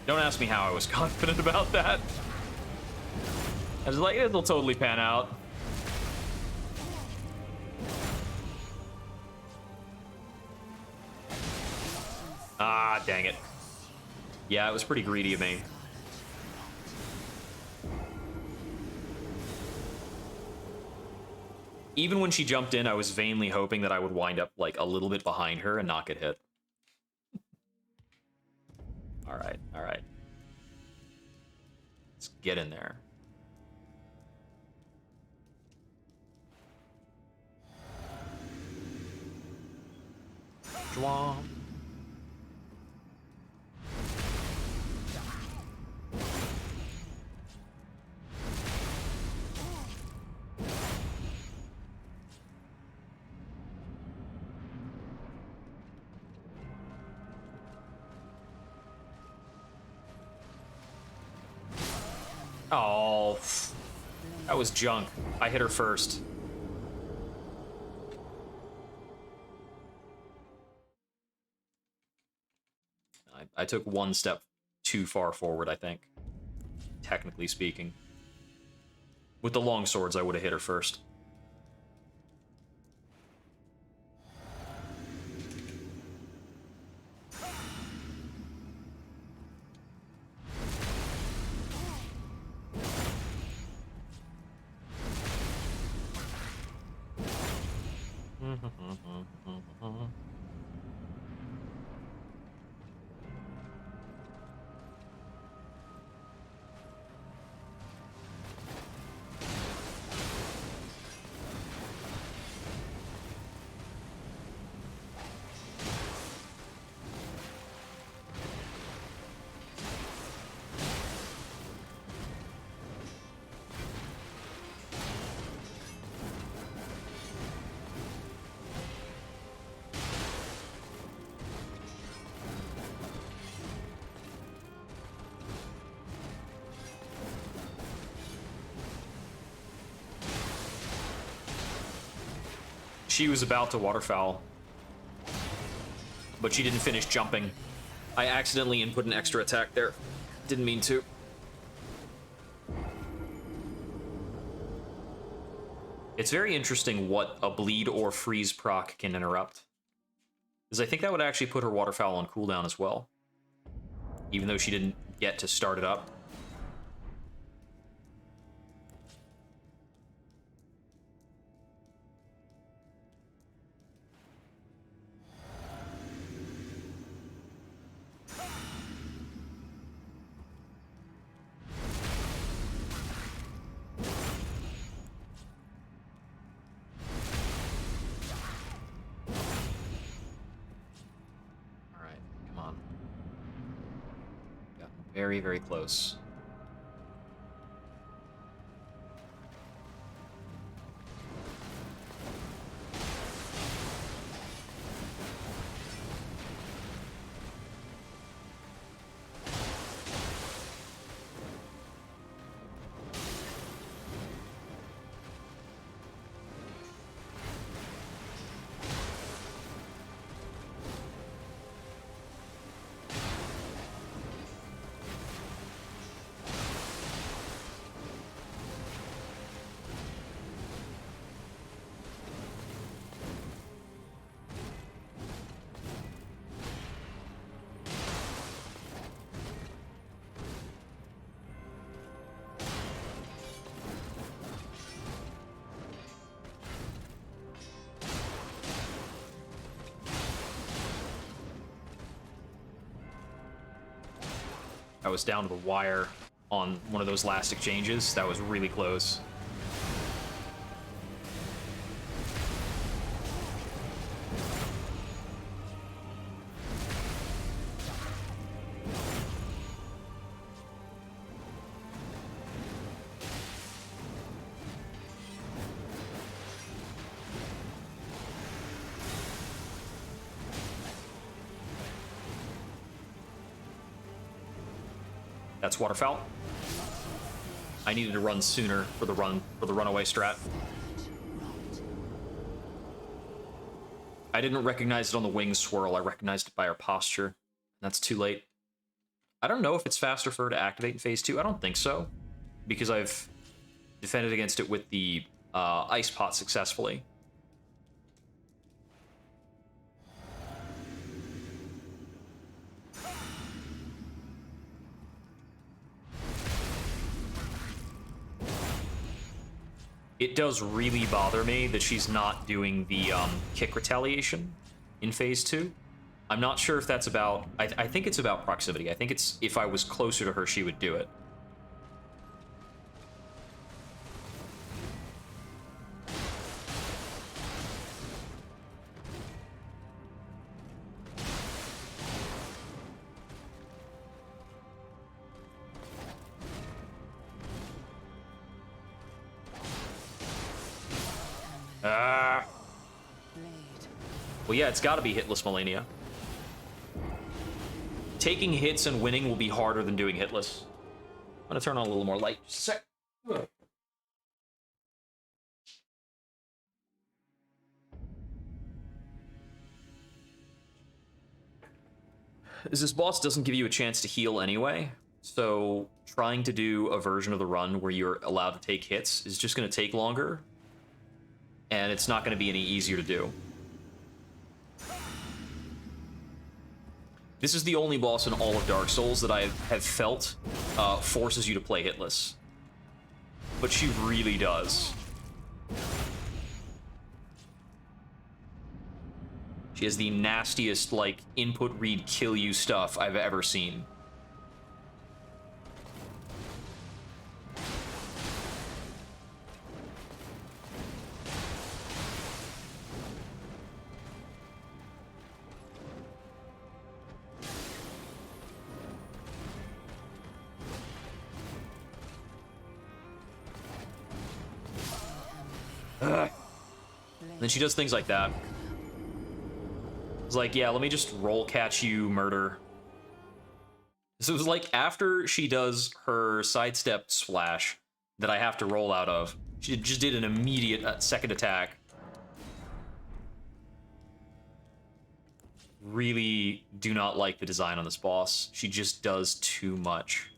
Don't ask me how I was confident about that. I was like, it'll totally pan out. Ah, dang it. Yeah, it was pretty greedy of me. Even when she jumped in, I was vainly hoping that I would wind up, like, a little bit behind her and not get hit. Alright, alright. Let's get in there. Chwomp. Oh, that was junk. I hit her first. I took one step too far forward, I think. Technically speaking. With the long swords, I would have hit her first. She was about to waterfowl, but she didn't finish jumping. I accidentally input an extra attack there. Didn't mean to. It's very interesting what a bleed or freeze proc can interrupt. Because I think that would actually put her waterfowl on cooldown as well. Even though she didn't get to start it up. Very, very close. I was down to the wire on one of those last exchanges. That was really close. That's waterfowl. I needed to run sooner for the runaway strat. I didn't recognize it on the wing swirl. I recognized it by her posture. That's too late. I don't know if it's faster for her to activate in phase 2. I don't think so, because I've defended against it with the ice pot successfully. It does really bother me that she's not doing the kick retaliation in phase 2. I'm not sure if that's about... I think it's about proximity. I think it's if I was closer to her, she would do it. Well, yeah, it's got to be hitless Malenia. Taking hits and winning will be harder than doing hitless. I'm gonna turn on a little more light. Just a sec. This boss doesn't give you a chance to heal anyway, so trying to do a version of the run where you're allowed to take hits is just going to take longer, and it's not going to be any easier to do. This is the only boss in all of Dark Souls that I have felt forces you to play hitless. But she really does. She has the nastiest, like, input read kill you stuff I've ever seen. Then she does things like that. It's like, yeah, let me just roll catch you, murder. So it was like after she does her sidestep splash that I have to roll out of, she just did an immediate second attack. Really do not like the design on this boss. She just does too much.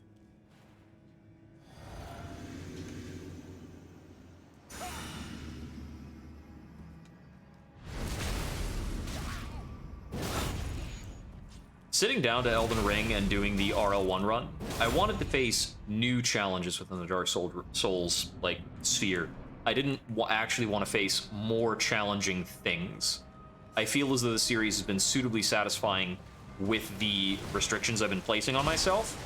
Sitting down to Elden Ring and doing the RL1 run, I wanted to face new challenges within the Dark Souls like sphere. I didn't actually want to face more challenging things. I feel as though the series has been suitably satisfying with the restrictions I've been placing on myself.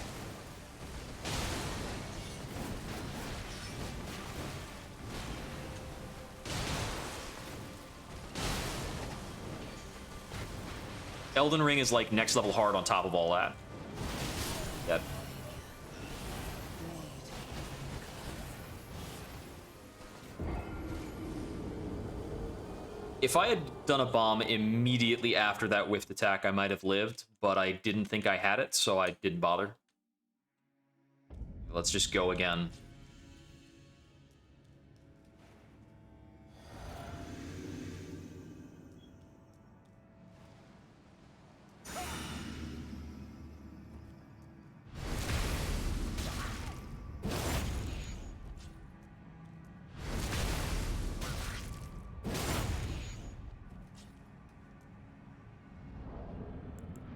Elden Ring is like next level hard on top of all that. That. If I had done a bomb immediately after that whiffed attack, I might have lived, but I didn't think I had it, so I didn't bother. Let's just go again.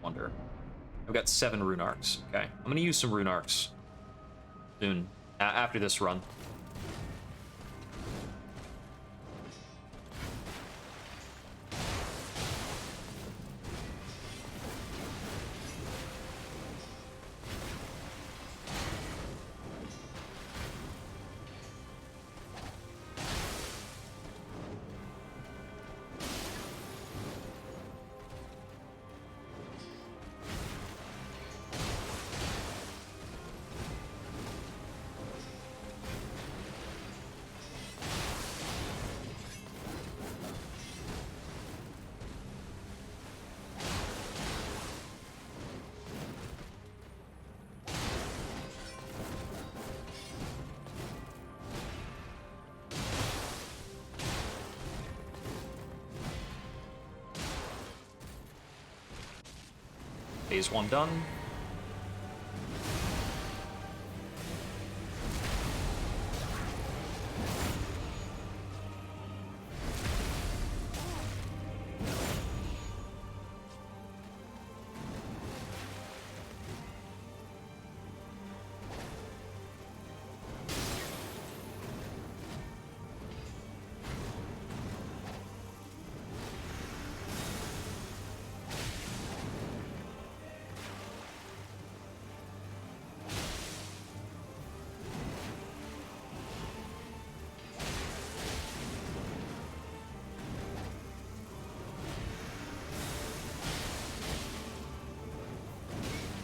Wonder. I've got 7 rune arcs. Okay, I'm gonna use some rune arcs soon after this run. Phase 1 done.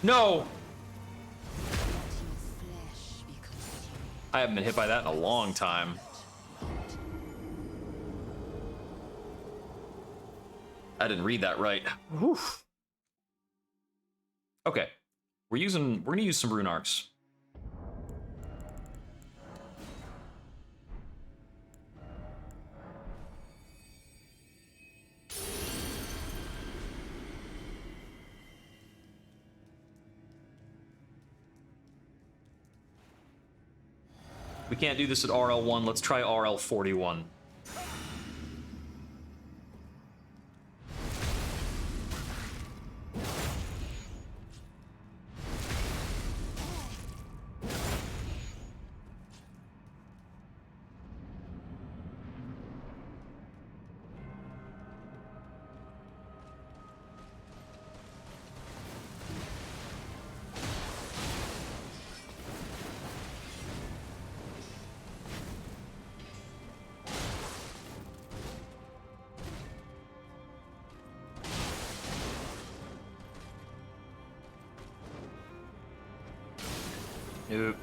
No! I haven't been hit by that in a long time. I didn't read that right. Whew. Okay. We're gonna use some rune arcs. We can't do this at RL1. Let's try RL41. Nope.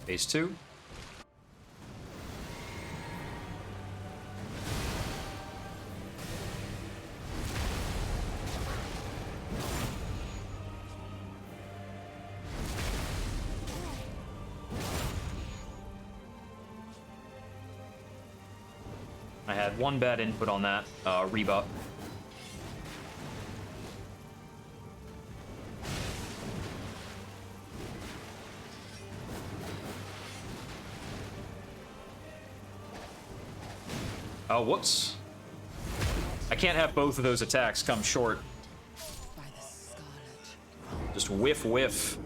Phase 2. I had one bad input on that rebuff. Oh, whoops. I can't have both of those attacks come short. Just whiff, whiff.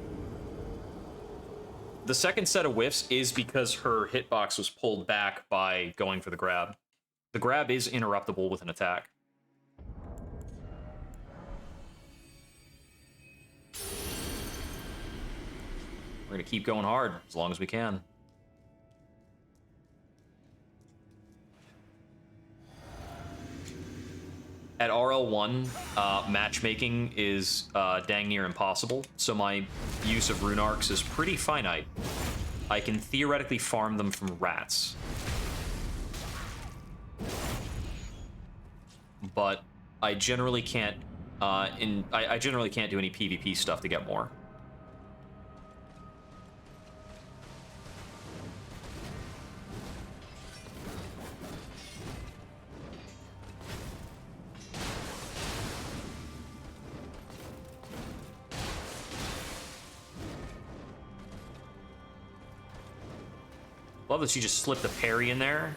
The second set of whiffs is because her hitbox was pulled back by going for the grab. The grab is interruptible with an attack. We're gonna keep going hard as long as we can. At RL1, matchmaking is dang near impossible, so my use of rune arcs is pretty finite. I can theoretically farm them from rats, but I generally can't. I generally can't do any PvP stuff to get more. Love that she just slipped a parry in there.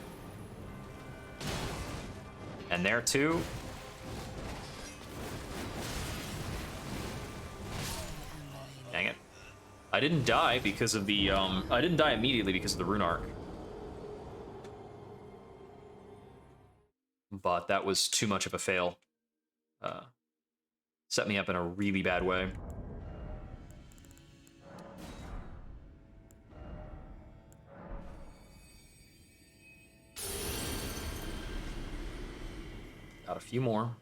And there too. Dang it. I didn't die because of the, I didn't die immediately because of the rune arc. But that was too much of a fail. Set me up in a really bad way. Got a few more.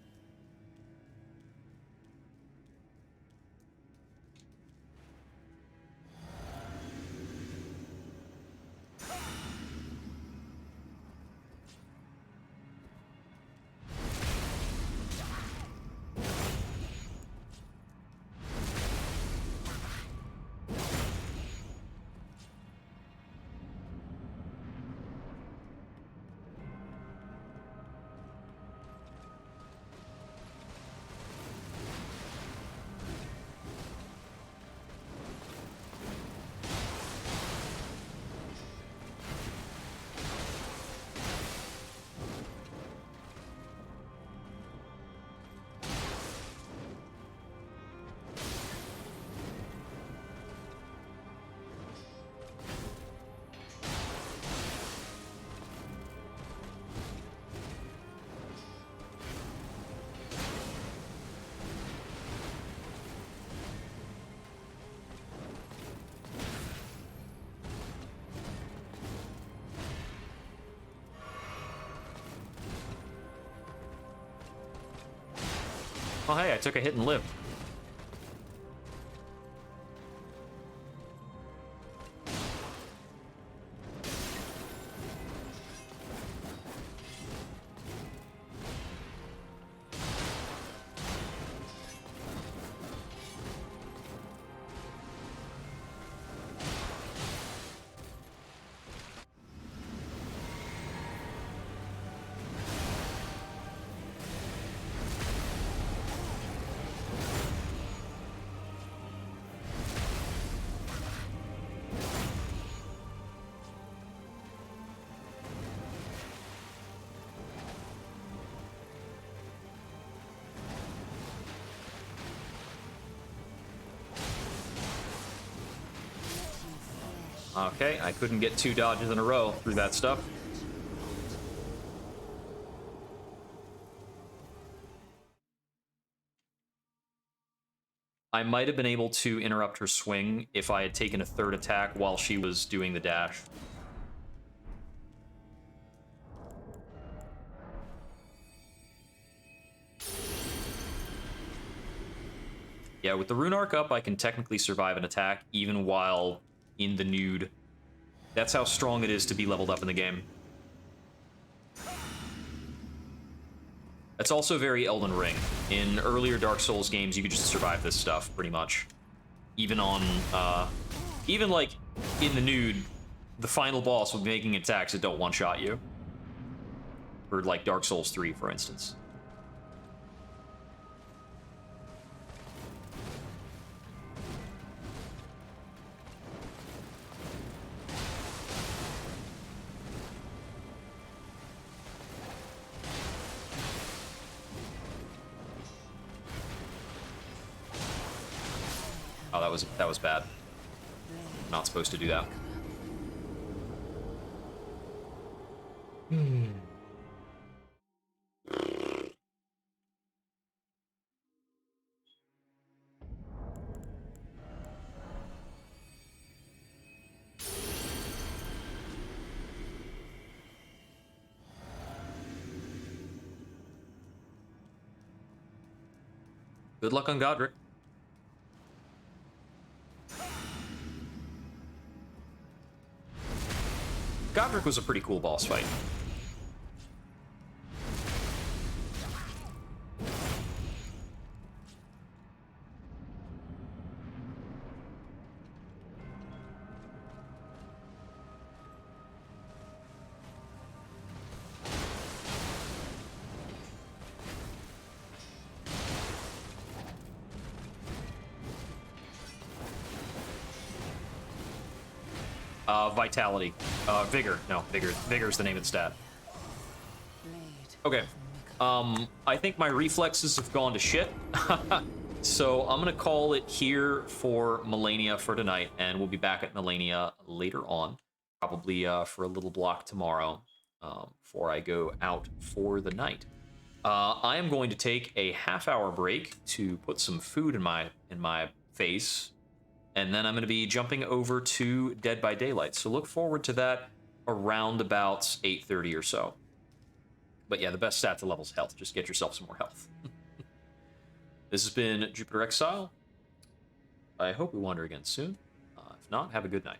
Oh, hey, I took a hit and lived. Okay, I couldn't get 2 dodges in a row through that stuff. I might have been able to interrupt her swing if I had taken a 3rd attack while she was doing the dash. Yeah, with the Rune Arc up, I can technically survive an attack even while in the nude. That's how strong it is to be leveled up in the game. That's also very Elden Ring. In earlier Dark Souls games, you could just survive this stuff, pretty much. Even on, even like, in the nude, the final boss with making attacks that don't one-shot you. For, like, Dark Souls 3, for instance. Oh, that was bad. Not supposed to do that. Good luck on Godric. Godric was a pretty cool boss fight. Vitality. Vigor. No, Vigor. Vigor's the name of the stat. Okay. I think my reflexes have gone to shit. So I'm gonna call it here for Malenia for tonight, and we'll be back at Malenia later on. Probably for a little block tomorrow, before I go out for the night. I am going to take a half-hour break to put some food in my face, and then I'm going to be jumping over to Dead by Daylight. So look forward to that around about 8:30 or so. But yeah, the best stat to level is health. Just get yourself some more health. This has been Jupiter Exile. I hope we wander again soon. If not, have a good night.